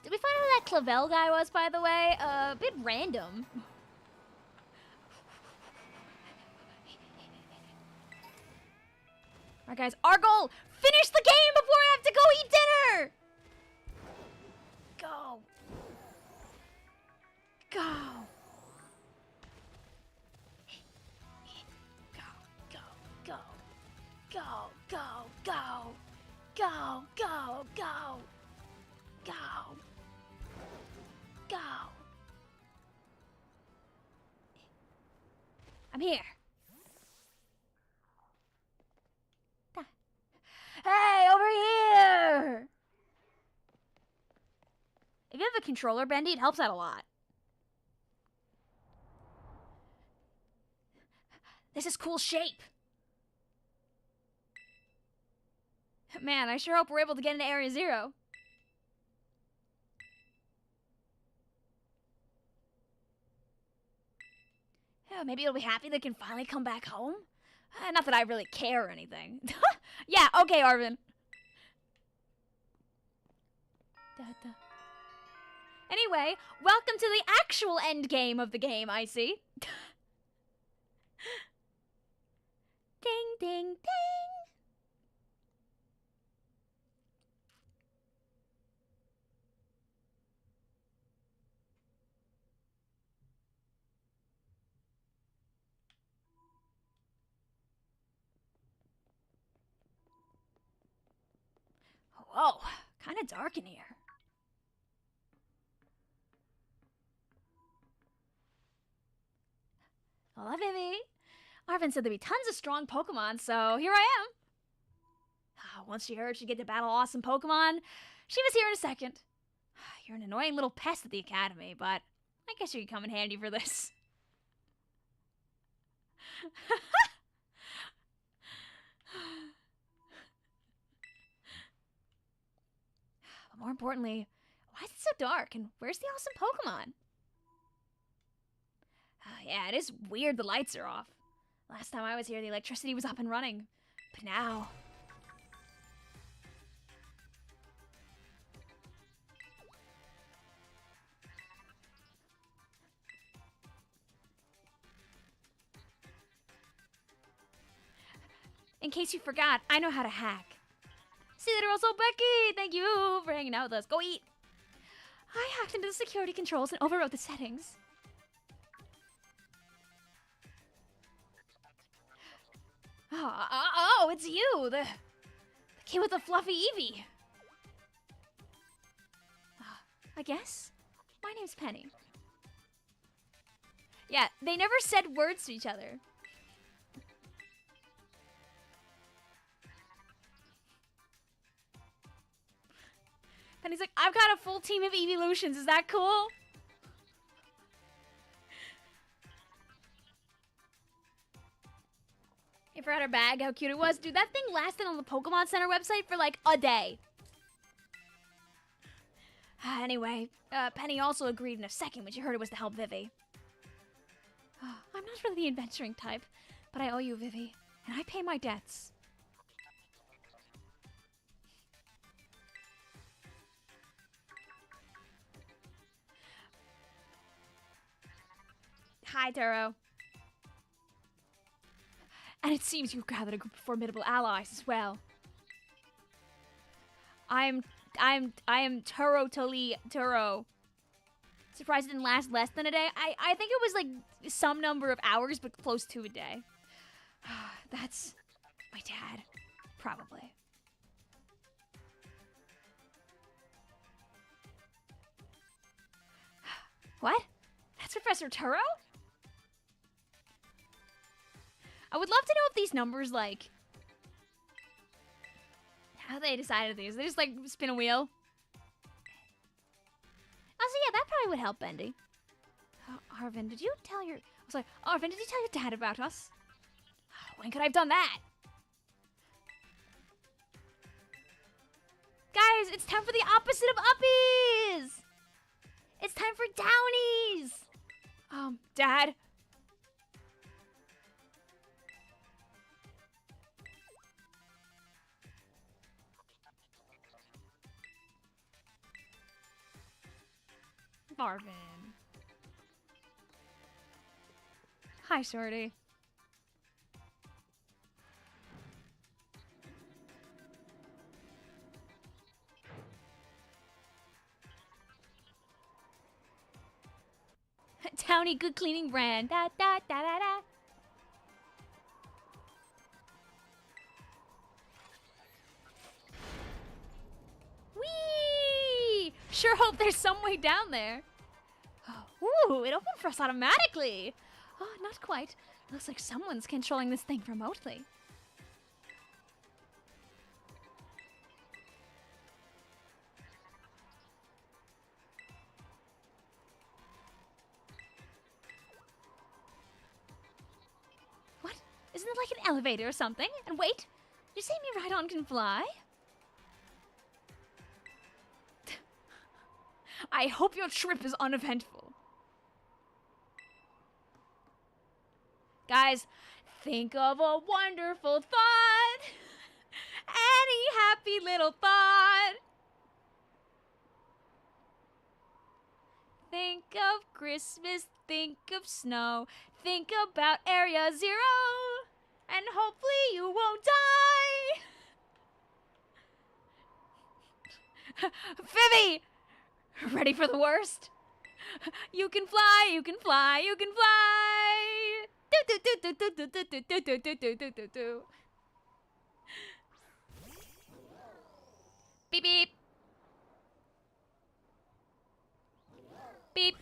Speaker 1: Did we find out who that Clavel guy was, by the way? A bit random. Alright, guys, our goal! Finish the game before I have to go eat dinner! Go. Go. Go, go, go. Go, go, go. Go, go, go. Go. Go. I'm here. Hey, over here! If you have a controller, Bendy, it helps out a lot. This is cool shape. Man, I sure hope we're able to get into Area 0. Yeah, maybe it'll be happy they can finally come back home. Not that I really care or anything. Yeah, okay, Arvin. Anyway, welcome to the actual end game of the game, I see. Ding, ding, ding. Whoa, kind of dark in here. Hola, Vivi. Arvin said there'd be tons of strong Pokemon, so here I am. Once she heard she'd get to battle awesome Pokemon, she was here in a second. You're an annoying little pest at the academy, but I guess you could come in handy for this. But more importantly, why is it so dark, and where's the awesome Pokemon? Yeah, it is weird the lights are off. Last time I was here, the electricity was up and running. But now... In case you forgot, I know how to hack. See you later also, Becky! Thank you for hanging out with us. Go eat! I hacked into the security controls and overwrote the settings. Oh, it's you! The kid with the fluffy Eevee. I guess. My name's Penny. Yeah, they never said words to each other. Penny's like, I've got a full team of evolutions. Is that cool? I forgot her bag, how cute it was. Dude, that thing lasted on the Pokemon Center website for like a day. Anyway, Penny also agreed in a second when she heard it was to help Vivi. I'm not really the adventuring type, but I owe you, Vivi, and I pay my debts. Hi, Turo. And it seems you've gathered a group of formidable allies as well. I am Turo. Surprised it didn't last less than a day. I think it was like some number of hours, but close to a day. That's my dad, probably. What? That's Professor Turo? I would love to know if these numbers, like, how they decided these. They just, like, spin a wheel. Oh, so yeah, that probably would help Bendy. Arvin, did you tell your... I was like, Arvin, did you tell your dad about us? When could I have done that? Guys, it's time for the opposite of uppies! It's time for downies! Dad? Marvin. Hi, Shorty. Downy good cleaning brand. Da da da da da. Whee! Sure hope there's some way down there. Ooh, it opened for us automatically. Oh, not quite. Looks like someone's controlling this thing remotely. What? Isn't it like an elevator or something? And wait, did you say me Rhydon can fly? I hope your trip is uneventful. Guys, think of a wonderful thought. Any happy little thought. Think of Christmas, think of snow, think about Area Zero, and hopefully you won't die. Vivi! Ready for the worst? You can fly, you can fly, you can fly! Do do do do do do do do do do do do do do. Beep beep. Beep.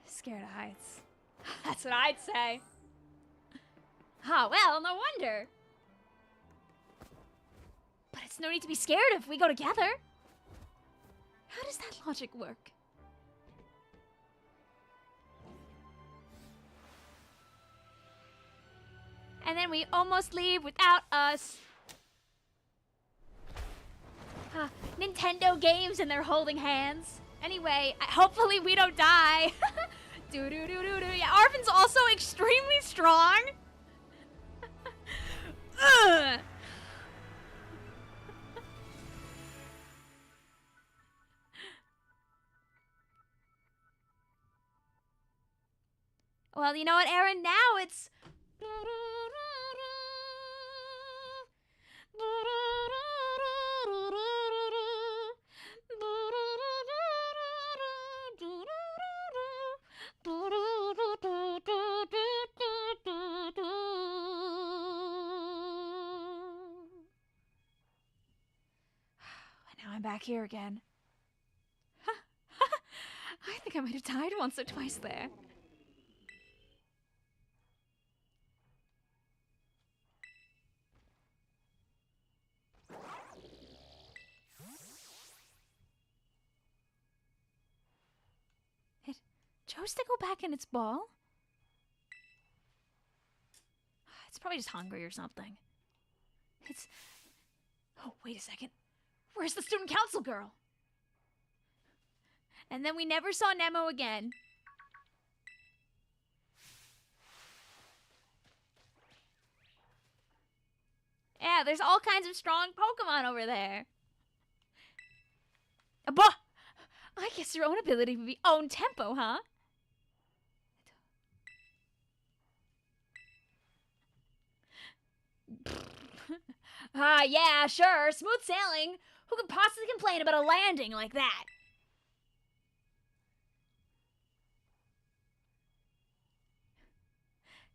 Speaker 1: Scared of heights. That's what I'd say. Ah, well, no wonder. But it's no need to be scared if we go together. How does that logic work? And then we almost leave without us. Nintendo games and they're holding hands. Anyway, hopefully we don't die. Do do do do do. Yeah, Arvin's also extremely strong. Ugh. Well, you know what, Aaron? Now it's... Now I'm back here again. I think I might have died once or twice there. It Chose to go back in its ball? It's probably just hungry or something. It's... Oh, wait a second. Where's the student council girl? And then we never saw Nemo again. Yeah, there's all kinds of strong Pokemon over there. Bah! I guess your own ability would be own tempo, huh? Yeah, sure. Smooth sailing. Who could possibly complain about a landing like that?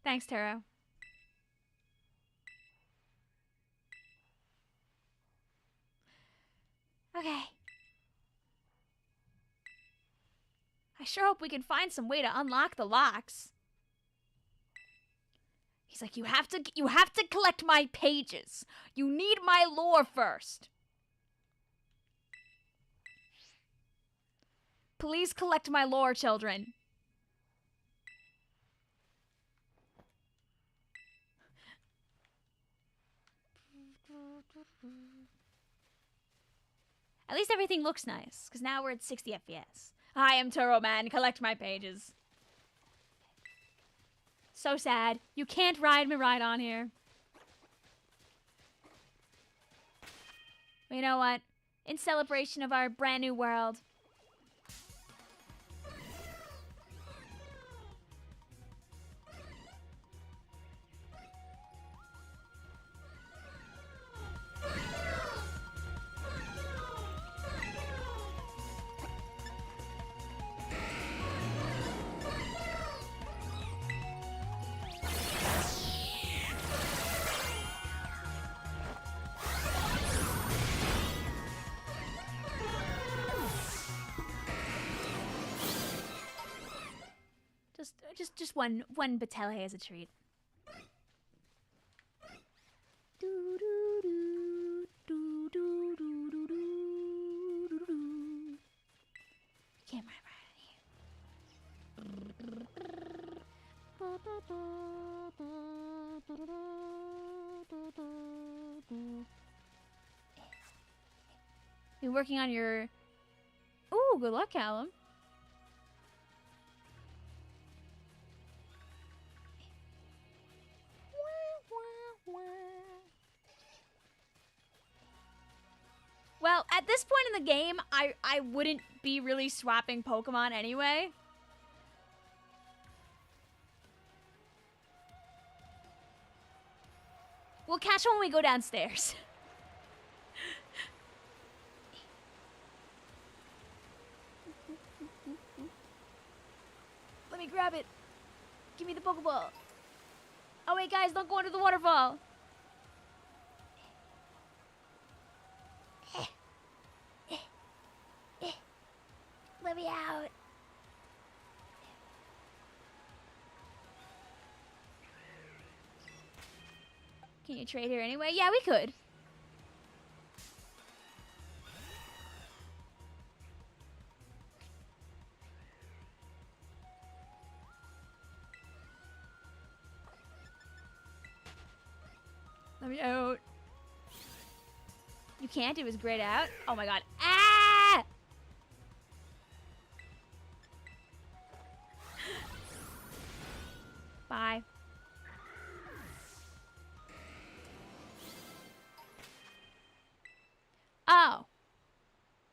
Speaker 1: Thanks, Taro. Okay. I sure hope we can find some way to unlock the locks. He's like, you have to collect my pages. You need my lore first. Please collect my lore, children. At least everything looks nice, because now we're at 60 FPS. I am Turo Man, collect my pages. So sad. You can't ride me right on here. But you know what? In celebration of our brand new world, just one Batele as a treat. Can't ride here. You're working on your... Ooh, good luck, Callum. Well, at this point in the game, I wouldn't be really swapping Pokemon anyway. We'll catch one when we go downstairs. Let me grab it. Give me the Pokeball. Oh wait, guys, don't go under the waterfall. Let me out. Can you trade here anyway? Yeah, we could. Let me out. You can't? It was grayed out? Oh my god. Ah! Bye. Oh.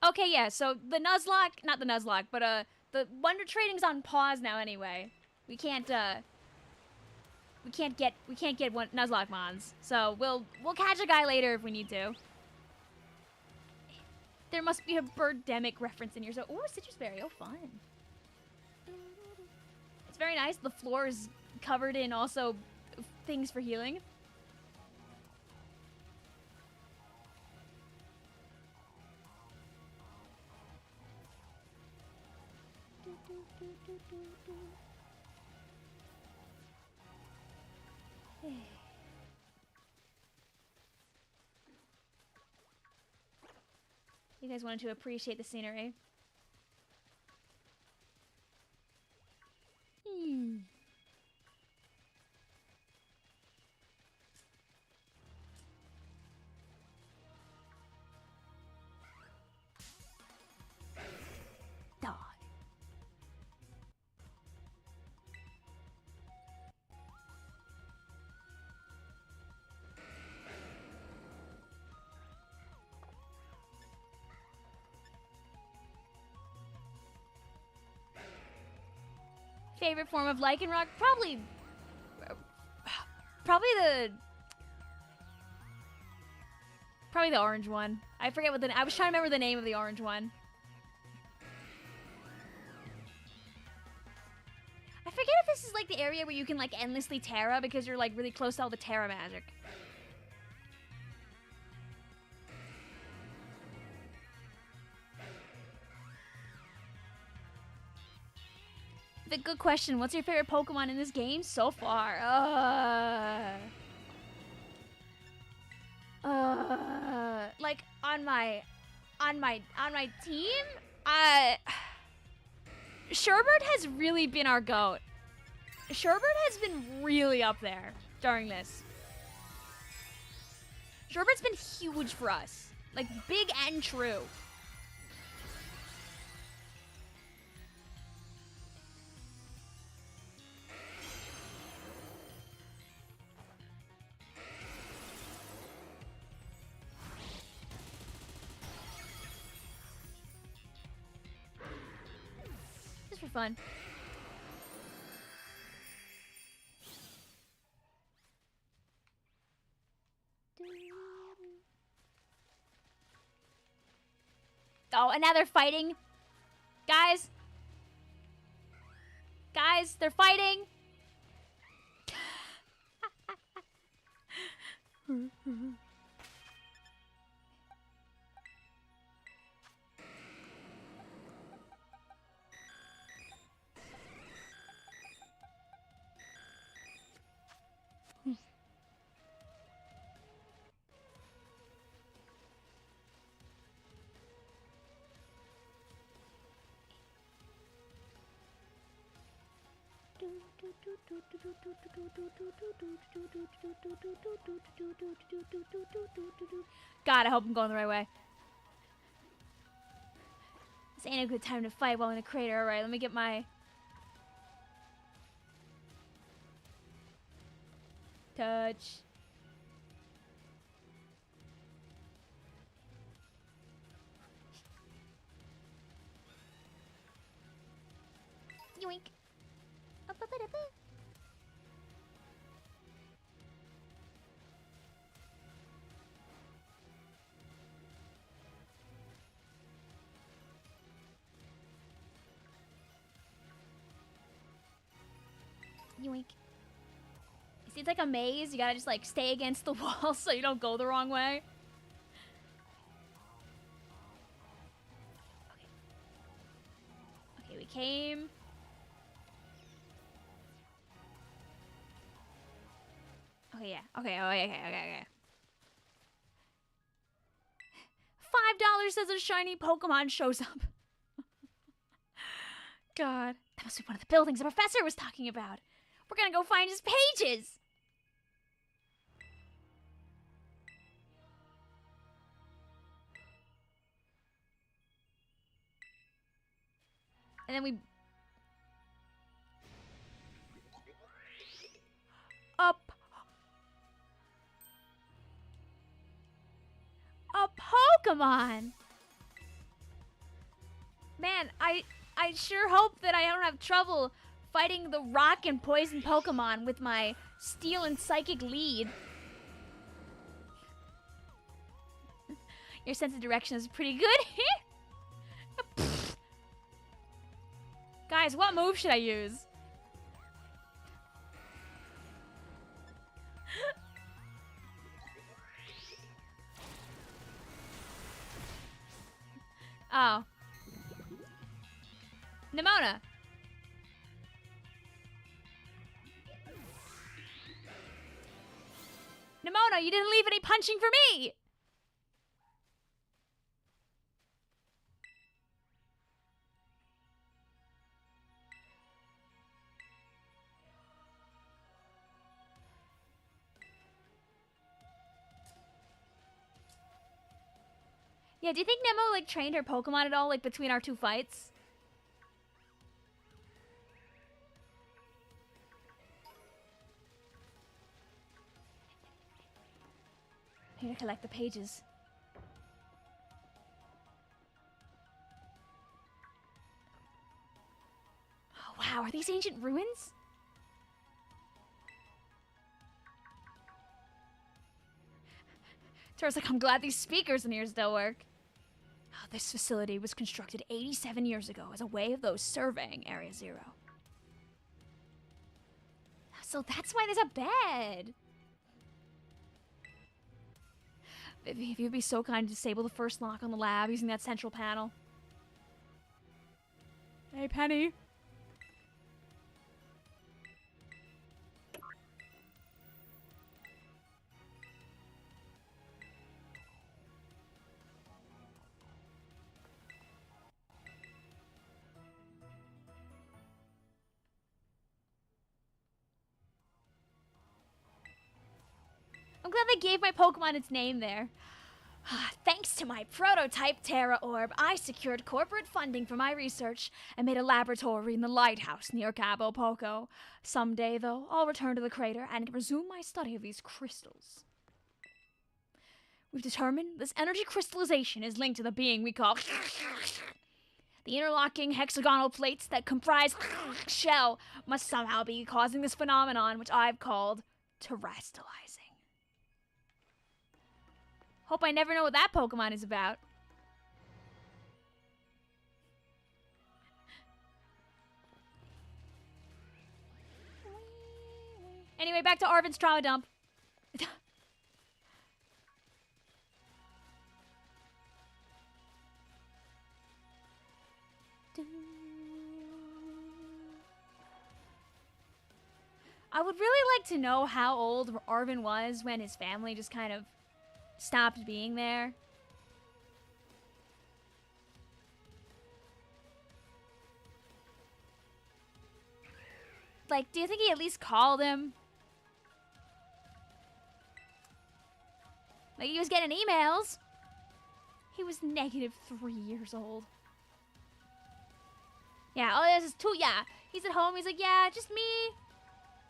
Speaker 1: Okay, yeah, so the Nuzlocke, not the Nuzlocke, but the Wonder Trading's on pause now anyway. We can't get one Nuzlocke mons. So we'll catch a guy later if we need to. There must be a Birdemic reference in here. So, ooh, Citrus Berry. Oh, fun. It's very nice. The floor is covered in also things for healing. You guys wanted to appreciate the scenery. Favorite form of Lycanroc? Probably the orange one. I forget what I was trying to remember the name of the orange one. I forget if this is like the area where you can like endlessly Terra because you're like really close to all the Terra magic. The good question. What's your favorite Pokemon in this game so far? Like on my team, Sherbert has really been our GOAT. Sherbert has been really up there during this. Sherbert's been huge for us. Like, big and true. Just for fun. Oh, and now they're fighting. Guys. Guys, they're fighting. God, I hope I'm going the right way. This ain't a good time to fight while in a crater. Alright, let me get my... touch. Yoink. Yoink. You see, it's like a maze. You gotta just like stay against the wall so you don't go the wrong way. Okay, we came. Okay, yeah. Okay, okay. $5 says a shiny Pokemon shows up. God. That must be one of the buildings the professor was talking about. We're gonna go find his pages. And then we... up. A Pokemon! Man, I sure hope that I don't have trouble fighting the rock and poison Pokemon with my steel and psychic lead. Your sense of direction is pretty good. Guys, what move should I use? Oh. Nimona. Nimona, you didn't leave any punching for me! Yeah, do you think Nemo, like, trained her Pokemon at all, like, between our two fights? I need to collect the pages. Oh, wow. Wow, are these ancient ruins? Tara's like, I'm glad these speakers in here still work. Oh, this facility was constructed 87 years ago as a way of those surveying Area Zero. So that's why there's a bed. Vivi, if you'd be so kind to disable the first lock on the lab using that central panel. Hey, Penny. I'm glad they gave my Pokemon its name there. Thanks to my prototype Terra Orb, I secured corporate funding for my research and made a laboratory in the lighthouse near Cabo Poco. Someday, though, I'll return to the crater and resume my study of these crystals. We've determined this energy crystallization is linked to the being we call the interlocking hexagonal plates that comprise shell must somehow be causing this phenomenon, which I've called terrestrializing. Hope I never know what that Pokemon is about. Anyway, back to Arvin's trauma dump. I would really like to know how old Arvin was when his family just kind of stopped being there. Like, do you think he at least called him? Like, he was getting emails. He was -3 years old. Yeah, oh, this is too, yeah. He's at home, he's like, yeah, just me,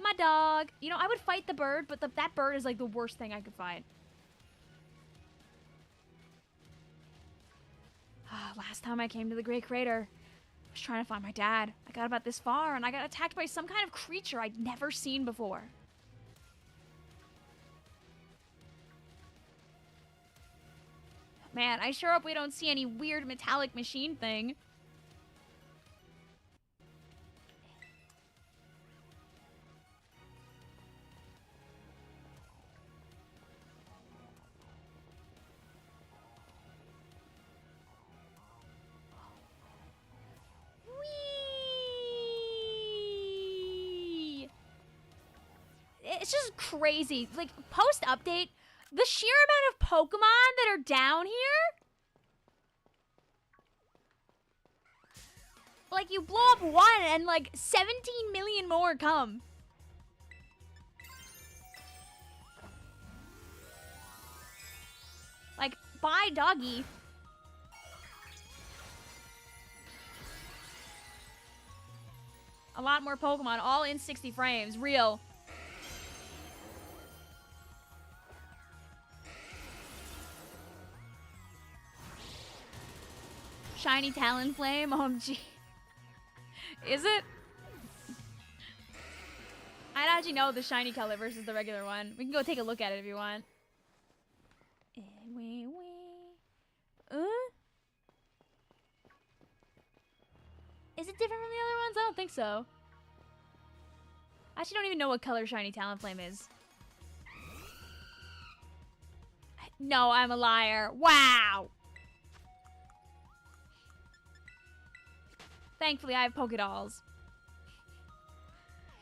Speaker 1: my dog. You know, I would fight the bird, but that bird is like the worst thing I could fight. Last time I came to the Great Crater, I was trying to find my dad. I got about this far, and I got attacked by some kind of creature I'd never seen before. Man, I sure hope we don't see any weird metallic machine thing. It's just crazy. Like, post-update, the sheer amount of Pokemon that are down here. Like, you blow up one and, like, 17 million more come. Like, bye, doggy. A lot more Pokemon, all in 60 frames. Real. Shiny Talonflame, OMG. Is it? I don't actually know the shiny color versus the regular one. We can go take a look at it if you want. Is it different from the other ones? I don't think so. I actually don't even know what color shiny Talonflame is. No, I'm a liar. Wow! Thankfully, I have Pokedolls.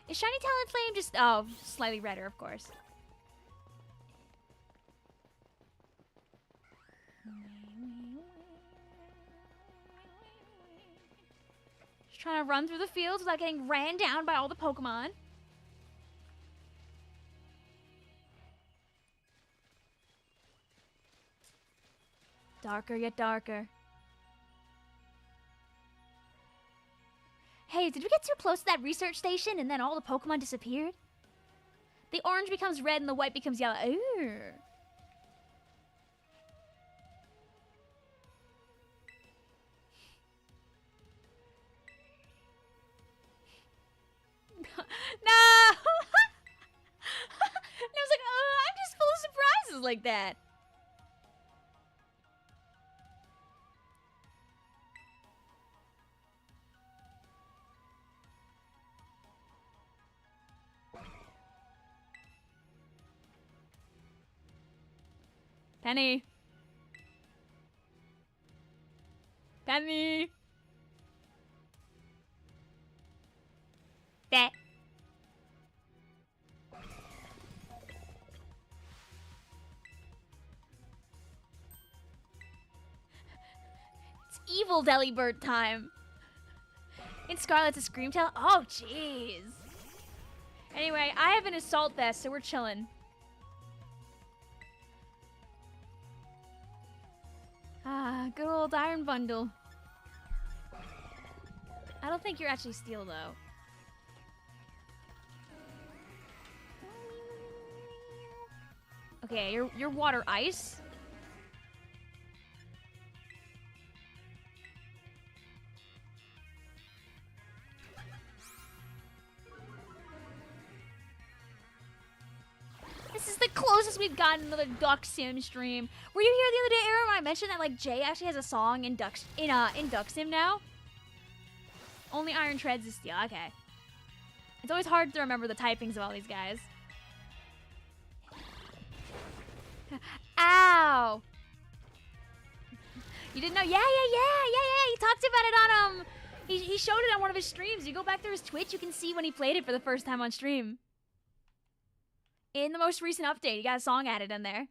Speaker 1: Is shiny Talonflame just... Oh, slightly redder, of course. Just trying to run through the fields without getting ran down by all the Pokemon. Darker yet darker. Hey, did we get too close to that research station and then all the Pokemon disappeared? The orange becomes red and the white becomes yellow. Ooh. like that. Penny. Penny. That. It's evil Delibird time. In Scarlet's a scream tail. Oh, jeez. Anyway, I have an assault vest, so we're chilling. Ah, good old iron bundle. I don't think you're actually steel, though. Okay, you're water ice. This is the closest we've gotten to the Duck Sim stream. Were you here the other day, Aaron, when I mentioned that like Jay actually has a song in Duck Sim now? Only Iron Treads is steel. Okay. It's always hard to remember the typings of all these guys. Ow! You didn't know? Yeah. He talked about it on he showed it on one of his streams. You go back to his Twitch, you can see when he played it for the first time on stream. In the most recent update, he got a song added in there.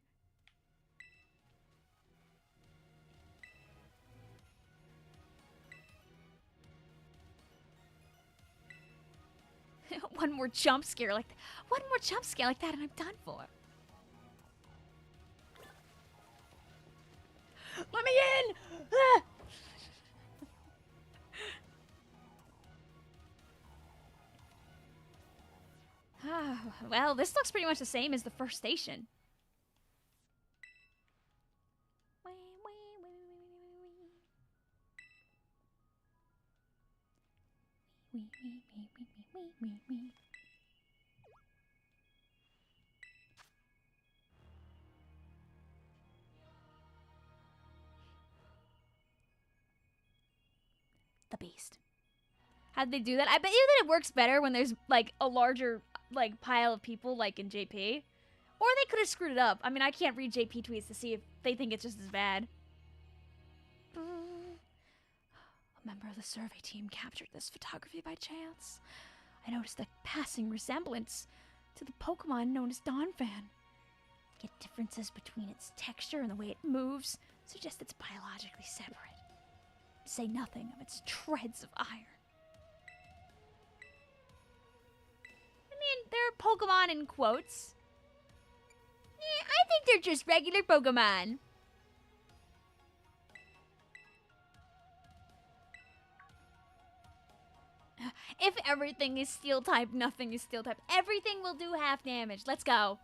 Speaker 1: One more jump scare like that and I'm done for. Let me in! Ah! Well, this looks pretty much the same as the first station. The beast. How'd they do that? I bet you that it works better when there's like a larger like pile of people like in JP. Or they could have screwed it up. I mean, I can't read JP tweets to see if they think it's just as bad. A member of the survey team captured this photography by chance. I noticed a passing resemblance to the Pokemon known as Donphan. Yet differences between its texture and the way it moves suggest it's biologically separate. Say nothing of its treads of iron. I mean, they're Pokemon in quotes. I think they're just regular Pokemon. If everything is steel type, nothing is steel type. Everything will do half damage. Let's go.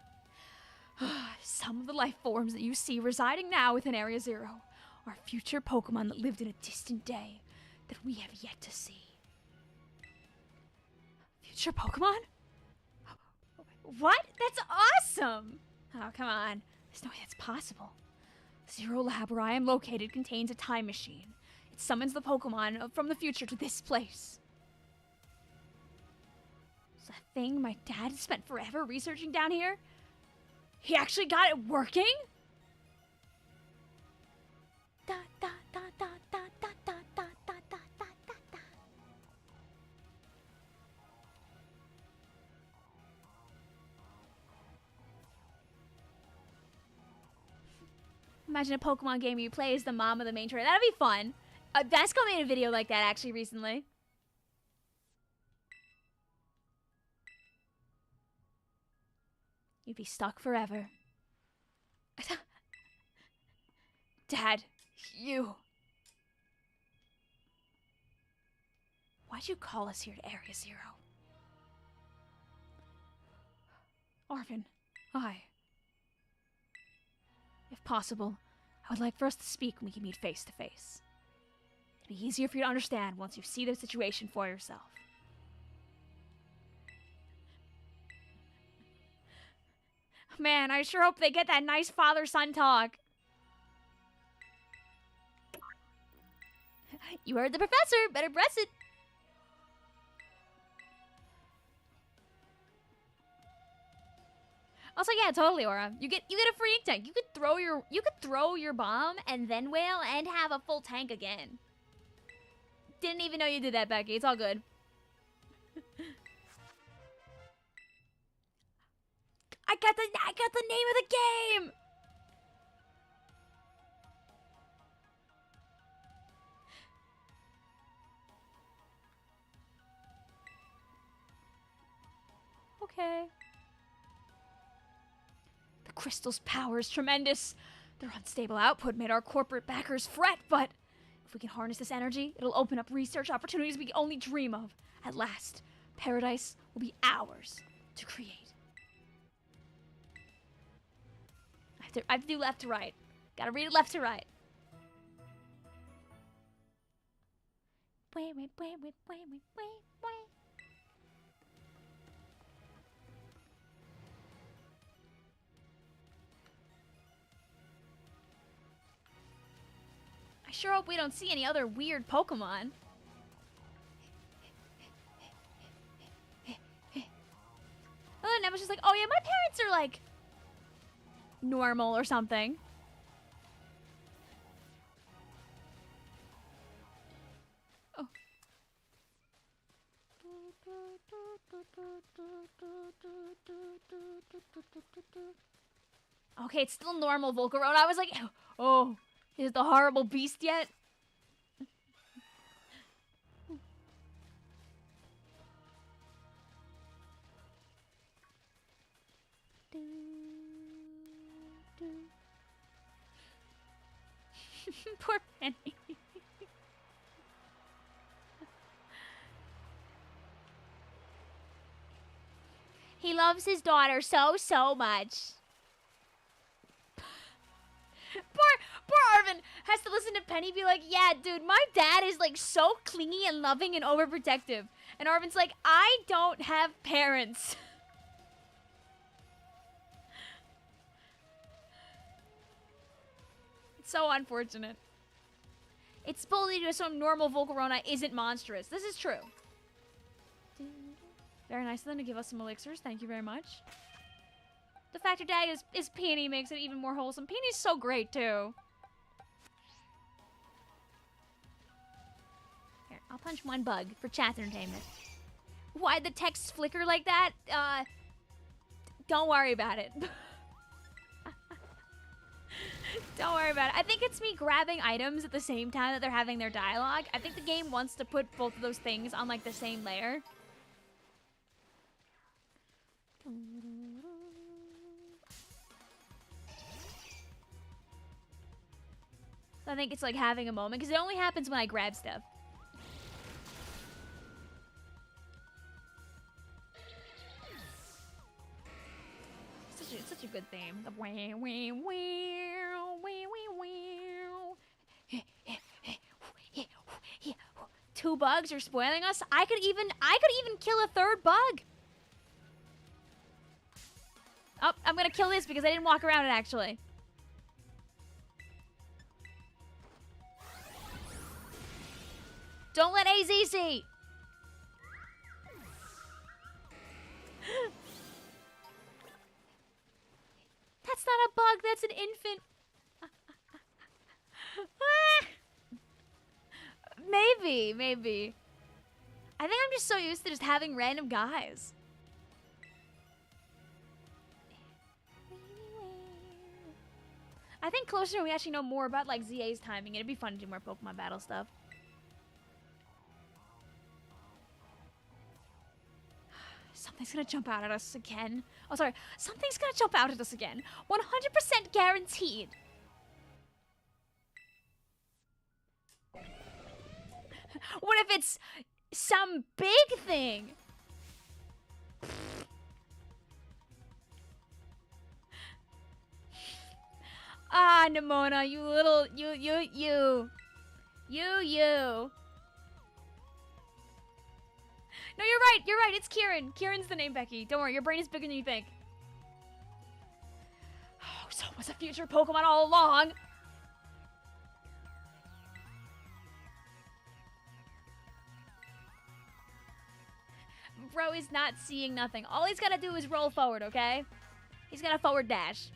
Speaker 1: Some of the life forms that you see residing now within Area Zero are future Pokemon that lived in a distant day that we have yet to see. Future Pokemon? What? That's awesome! Oh, come on. There's no way that's possible. Zero Lab, where I am located, contains a time machine. It summons the Pokemon from the future to this place. Is that thing my dad spent forever researching down here? He actually got it working? Da, da, da, da, da, da, da, da, da, da, da, da. Imagine a Pokemon game you play as the mom of the main trainer. That'd be fun. Vasco made a video like that actually recently. You'd be stuck forever. Dad, you. Why'd you call us here to Area Zero? Arvin, if possible, I would like for us to speak when we can meet face to face. It'd be easier for you to understand once you see the situation for yourself. Man, I sure hope they get that nice father-son talk. You heard the professor. Better press it. Also, yeah, totally, Aura. You get a free ink tank. You could throw your bomb and then wail and have a full tank again. Didn't even know you did that, Becky. It's all good. I got the name of the game. Okay. The crystal's power is tremendous. Their unstable output made our corporate backers fret, but if we can harness this energy, it'll open up research opportunities we can only dream of. At last, paradise will be ours to create. I have to do left to right. Gotta read it left to right. Wait. I sure hope we don't see any other weird Pokemon. Oh, and I was just like, oh yeah, my parents are like normal or something. Oh. Okay, it's still normal Volcarona. I was like, oh, is it the horrible beast yet? Poor Penny. He loves his daughter so much. Poor Arvin has to listen to Penny be like, yeah, dude, my dad is like so clingy and loving and overprotective. And Arvin's like, I don't have parents. It's so unfortunate. It's bully to assume normal Volcarona isn't monstrous. This is true. Very nice of them to give us some elixirs. Thank you very much. The fact your dad is Penny makes it even more wholesome. Penny's so great, too. Here, I'll punch one bug for chat entertainment. Why'd the text flicker like that? Don't worry about it. Don't worry about it. I think it's me grabbing items at the same time that they're having their dialogue. I think the game wants to put both of those things on, like, the same layer. So I think it's like having a moment, because it only happens when I grab stuff. It's such a good theme. The wow, wow, wow, wow, wow. 2 bugs are spoiling us. I could even kill a 3rd bug. Oh, I'm gonna kill this because I didn't walk around it actually. Don't let AZ see. That's not a bug, that's an infant. Maybe. I think I'm just so used to just having random guys. I think closer we actually know more about like ZA's timing. It'd be fun to do more Pokemon battle stuff. Something's gonna jump out at us again. Oh, sorry. Something's gonna jump out at us again. 100% guaranteed. What if it's some big thing? Ah, Nimona, you little, you. No, you're right, it's Kieran. Kieran's the name, Becky. Don't worry, your brain is bigger than you think. So it was a future Pokemon all along. Bro is not seeing nothing. All he's gotta do is roll forward, okay? He's got a forward dash.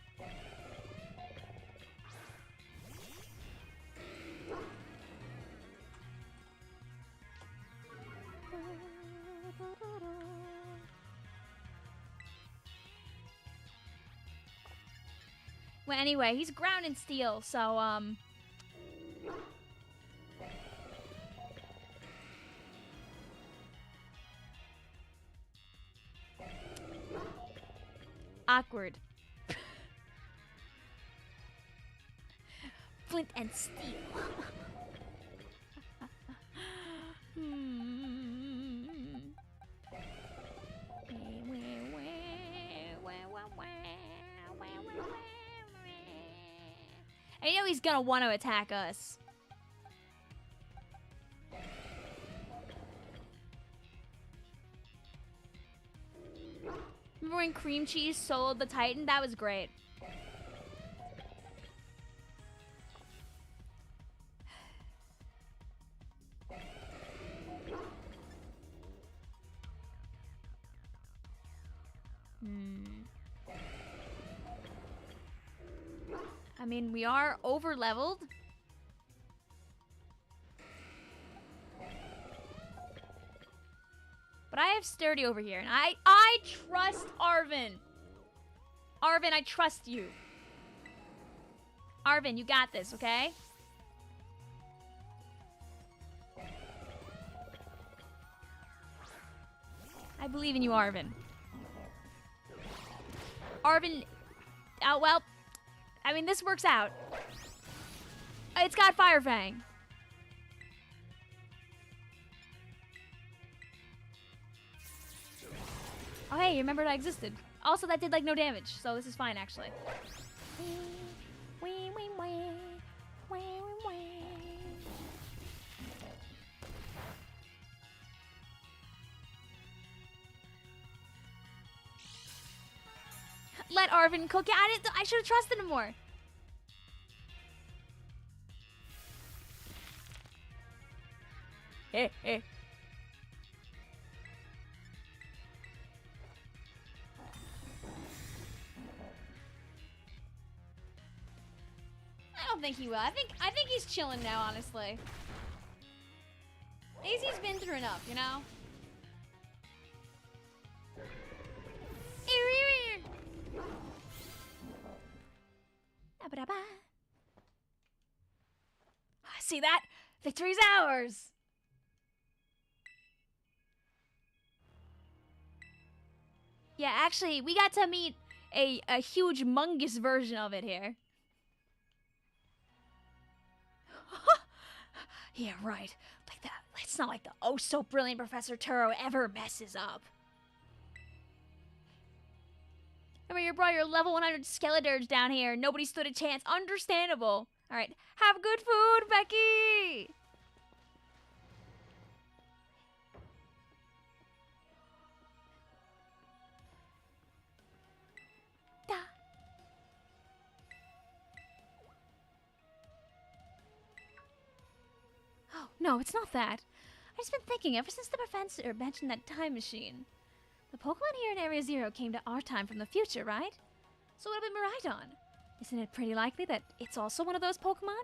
Speaker 1: Well, anyway, he's ground and steel, so, awkward. Flint and steel. I know he's gonna want to attack us. Remember when Cream Cheese soloed the Titan? That was great. I mean, we are over-leveled. But I have Sturdy over here, and I trust Arven. Arven, I trust you. Arven, you got this, okay? I believe in you, Arven. Arven, well, I mean, this works out. It's got Fire Fang. Oh, hey, you remembered I existed. Also, that did, like, no damage, so this is fine, actually. Let Arven cook it. I should have trusted him more. I don't think he will. I think he's chilling now, honestly. He's been through enough, you know? See that? Victory's ours! Yeah, actually, we got to meet a huge, mungus version of it here. Yeah, right. Like that. It's not like the oh-so-brilliant Professor Turo ever messes up. Remember, you brought your level 100 Skeledirge down here. Nobody stood a chance. Understandable. All right. Have good food, Becky! Da. Oh, no, it's not that. I've just been thinking ever since the professor mentioned that time machine. The Pokemon here in Area Zero came to our time from the future, right? So it would have been Miraidon. Isn't it pretty likely that it's also one of those Pokemon?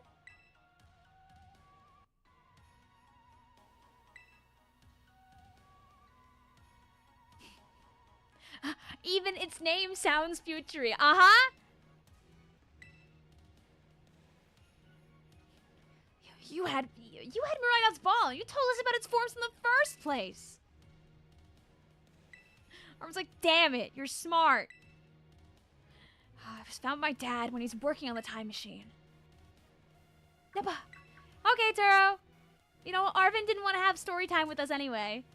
Speaker 1: Even its name sounds futury. Uh-huh! You had Miraidon's ball. You told us about its forms in the first place. I was like, damn it, you're smart. I just found my dad when he's working on the time machine. Okay, Turo. You know, Arven didn't want to have story time with us anyway.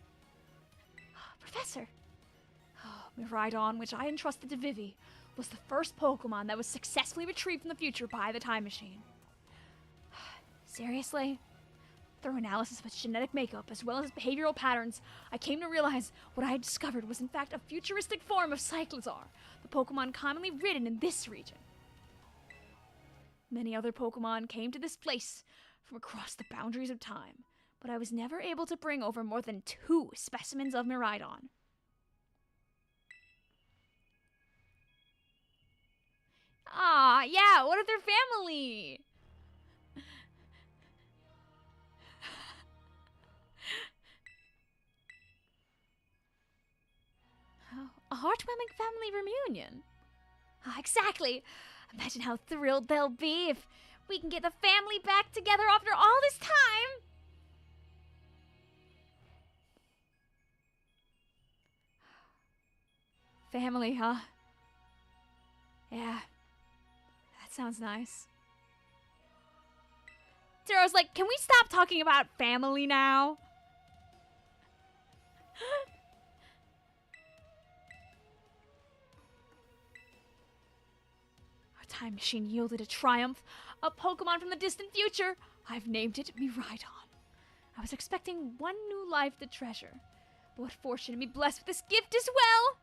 Speaker 1: Professor. Miraidon, which I entrusted to Vivi, was the first Pokemon that was successfully retrieved from the future by the time machine. Seriously? Through analysis of its genetic makeup, as well as behavioral patterns, I came to realize what I had discovered was in fact a futuristic form of Cyclizar, the Pokemon commonly ridden in this region. Many other Pokemon came to this place from across the boundaries of time, but I was never able to bring over more than 2 specimens of Miraidon. Ah, yeah, what of their family? Oh, a heartwarming family reunion. Ah, exactly. Imagine how thrilled they'll be if we can get the family back together after all this time. Family, huh? Yeah, that sounds nice. Zero's like, can we stop talking about family now? Our time machine yielded a triumph. A Pokemon from the distant future. I've named it Miraidon. I was expecting one new life to treasure. But what fortune to be blessed with this gift as well!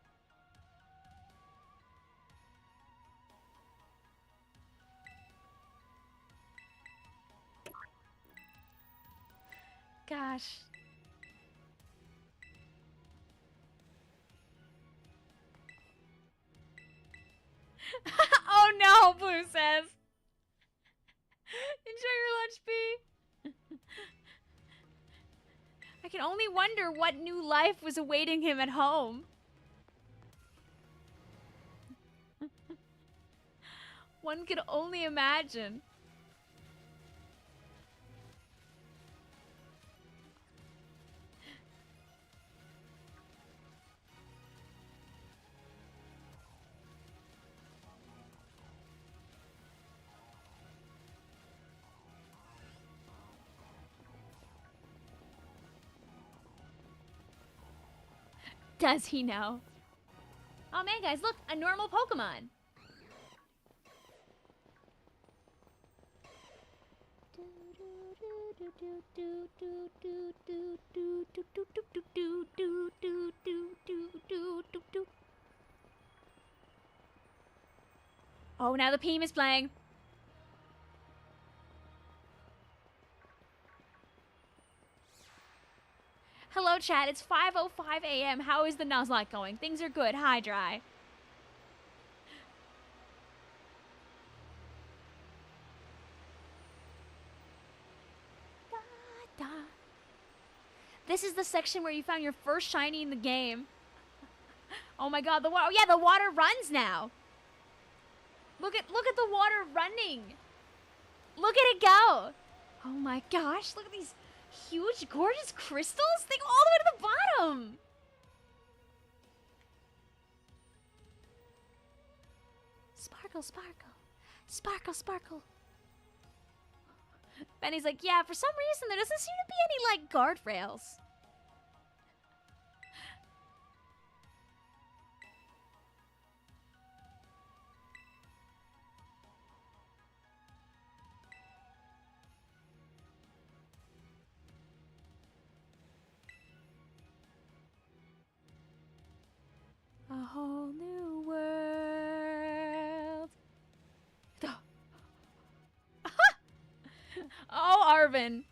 Speaker 1: Gosh. Oh no, Blue says. Enjoy your lunch, Bee. I can only wonder what new life was awaiting him at home. One could only imagine. Does he know? Oh man, guys, look, a normal Pokemon. Oh, now the Peem is playing. Hello, chat. It's 5:05 a.m. How is the Nuzlocke going? Things are good. Hi, Dry. This is the section where you found your first shiny in the game. Oh my god, the water. Oh yeah, the water runs now. Look at the water running. Look at it go. Oh my gosh, look at these huge, gorgeous crystals. They go all the way to the bottom. Sparkle, sparkle. Sparkle, sparkle. Benny's like, yeah, for some reason there doesn't seem to be any, like, guardrails. A whole new world. Oh, Arvin.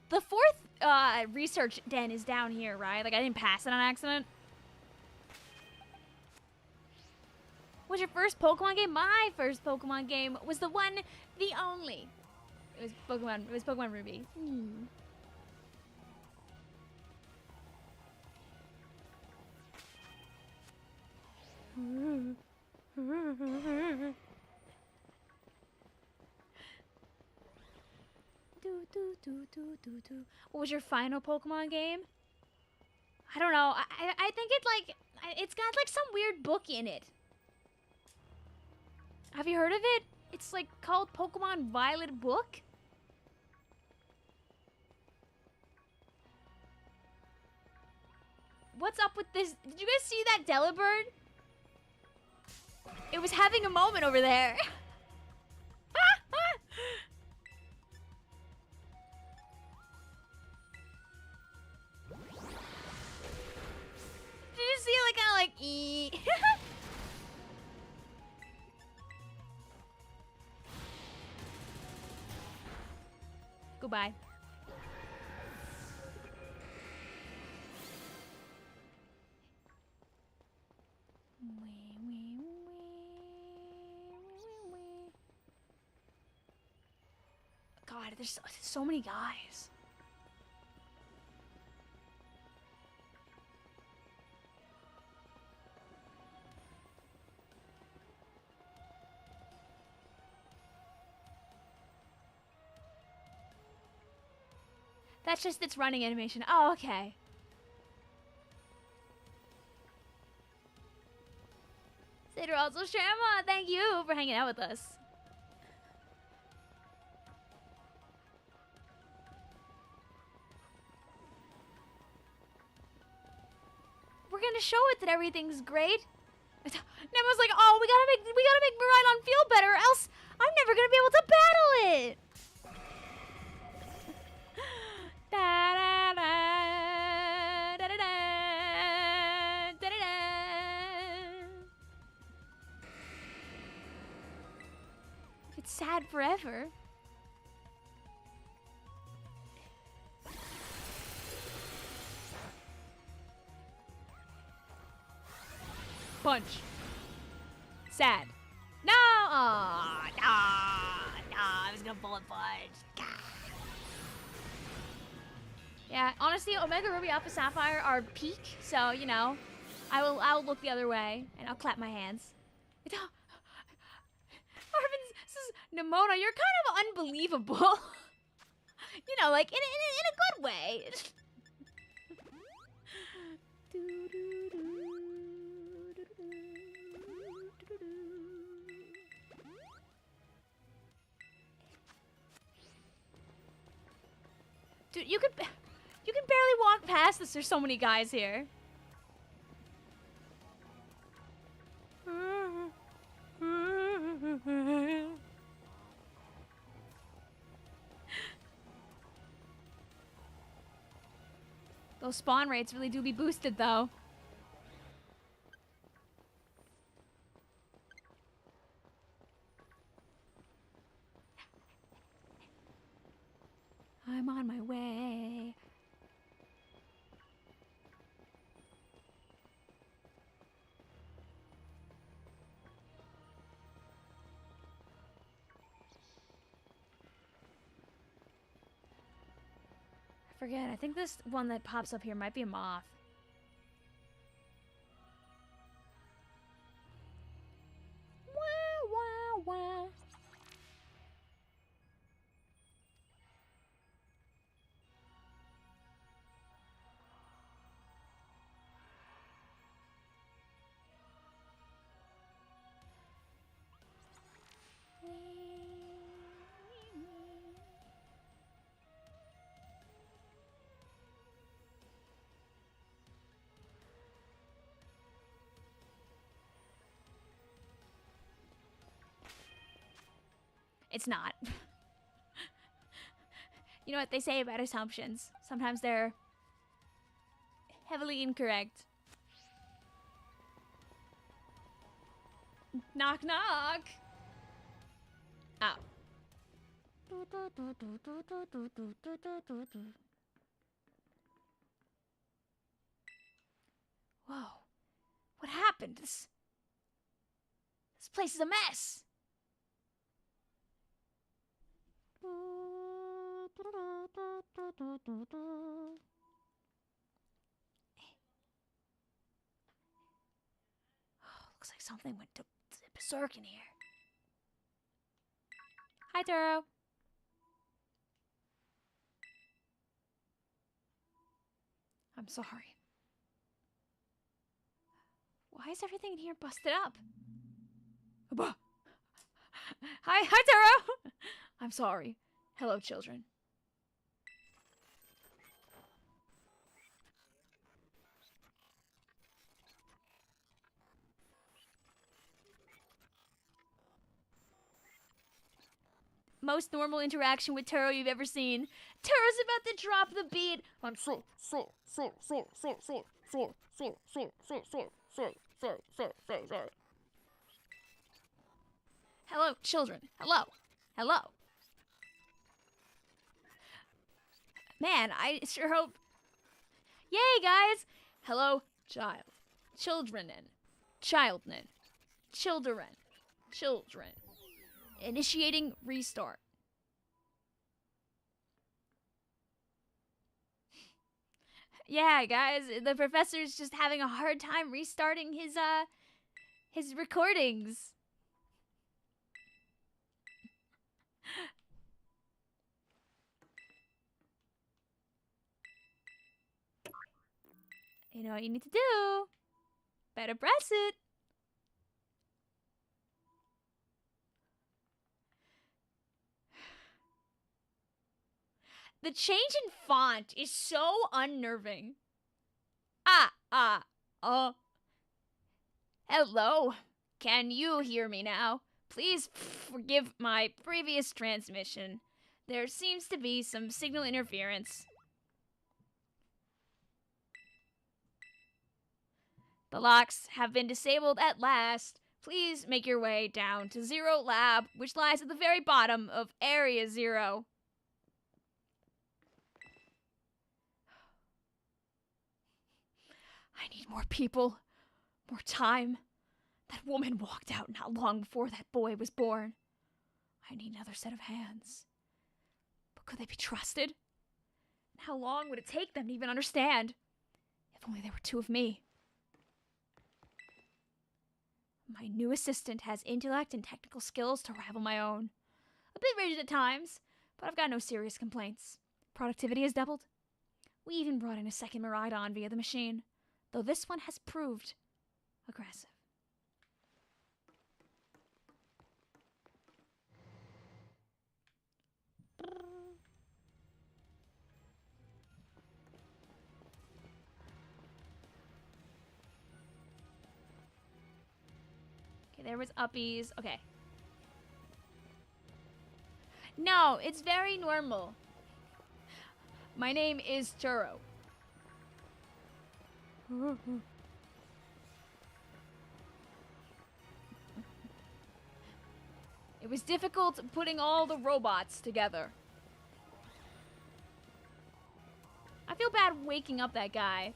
Speaker 1: The 4th research den is down here, right? Like, I didn't pass it on accident. What's your first Pokemon game? My first Pokemon game was the one, the only. It was Pokemon Ruby. What was your final Pokemon game? I don't know. I think it's got like some weird book in it. Have you heard of it? It's like called Pokemon Violet Book. What's up with this? Did you guys see that Delibird? It was having a moment over there. like, ee. Goodbye. God, there's so many guys. That's just its running animation. Oh, okay. Sater also Sharma, thank you for hanging out with us. We're gonna show it that everything's great. Nemo's like, oh, we gotta make Miraidon feel better, or else I'm never gonna be able to battle it. Da da da da da da da da. It's sad forever. Punch. Sad. No! Aw, no! I was gonna bullet punch. Yeah, honestly, Omega Ruby Alpha Sapphire are peak, so you know, I will look the other way and I'll clap my hands. Arvin says, Nimona, you're kind of unbelievable. You know, like in a good way. Dude, you can barely walk past this. There's so many guys here. Those spawn rates really do be boosted, though. I'm on my way. I forget. I think this one that pops up here might be a moth. Wah, wah, wah. It's not. You know what they say about assumptions? Sometimes they're heavily incorrect. Knock, knock. Oh. Whoa. What happened? This place is a mess. Looks like something went to berserk in here. Hi, Taro. I'm sorry. Why is everything in here busted up? Hi, Taro. I'm sorry. Hello, children. Most normal interaction with Taro you've ever seen. Taro's about to drop the beat. I'm so Hello, children. Hello. Hello. Man, I sure hope... Yay, guys! Hello, child. Childrenin. Children. Children. Children. Initiating restart. Yeah, guys, the professor's just having a hard time restarting his recordings. You know what you need to do? Better press it. The change in font is so unnerving. Hello. Can you hear me now? Please forgive my previous transmission. There seems to be some signal interference. The locks have been disabled at last. Please make your way down to Zero Lab, which lies at the very bottom of Area 0. I need more people. More time. That woman walked out not long before that boy was born. I need another set of hands. But could they be trusted? How long would it take them to even understand? If only there were two of me. My new assistant has intellect and technical skills to rival my own. A bit rigid at times, but I've got no serious complaints. Productivity has doubled. We even brought in a second Miraidon via the machine, though this one has proved aggressive. There was uppies. Okay. No, it's very normal. My name is Churro. It was difficult putting all the robots together. I feel bad waking up that guy.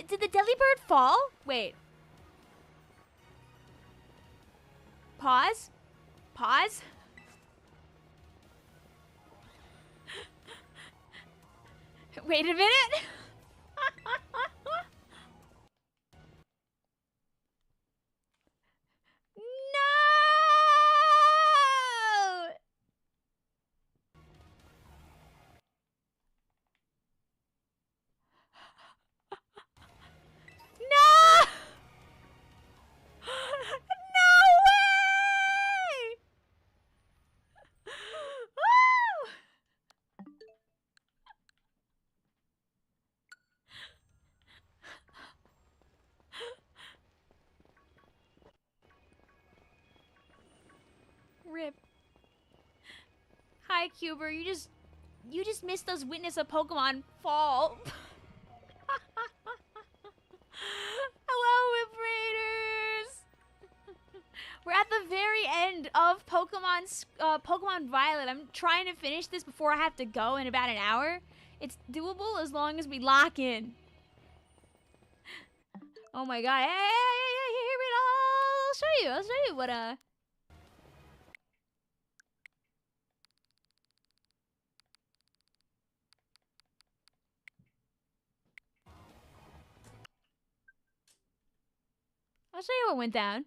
Speaker 1: Did the Delibird fall? Wait. Pause. Pause. Wait a minute. No! No! No way! Woo! Rip. Hi, Cuber. You just missed us witness a Pokemon fall. Hello, Whip Raiders! We're at the very end of Pokemon Violet. I'm trying to finish this before I have to go in about an hour. It's doable as long as we lock in. Oh my god. Hey, hear it all. I'll show you what, I'll show you what went down.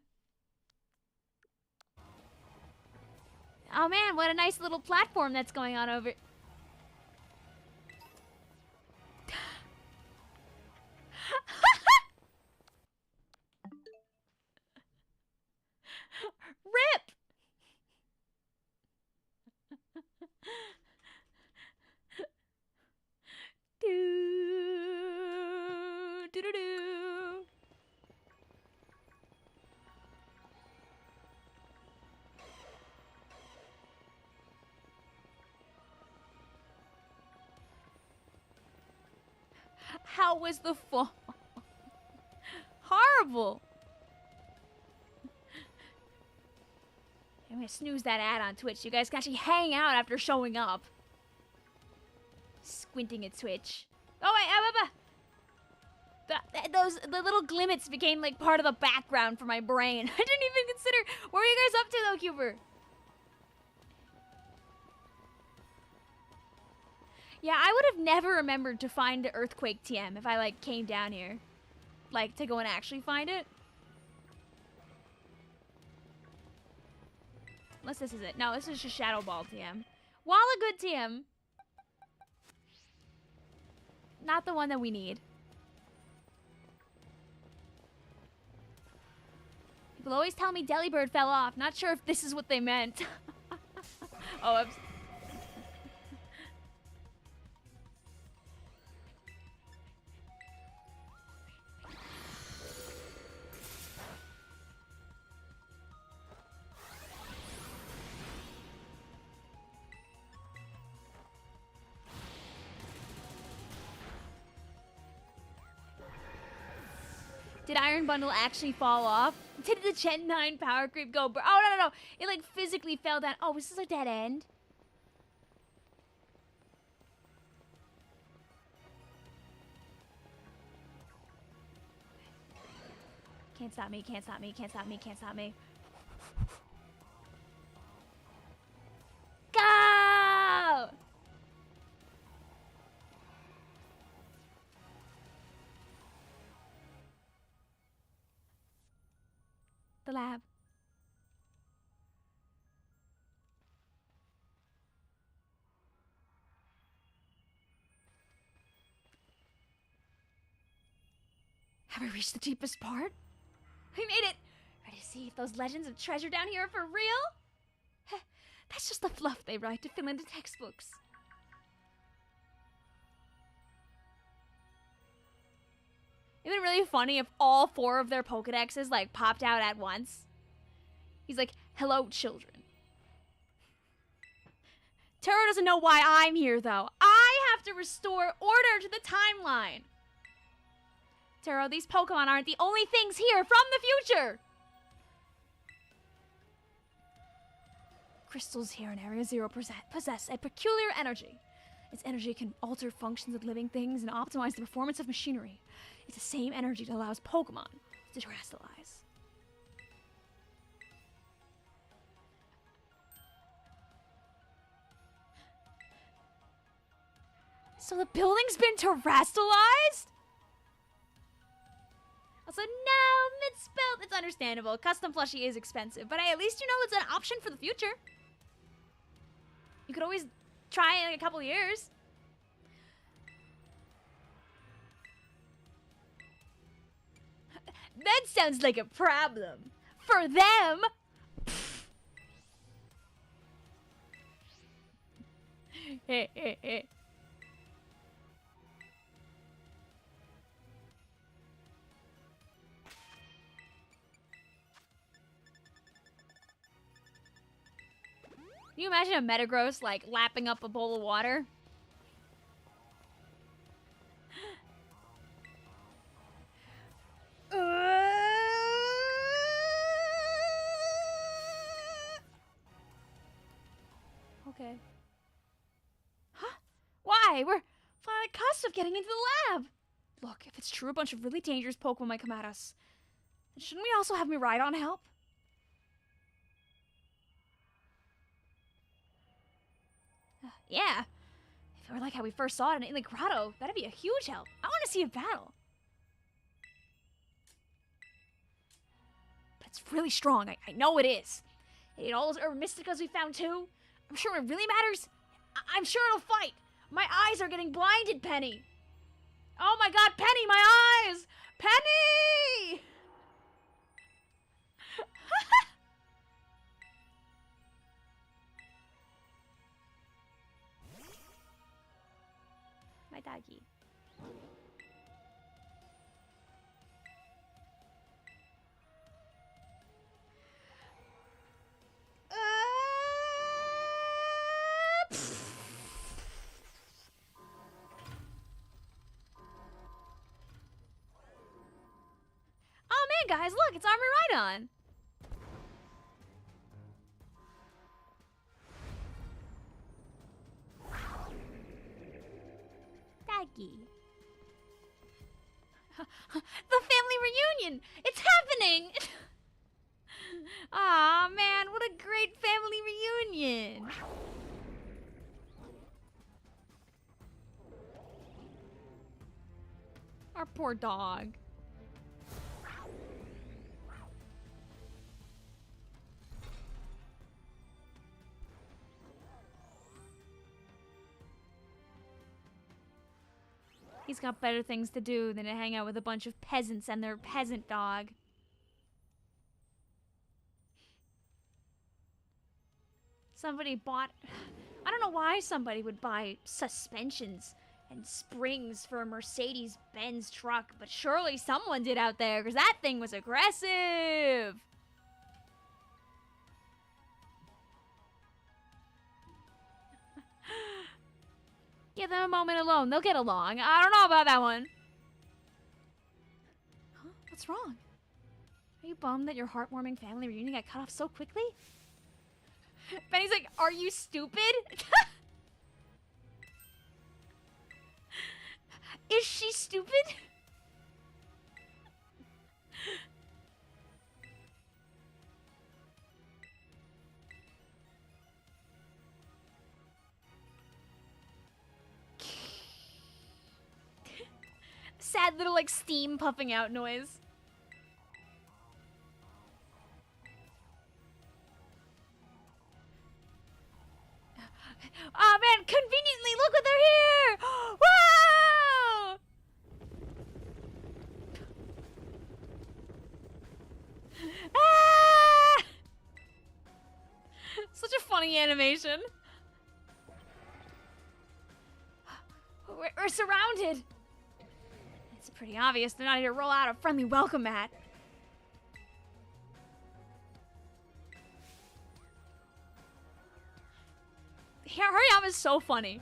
Speaker 1: Oh man, what a nice little platform that's going on over... Rip! Do, do, do, do. How was the fall? Horrible. I'm gonna snooze that ad on Twitch. You guys can actually hang out after showing up. Squinting at Twitch. Oh wait, the little glimmets became like part of the background for my brain. I didn't even consider. What were you guys up to though, Cuber? Yeah, I would have never remembered to find the earthquake TM if I like came down here, like to go and actually find it. Unless this is it. No, this is just Shadow Ball TM. While a good TM, not the one that we need. People always tell me Delibird fell off. Not sure if this is what they meant. Oh, I'm... Did Iron Bundle actually fall off? Did the Gen 9 power creep go? Oh, no. It like physically fell down. Oh, this is a dead end. Can't stop me, can't stop me, can't stop me, can't stop me. Go! The lab. Have we reached the deepest part? We made it! Ready to see if those legends of treasure down here are for real? Heh, that's just the fluff they write to fill into textbooks. It'd been really funny if all 4 of their Pokedexes like popped out at once. He's like, hello, children. Taro doesn't know why I'm here, though. I have to restore order to the timeline. Taro, these Pokemon aren't the only things here from the future. Crystals here in Area 0 possess a peculiar energy. Its energy can alter functions of living things and optimize the performance of machinery. It's the same energy that allows Pokemon to terrestrialize. So the building's been terrestrialized? Also, no, misspelled. It's understandable. Custom plushie is expensive, but at least you know it's an option for the future. You could always try it in a couple years. That sounds like a problem. For them. Can you imagine a Metagross, like, lapping up a bowl of water? Okay. Huh? Why? We're on the cusp of getting into the lab. Look, if it's true a bunch of really dangerous Pokemon might come at us, then shouldn't we also have Miraidon help? Yeah. If it were like how we first saw it in the grotto, that'd be a huge help. I want to see a battle. But it's really strong. I know it is. It ate all those Urban Mysticas we found too. I'm sure it really matters. I'm sure it'll fight. My eyes are getting blinded, Penny. Oh my god, Penny, my eyes! Penny! Doggy. Oh man, guys, look, it's Armor Rhydon. Doggy. The family reunion! It's happening! Aw, man, what a great family reunion! Our poor dog. He's got better things to do than to hang out with a bunch of peasants and their peasant dog. Somebody bought... I don't know why somebody would buy suspensions and springs for a Mercedes-Benz truck, but surely someone did out there, because that thing was aggressive! Give them a moment alone. They'll get along. I don't know about that one. Huh? What's wrong? Are you bummed that your heartwarming family reunion got cut off so quickly? Benny's like, are you stupid? Is she stupid? Sad little, like, steam puffing out noise. Oh man, conveniently, look what they're here! Whoa! Ah! Such a funny animation. We're surrounded. It's pretty obvious they're not here to roll out a friendly welcome mat. Hurry up is so funny.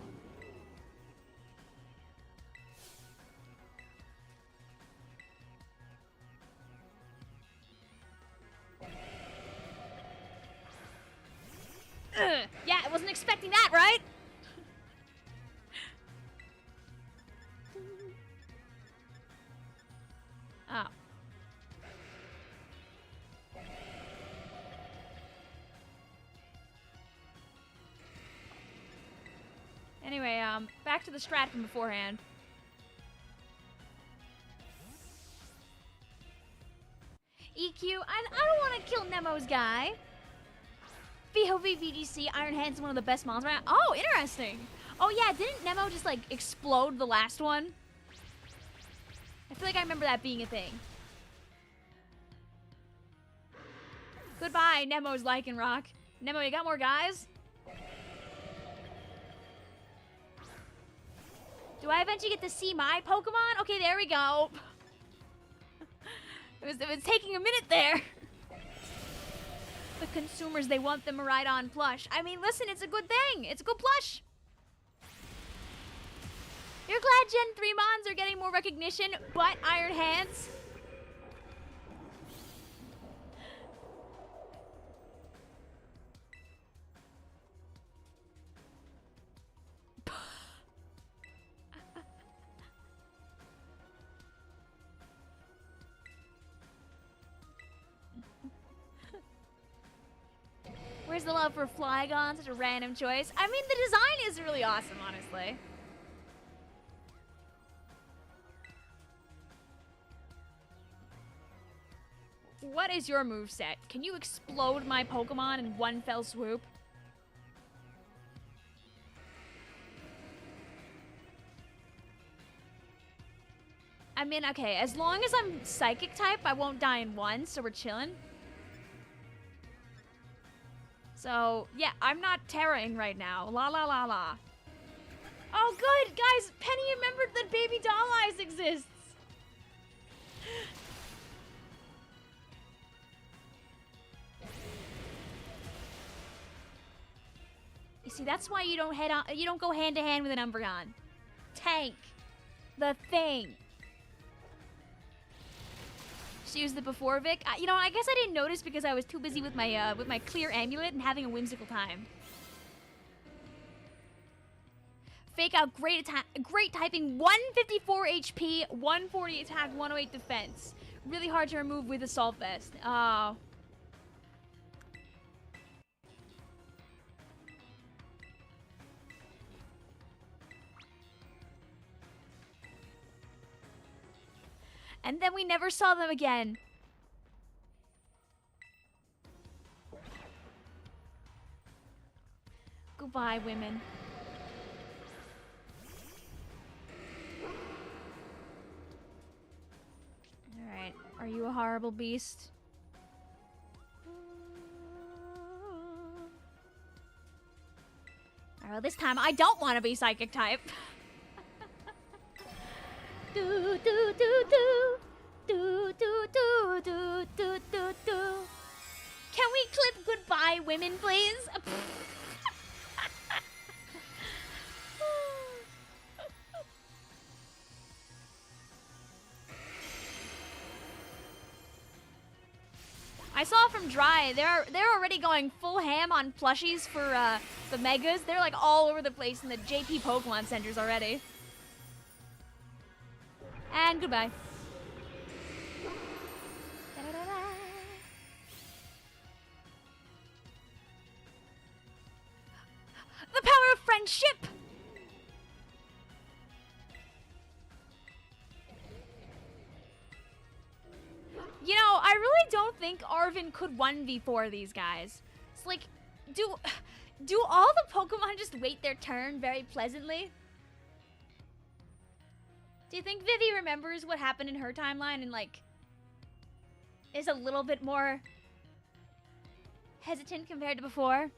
Speaker 1: Ugh. Yeah, I wasn't expecting that, right? Oh. Anyway, back to the strat from beforehand. EQ, I don't want to kill Nemo's guy. VOVVDC, Iron Hand's one of the best mons right now. Oh, interesting. Oh yeah, didn't Nemo just like explode the last one? I feel like I remember that being a thing. Goodbye, Nemo's Lycanroc. Nemo, you got more guys? Do I eventually get to see my Pokemon? Okay, there we go. It was taking a minute there. The consumers, they want them right on plush. I mean, listen, it's a good thing. It's a good plush. You're glad Gen 3 mons are getting more recognition, but Iron Hands? Where's the love for Flygon? Such a random choice. I mean, the design is really awesome, honestly. What is your moveset? Can you explode my Pokemon in one fell swoop? I mean, okay, as long as I'm Psychic type, I won't die in one, so we're chilling. So, yeah, I'm not terraing right now. La la la la. Oh, good, guys. Penny remembered that baby doll eyes exists. You see, that's why you don't go hand to hand with an Umbreon. Tank. The thing. She used it before, Vic. You know, I guess I didn't notice because I was too busy with my clear amulet and having a whimsical time. Fake out, great typing, 154 HP, 140 attack, 108 defense. Really hard to remove with Assault Vest. Oh. And then we never saw them again. Goodbye, women. Alright, are you a horrible beast? Alright, well, this time I don't want to be psychic type. Do do do do do do do do do do do. Can we clip goodbye, women, please? I saw from Dry, they're already going full ham on plushies for the megas. They're like all over the place in the JP Pokemon centers already. And goodbye. The power of friendship! You know, I really don't think Arven could 1v4 these guys. It's like, do all the Pokemon just wait their turn very pleasantly? Do you think Vivi remembers what happened in her timeline and, like, is a little bit more hesitant compared to before? Do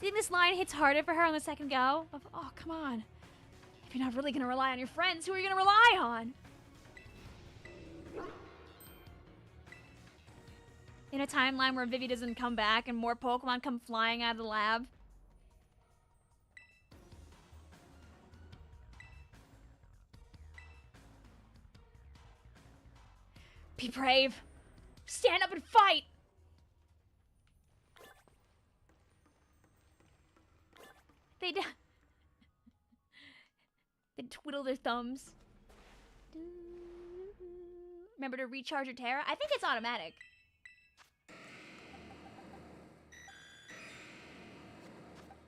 Speaker 1: you think this line hits harder for her on the second go? Of, oh, come on. If you're not really going to rely on your friends, who are you going to rely on? In a timeline where Vivi doesn't come back and more Pokemon come flying out of the lab. Be brave. Stand up and fight. They twiddle their thumbs. Remember to recharge your Terra? I think it's automatic.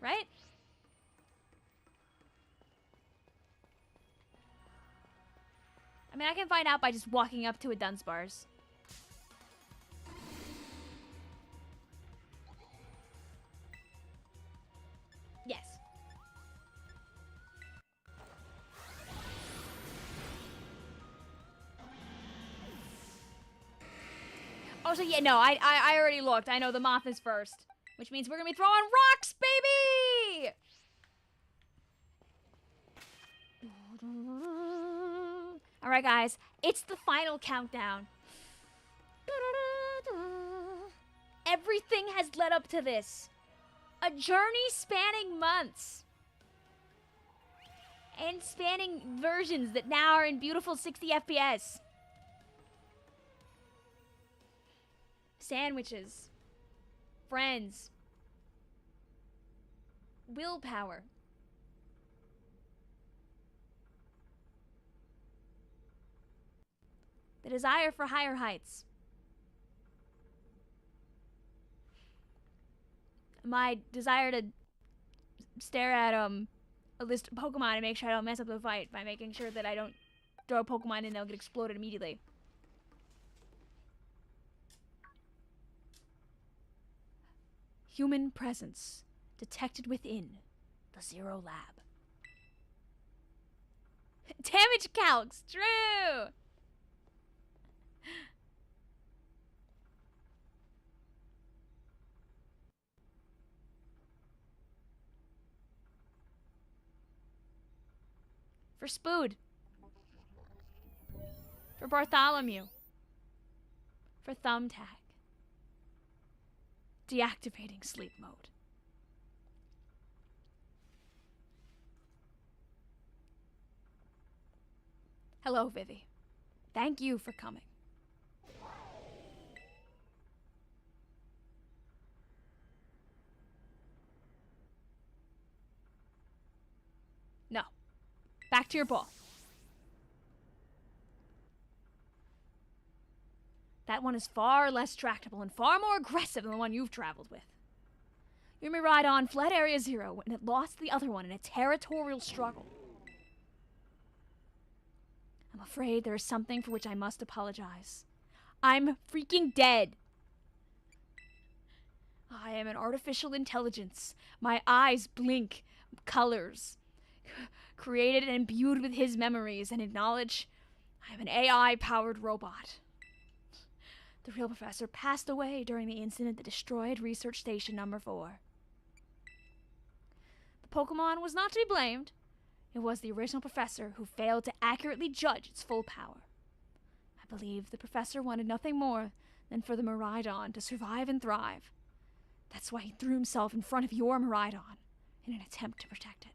Speaker 1: Right? I mean, I can find out by just walking up to a Dunsparce. Yes. Oh, so yeah, no, I already looked. I know the moth is first. Which means we're gonna be throwing rocks, baby! Alright, guys. It's the final countdown. Everything has led up to this. A journey spanning months. And spanning versions that now are in beautiful 60 FPS. Sandwiches. Friends. Willpower. The desire for higher heights. My desire to stare at a list of Pokemon and make sure I don't mess up the fight by making sure that I don't throw a Pokemon in, they'll get exploded immediately. Human presence detected within the Zero Lab. Damage calcs, true! For Spood. For Bartholomew. For Thumbtack. Deactivating sleep mode. Hello, Vivi. Thank you for coming. No. Back to your ball. That one is far less tractable and far more aggressive than the one you've traveled with. Your Miraidon fled Area Zero when it lost the other one in a territorial struggle. I'm afraid there is something for which I must apologize. I'm freaking dead. I am an artificial intelligence. My eyes blink colors. Created and imbued with his memories and knowledge, I am an AI-powered robot. The real professor passed away during the incident that destroyed Research Station Number 4. The Pokemon was not to be blamed. It was the original professor who failed to accurately judge its full power. I believe the professor wanted nothing more than for the Miraidon to survive and thrive. That's why he threw himself in front of your Miraidon in an attempt to protect it.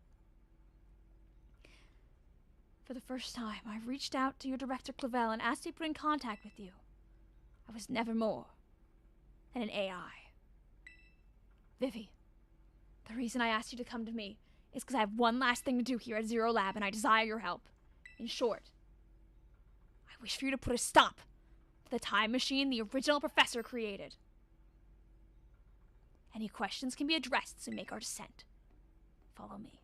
Speaker 1: For the first time, I reached out to your director, Clive, and asked to be put in contact with you. I was never more than an AI. Vivi, the reason I asked you to come to me is because I have one last thing to do here at Zero Lab, and I desire your help. In short, I wish for you to put a stop to the time machine the original professor created. Any questions can be addressed as we make our descent. Follow me.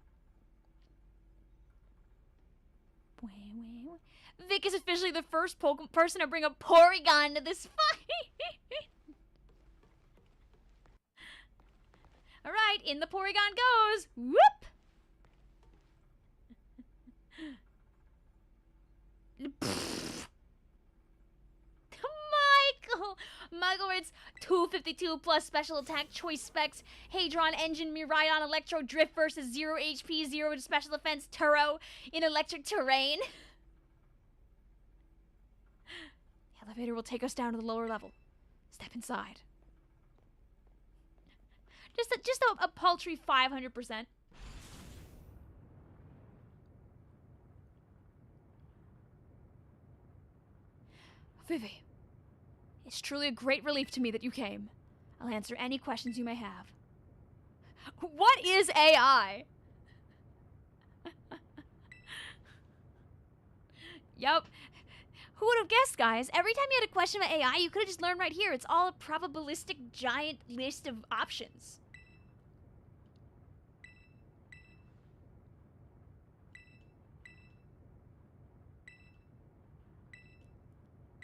Speaker 1: Vic is officially the first person to bring a Porygon to this fight. Alright, in the Porygon goes. Whoop! Michael rates 252 plus special attack choice specs. Hadron engine Miraidon Electro Drift versus 0 HP, 0 special defense Turo in electric terrain. The elevator will take us down to the lower level. Step inside. Just a paltry 500%. Vivi, it's truly a great relief to me that you came. I'll answer any questions you may have. What is AI? Yup. Who would have guessed, guys? Every time you had a question about AI, you could have just learned right here. It's all a probabilistic giant list of options.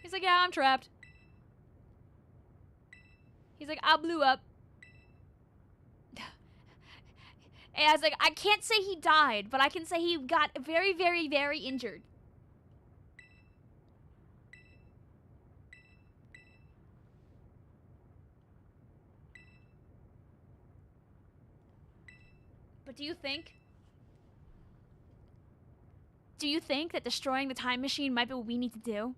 Speaker 1: He's like, yeah, I'm trapped. He's like, I blew up. And I was like, I can't say he died, but I can say he got very, very, very injured. But do you think that destroying the time machine might be what we need to do?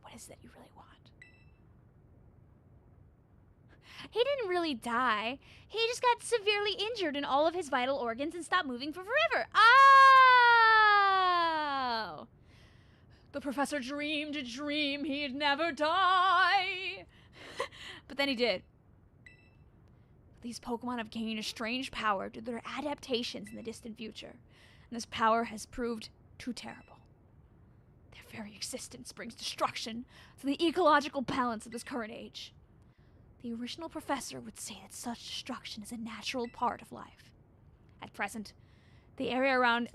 Speaker 1: What is it that you really want? He didn't really die. He just got severely injured in all of his vital organs and stopped moving for forever. Oh! The professor dreamed a dream he'd never die. But then he did. These Pokemon have gained a strange power due to their adaptations in the distant future. And this power has proved too terrible. Their very existence brings destruction to the ecological balance of this current age. The original professor would say that such destruction is a natural part of life. At present, the barrier around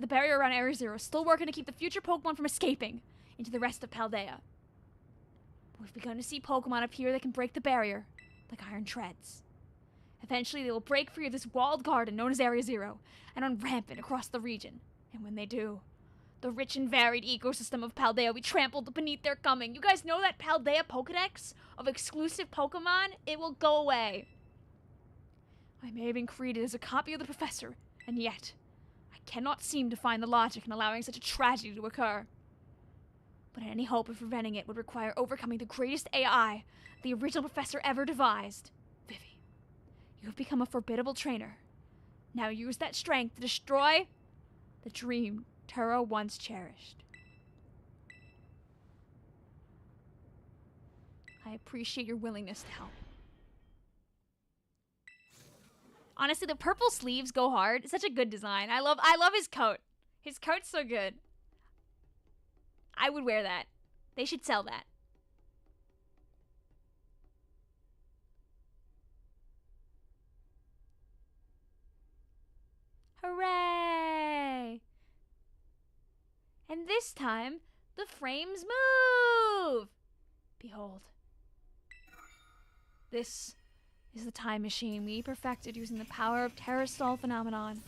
Speaker 1: Area Zero is still working to keep the future Pokemon from escaping into the rest of Paldea. We've begun to see Pokemon appear that can break the barrier, like iron treads. Eventually, they will break free of this walled garden known as Area Zero and run rampant across the region. And when they do, The rich and varied ecosystem of Paldea we trampled beneath their coming. You guys know that Paldea Pokedex of exclusive Pokemon? It will go away. I may have been created as a copy of the professor, and yet I cannot seem to find the logic in allowing such a tragedy to occur. But any hope of preventing it would require overcoming the greatest AI the original professor ever devised. Vivi, you have become a formidable trainer. Now use that strength to destroy the dream Turo once cherished. I appreciate your willingness to help. Honestly, the purple sleeves go hard. It's such a good design. I love his coat. His coat's so good. I would wear that. They should sell that. Hooray! And this time, the frames move! Behold. This is the time machine we perfected using the power of Terrastall phenomenon.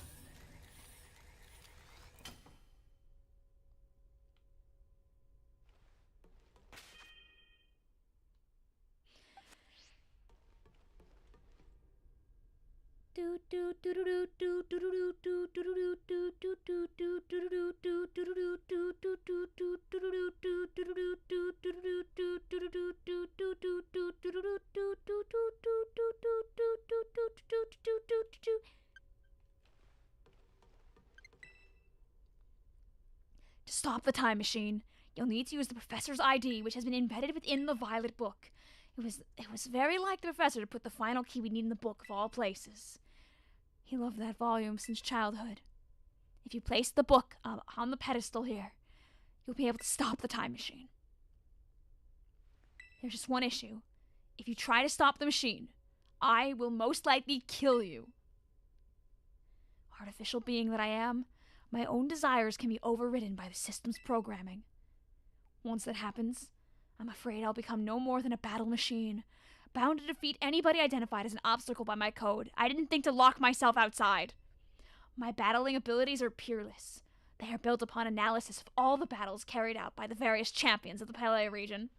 Speaker 1: To stop the time machine, you'll need to use the professor's ID, which has been embedded within the Violet Book. It was very like the professor to put the final key we need in the book of all places. He loved that volume since childhood. If you place the book on the pedestal here, you'll be able to stop the time machine. There's just one issue. If you try to stop the machine, I will most likely kill you. Artificial being that I am, my own desires can be overridden by the system's programming. Once that happens, I'm afraid I'll become no more than a battle machine, bound to defeat anybody identified as an obstacle by my code. I didn't think to lock myself outside. My battling abilities are peerless. They are built upon analysis of all the battles carried out by the various champions of the Paldea region.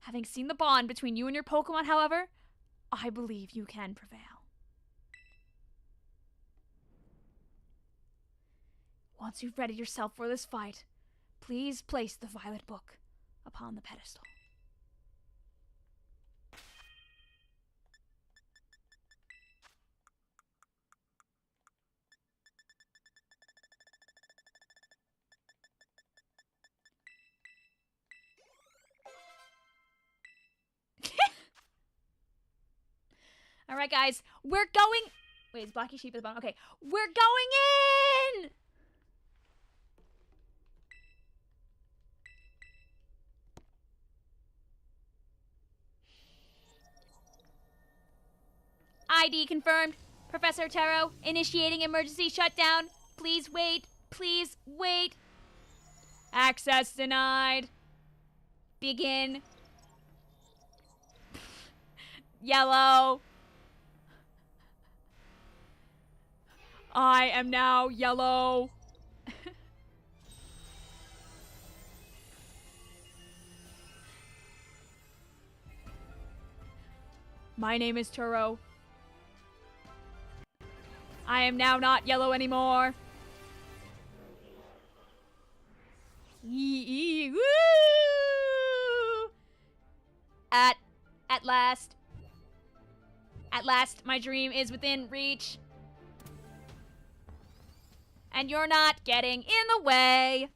Speaker 1: Having seen the bond between you and your Pokemon, however, I believe you can prevail. Once you've readied yourself for this fight, please place the Violet Book upon the pedestal. Alright, guys, we're going... Wait, is Blacky Sheep at the bottom? Okay, we're going in! ID confirmed. Professor Taro, initiating emergency shutdown. Please wait. Please wait. Access denied. Begin. Yellow. I am now yellow. My name is Turo. I am now not yellow anymore. Yee, woo! At last. At last, my dream is within reach. And you're not getting in the way.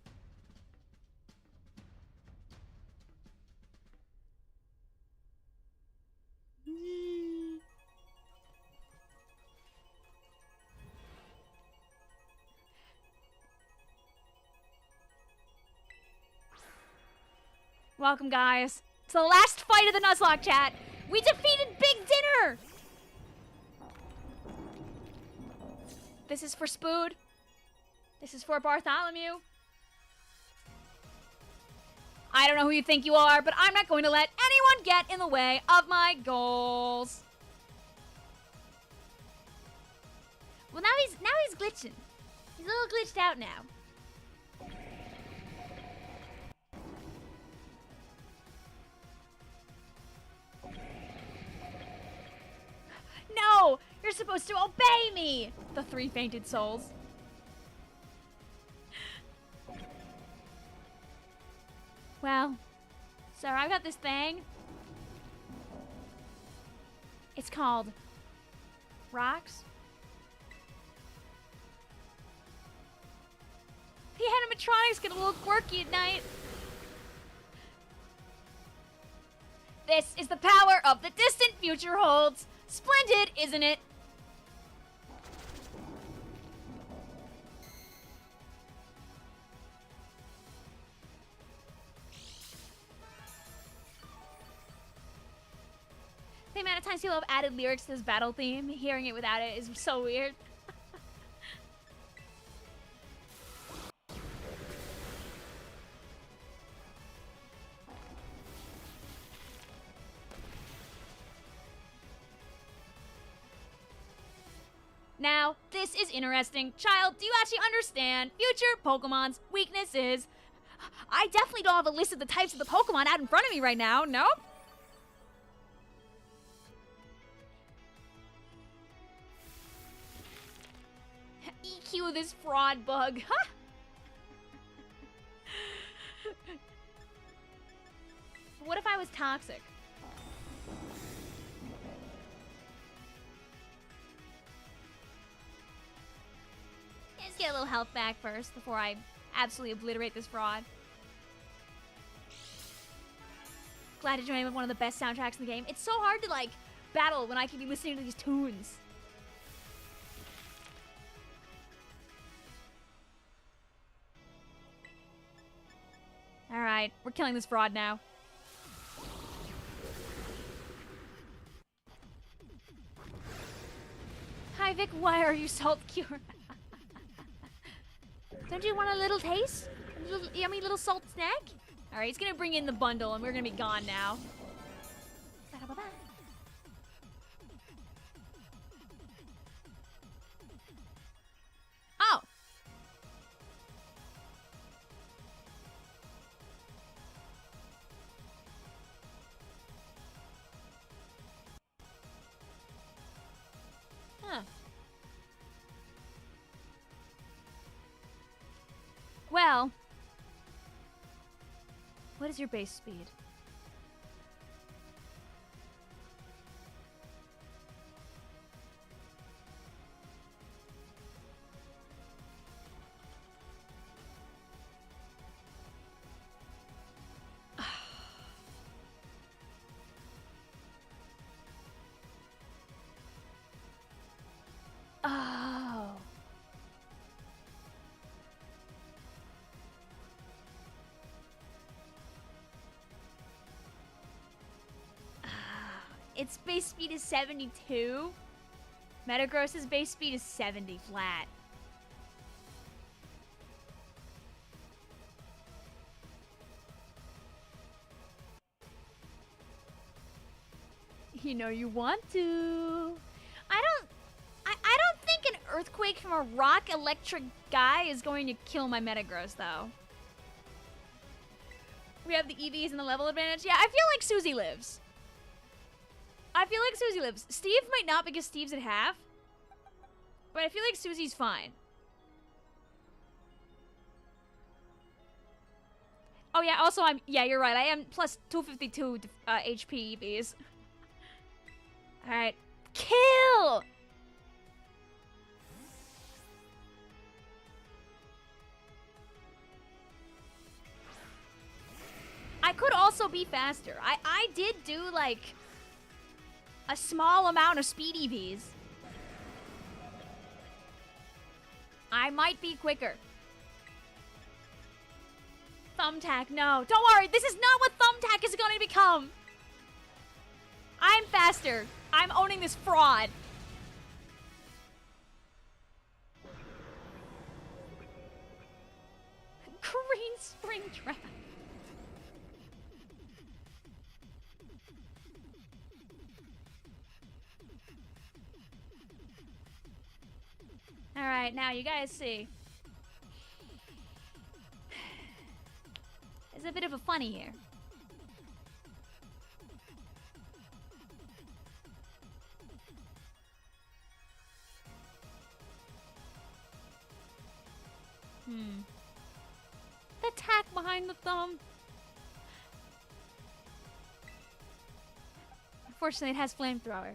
Speaker 1: Welcome, guys, to the last fight of the Nuzlocke chat. We defeated Big Dinner! This is for Spood. This is for Bartholomew. I don't know who you think you are, but I'm not going to let anyone get in the way of my goals. Well, now he's glitching. He's a little glitched out now. supposed to obey me! The 3 fainted souls. Well, so I've got this thing. It's called rocks. The animatronics get a little quirky at night. This is the power of the distant future holds. Splendid, isn't it? The amount of times people have added lyrics to this battle theme, hearing it without it is so weird. Now, this is interesting. Child, do you actually understand future Pokemon's weaknesses? I definitely don't have a list of the types of the Pokemon out in front of me right now. Nope. EQ this fraud bug. Huh? What if I was toxic? Let's get a little health back first before I absolutely obliterate this fraud. Glad to join with one of the best soundtracks in the game. It's so hard to, like, battle when I can be listening to these tunes. Alright, we're killing this fraud now. Hi, Vic, why are you salt cured? Don't you want a little taste? A little yummy little salt snack? Alright, he's gonna bring in the bundle and we're gonna be gone now. Oh! Huh. Well, what is your base speed? Oh. Its base speed is 72. Metagross's base speed is 70 flat. You know you want to. I don't think an earthquake from a rock electric guy is going to kill my Metagross, though. We have the EVs and the level advantage. Yeah, I feel like Susie lives. Steve might not because Steve's at half. But I feel like Susie's fine. Oh yeah, also yeah, you're right. I am plus 252 HP EVs. Alright. Kill! I could also be faster. I did do, like, a small amount of speed EVs. I might be quicker. Thumbtack, no. Don't worry, this is not what Thumbtack is going to become. I'm faster. I'm owning this fraud. Green spring trap. Alright, now you guys see. There's a bit of a funny here. The tack behind the thumb. Unfortunately, it has flamethrower.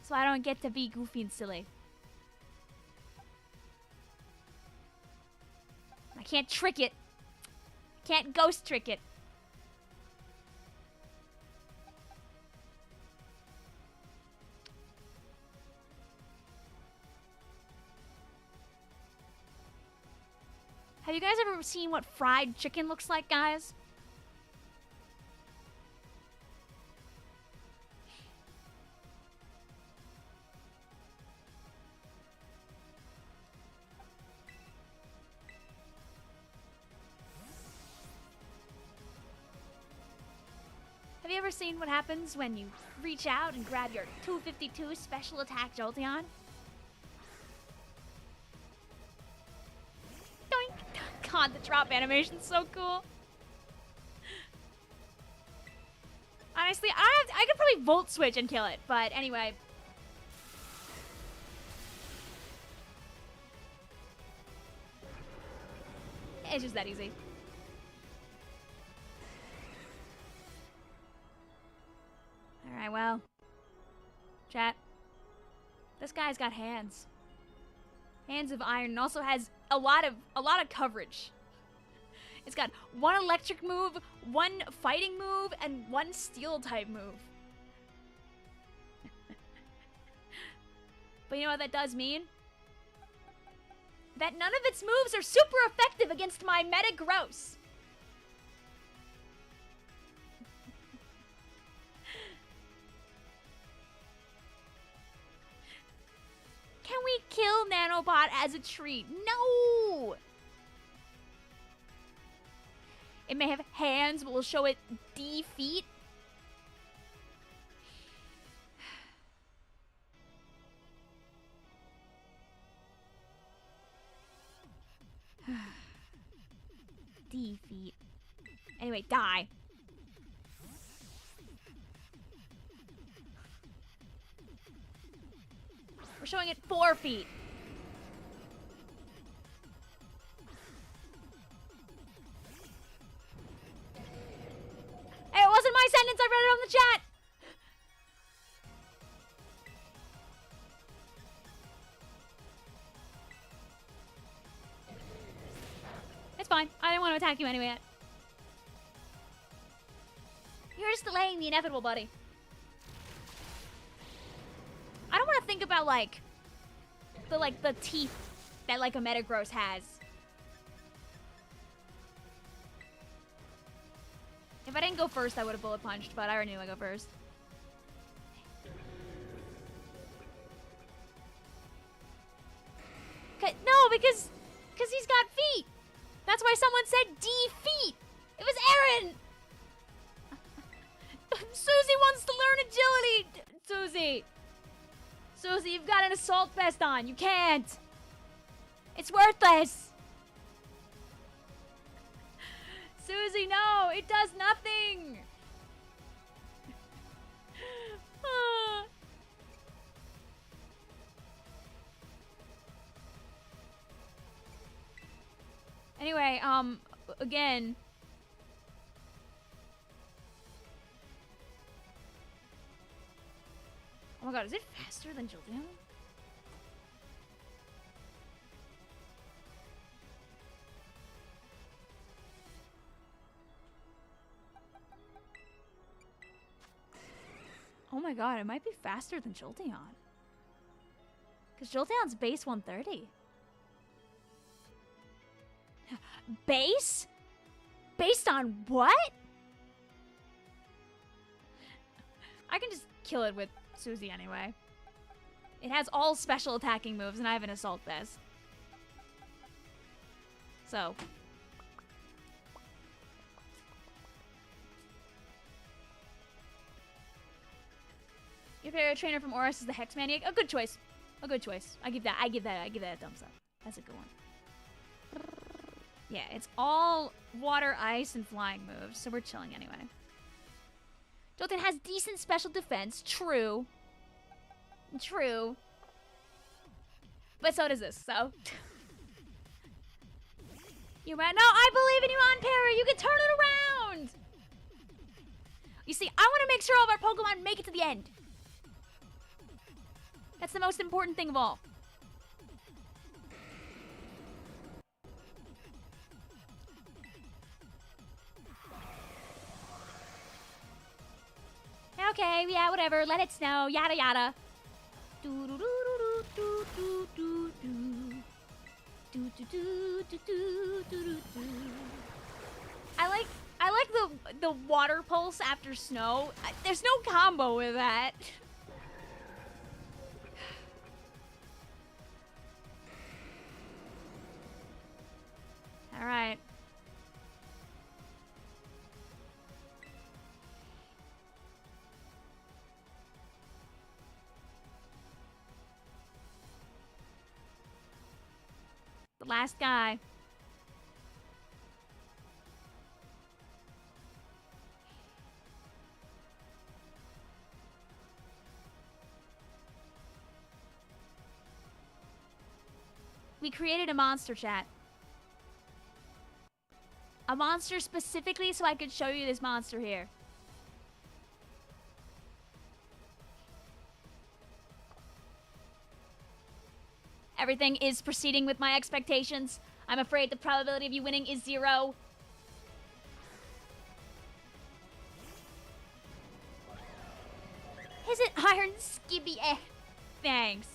Speaker 1: So I don't get to be goofy and silly. I can't trick it. Can't ghost trick it. Have you guys ever seen what fried chicken looks like, guys? Have you ever seen what happens when you reach out and grab your 252 special attack Jolteon? Doink! God, the drop animation's so cool. Honestly, I could probably Volt Switch and kill it, but anyway. It's just that easy. Alright, well. Chat. This guy's got hands. Hands of iron, and also has a lot of coverage. It's got one electric move, one fighting move, and one steel type move. But you know what that does mean? That none of its moves are super effective against my Metagross. Can we kill Nanobot as a treat? No! It may have hands, but we'll show it defeat. Defeat. Anyway, die. We're showing it 4 feet. Hey, it wasn't my sentence. I read it on the chat. It's fine. I didn't want to attack you anyway. You're just delaying the inevitable, buddy. I don't want to think about the teeth that like a Metagross has. If I didn't go first, I would have bullet punched, but I already knew I go first. No, because he's got feet. That's why someone said defeat. It was Aaron. Susie wants to learn agility. Susie, you've got an assault vest on. You can't. It's worthless. Susie, no. It does nothing. Anyway, again. Oh my god, is it faster than Jolteon? Oh my god, it might be faster than Jolteon. Because Jolteon's base 130. Base? Based on what? I can just kill it with Susie anyway. It has all special attacking moves, and I have an assault vest. So. Your favorite trainer from Oris is the Hex Maniac. A good choice. A good choice. I give that a thumbs up. That's a good one. Yeah, it's all water, ice, and flying moves, so we're chilling anyway. Jolteon has decent special defense. True. True. But so does this, so. You might. No, I believe in you, on Perry. You can turn it around. You see, I want to make sure all of our Pokemon make it to the end. That's the most important thing of all. Okay, yeah, whatever. Let it snow. Yada yada. Do do do do do do do do do do do do do do do. I like the water pulse after snow. There's no combo with that. All right. The last guy. We created a monster chat. A monster specifically so I could show you this monster here. Everything is proceeding with my expectations. I'm afraid the probability of you winning is 0. Is it Iron Skibby? Thanks.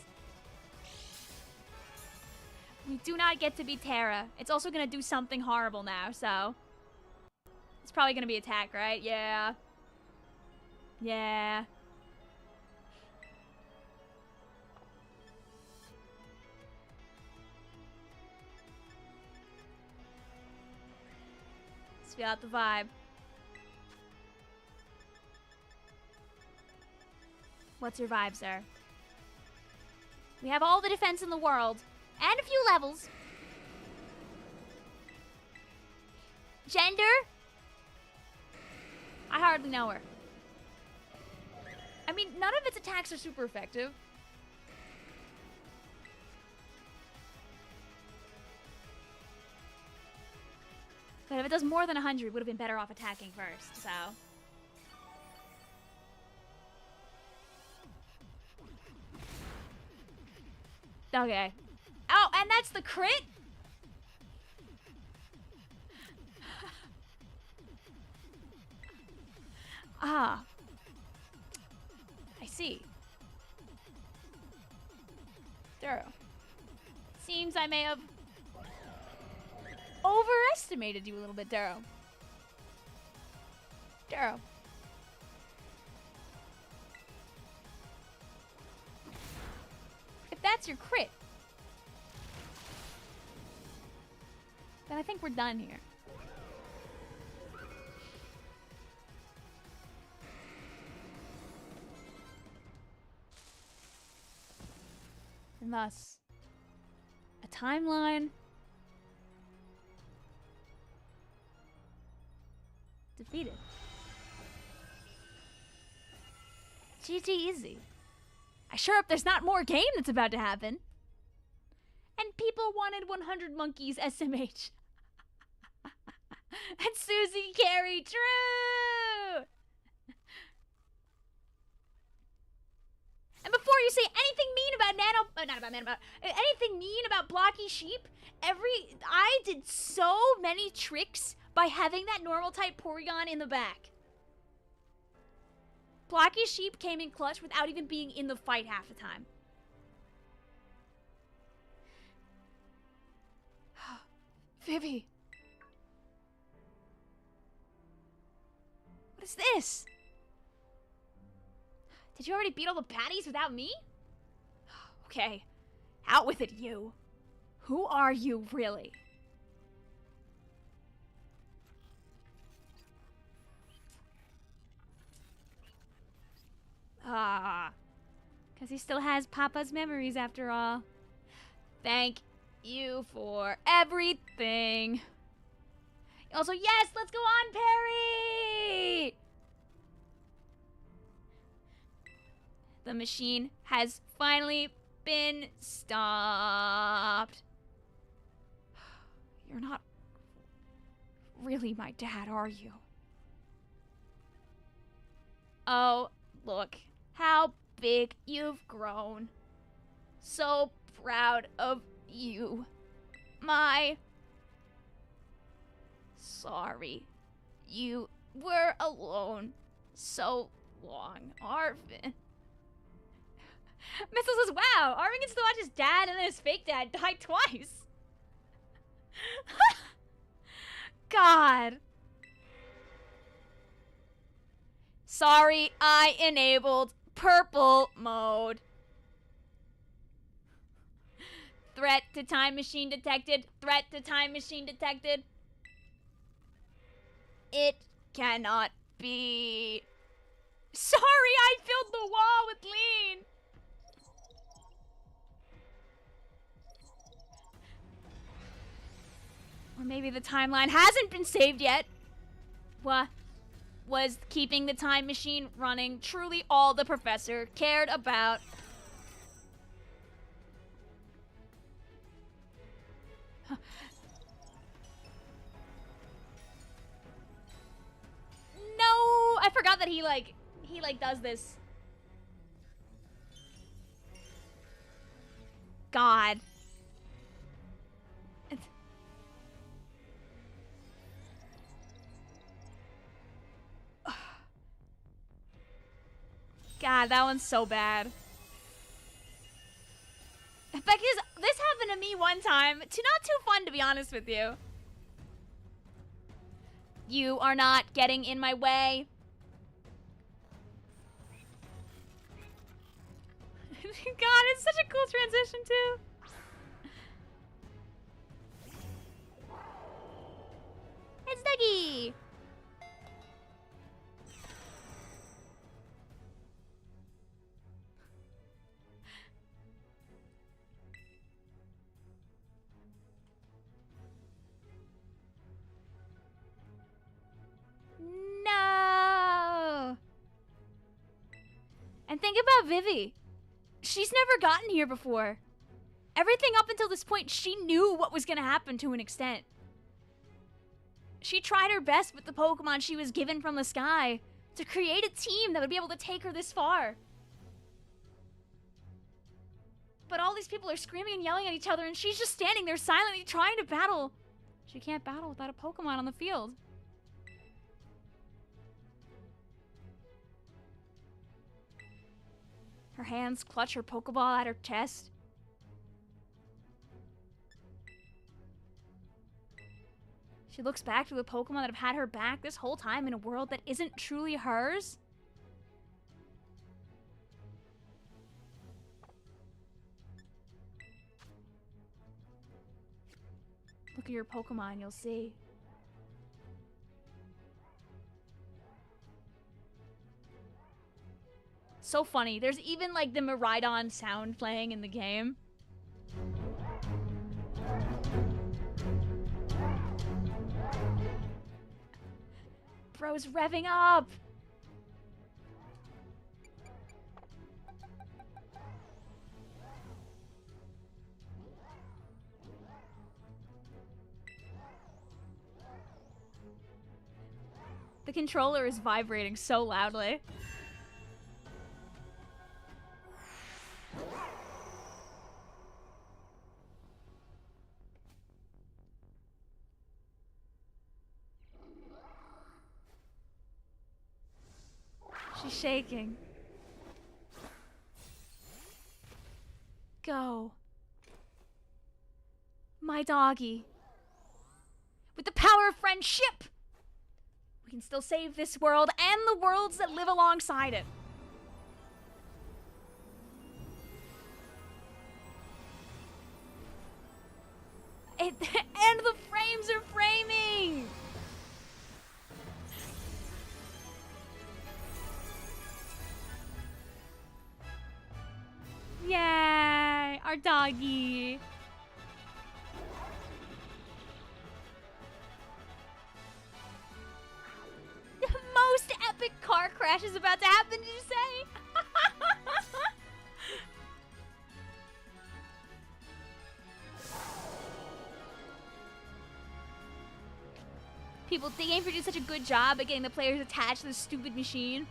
Speaker 1: We do not get to be Terra. It's also gonna do something horrible now, so... It's probably gonna be attack, right? Yeah. Yeah. Let's feel out the vibe. What's your vibe, sir? We have all the defense in the world. And a few levels. Gender? I hardly know her. I mean, none of its attacks are super effective. But if it does more than 100, would have been better off attacking first, so... Okay. Oh, and that's the crit? Ah. I see. Thorough. Seems I may have overestimated you a little bit, Darrow. Darrow. If that's your crit, then I think we're done here. And thus, a timeline defeated. GG easy. I sure hope there's not more game that's about to happen. And people wanted 100 monkeys SMH. And Susie Carey, true! And before you say anything mean about anything mean about Blocky Sheep, I did so many tricks by having that normal type Porygon in the back. Blocky Sheep came in clutch without even being in the fight half the time. Vivi. What is this? Did you already beat all the baddies without me? Okay. Out with it, you. Who are you, really? Ah. Because he still has Papa's memories after all. Thank you for everything. Also, yes, let's go on, Perry! The machine has finally been stopped. You're not really my dad, are you? Oh, look how big you've grown. So proud of you. Sorry. You were alone so long, Arvin. Missile says, wow, Arvin gets to watch his dad and then his fake dad die twice. God. Sorry, I enabled purple mode. Threat to time machine detected. Threat to time machine detected. It cannot be. Sorry, I filled the wall with lean. Or maybe the timeline hasn't been saved yet. What? Was keeping the time machine running truly all the professor cared about? No, I forgot that he does this. God. God, that one's so bad. Because this happened to me one time. Not too fun, to be honest with you. You are not getting in my way. God, it's such a cool transition, too. It's Dougie! No! And think about Vivi. She's never gotten here before. Everything up until this point, she knew what was going to happen to an extent. She tried her best with the Pokemon she was given from the sky to create a team that would be able to take her this far. But all these people are screaming and yelling at each other, and she's just standing there silently trying to battle. She can't battle without a Pokemon on the field. Her hands clutch her Pokeball at her chest. She looks back to the Pokemon that have had her back this whole time in a world that isn't truly hers. Look at your Pokemon, you'll see. So funny. There's even like the Miraidon sound playing in the game. Bro's revving up. The controller is vibrating so loudly. She's shaking. Go. My doggy. With the power of friendship, we can still save this world and the worlds that live alongside it. And the frames are framing! Yay! Our doggy! The most epic car crash is about to happen, did you say? The Game Freak did such a good job at getting the players attached to this stupid machine.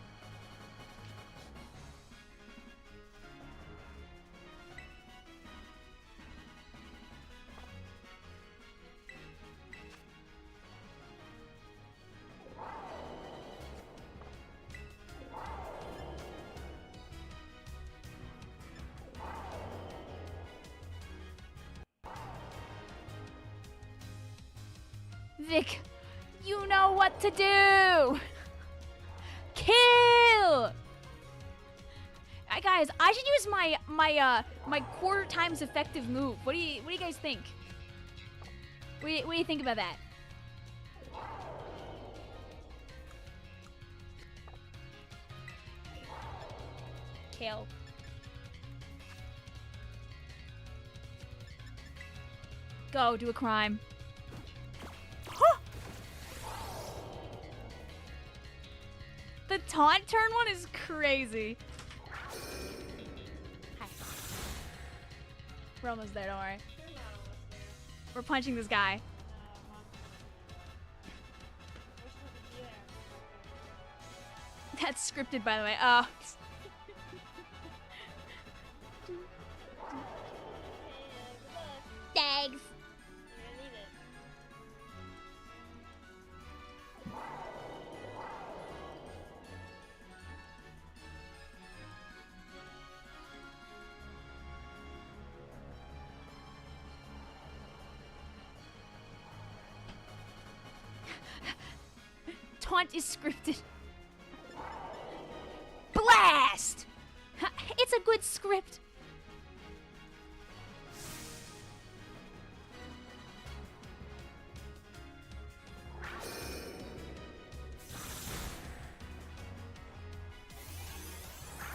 Speaker 1: Vic, you know what to do! Kill! Guys, I should use my quarter times effective move. What do you guys think? What do you think about that? Kill. Go, do a crime. The taunt turn one is crazy. Hi. We're almost there, don't worry. We're punching this guy. That's scripted, by the way. Oh. Thanks. Taunt is scripted. Blast! It's a good script.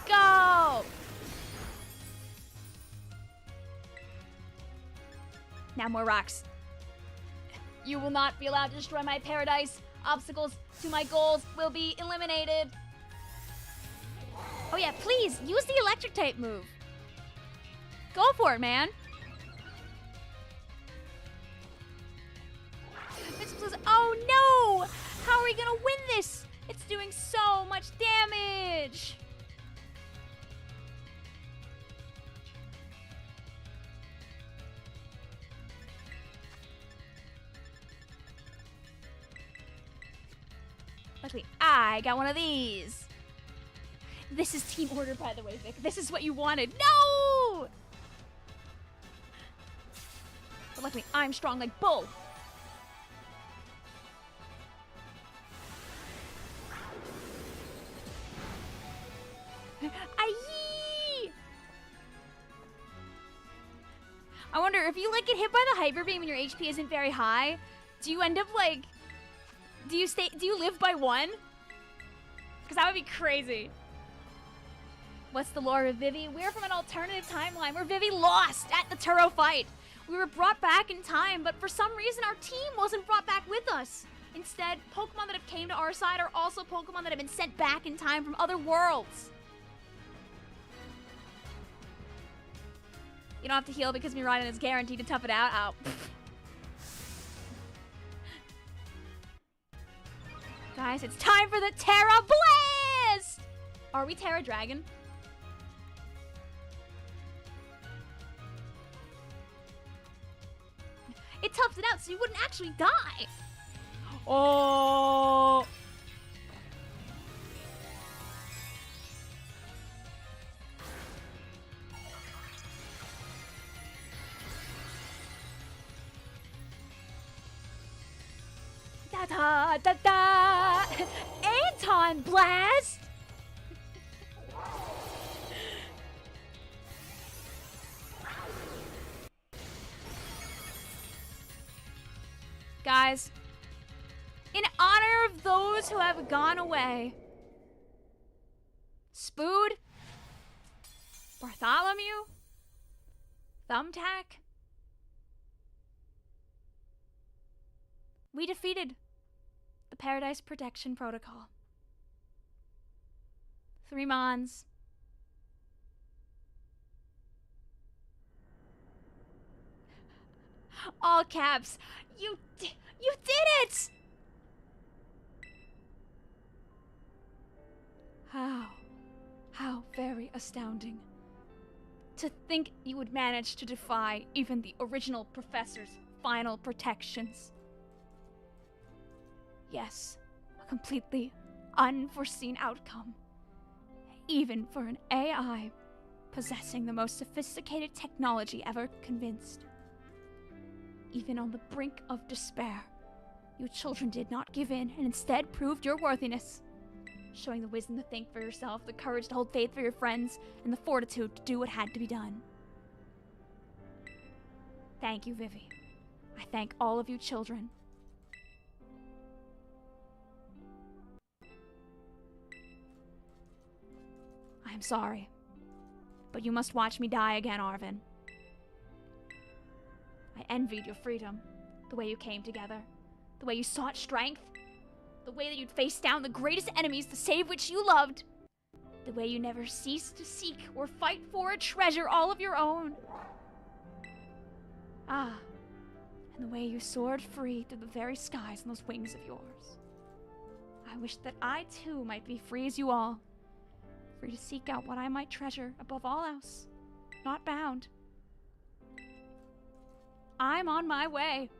Speaker 1: Go! Now more rocks. You will not be allowed to destroy my paradise. Obstacles to my goals will be eliminated. Oh yeah, please, use the electric type move. Go for it, man. Oh no! How are we gonna win this? It's doing so much damage. Luckily, I got one of these. This is team order, by the way, Vic. This is what you wanted. No! But luckily, I'm strong like bull. Aye! I wonder if you like get hit by the hyper beam and your HP isn't very high, do you end up like do you live by one? Because that would be crazy. What's the lore of Vivi? We're from an alternative timeline where Vivi lost at the Turo fight. We were brought back in time, but for some reason our team wasn't brought back with us. Instead, Pokemon that have came to our side are also Pokemon that have been sent back in time from other worlds. You don't have to heal because Miraidon is guaranteed to tough it out. Oh. Guys, it's time for the Terra Blast! Are we Terra Dragon? It toughs it out so you wouldn't actually die. Oh. Da da da da! Anton Blast! Guys, in honor of those who have gone away, Spood, Bartholomew, Thumbtack, we defeated the Paradise Protection Protocol. 3 Mons. All caps. You did it! very astounding. To think you would manage to defy even the original professor's final protections. Yes, a completely unforeseen outcome. Even for an AI possessing the most sophisticated technology ever convinced. Even on the brink of despair, you children did not give in and instead proved your worthiness, showing the wisdom to think for yourself, the courage to hold faith for your friends, and the fortitude to do what had to be done. Thank you, Vivi. I thank all of you children. I am sorry, but you must watch me die again, Arvin. I envied your freedom, the way you came together, the way you sought strength, the way that you'd face down the greatest enemies to save which you loved, the way you never ceased to seek or fight for a treasure all of your own. Ah, and the way you soared free through the very skies on those wings of yours. I wish that I too might be free as you all, free to seek out what I might treasure above all else, not bound. I'm on my way.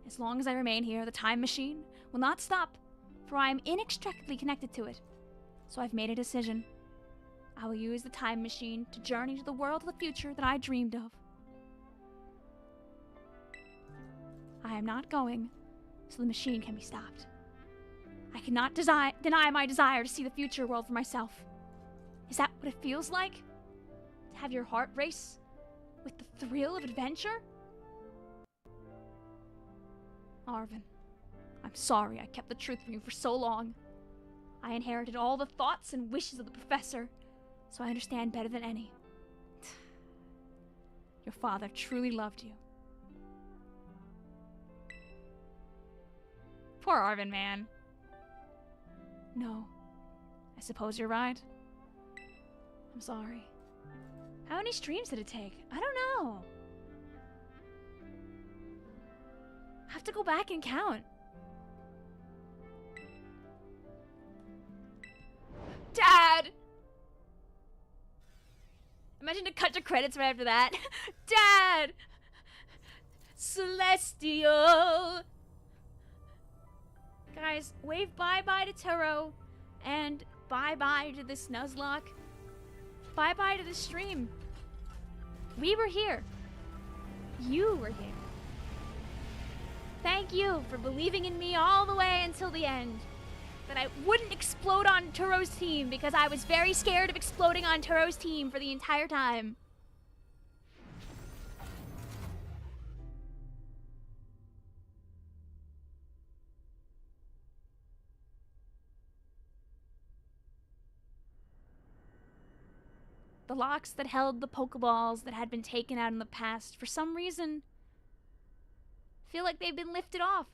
Speaker 1: As long as I remain here, the time machine will not stop, for I am inextricably connected to it. So I've made a decision. I will use the time machine to journey to the world of the future that I dreamed of. I am not going, so the machine can be stopped. I cannot deny my desire to see the future world for myself. Is that what it feels like? To have your heart race with the thrill of adventure? Arvin, I'm sorry I kept the truth from you for so long. I inherited all the thoughts and wishes of the professor, so I understand better than any. Your father truly loved you. Poor Arvin, man. No, I suppose you're right. I'm sorry. How many streams did it take? I don't know. I have to go back and count. Dad! Imagine to cut to credits right after that. Dad! Celestial! Guys, wave bye-bye to Turo, and bye-bye to this Nuzlocke. Bye-bye to this stream. We were here. You were here. Thank you for believing in me all the way until the end. That I wouldn't explode on Turo's team because I was very scared of exploding on Turo's team for the entire time. The locks that held the Pokeballs that had been taken out in the past, for some reason, feel like they've been lifted off.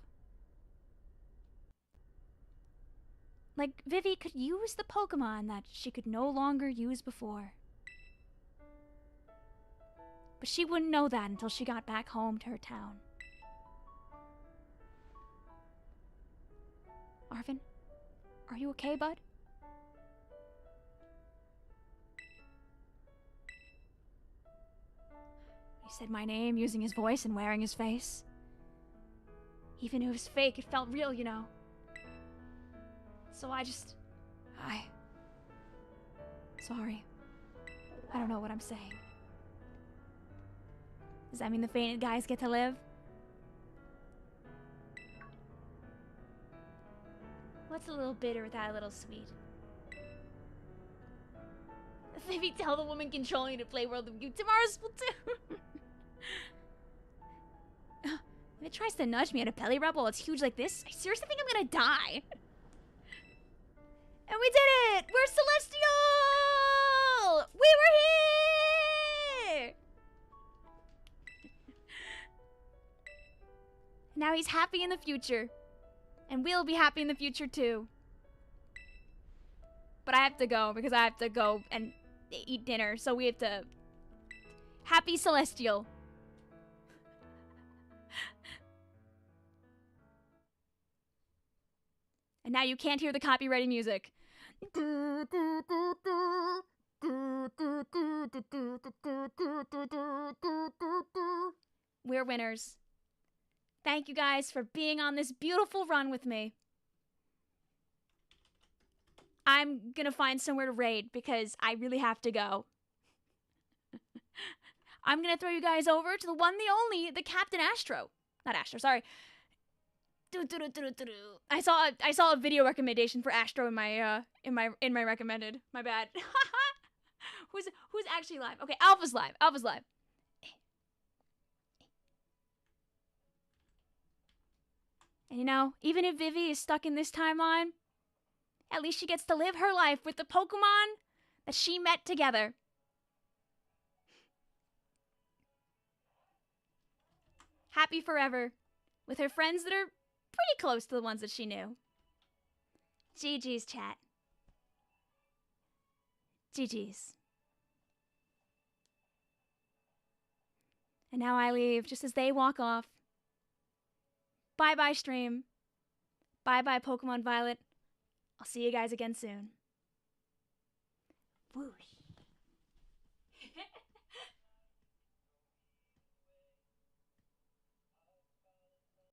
Speaker 1: Like Vivi could use the Pokemon that she could no longer use before. But she wouldn't know that until she got back home to her town. Arvin, are you okay, bud? He said my name using his voice and wearing his face. Even if it was fake, it felt real, you know. So sorry. I don't know what I'm saying. Does that mean the fainted guys get to live? What's a little bitter without a little sweet? Maybe tell the woman controlling you to play World of You tomorrow's Splatoon. If it tries to nudge me at a belly rub while it's huge like this, I seriously think I'm gonna die. And we did it! We're Celestial! We were here! Now he's happy in the future. And we'll be happy in the future too. But I have to go because I have to go and eat dinner. So we have to... Happy Celestial. And now you can't hear the copyrighted music. We're winners. Thank you guys for being on this beautiful run with me. I'm gonna find somewhere to raid because I really have to go. I'm gonna throw you guys over to the one, the only, the Captain Astro. Not Astro, sorry. I saw a video recommendation for Astro in my recommended. My bad. Who's actually live? Okay, Alpha's live. Alpha's live. And you know, even if Vivi is stuck in this timeline, at least she gets to live her life with the Pokemon that she met together. Happy forever with her friends that are pretty close to the ones that she knew. GG's, chat. GG's. And now I leave just as they walk off. Bye-bye, stream. Bye-bye, Pokemon Violet. I'll see you guys again soon. Whoosh.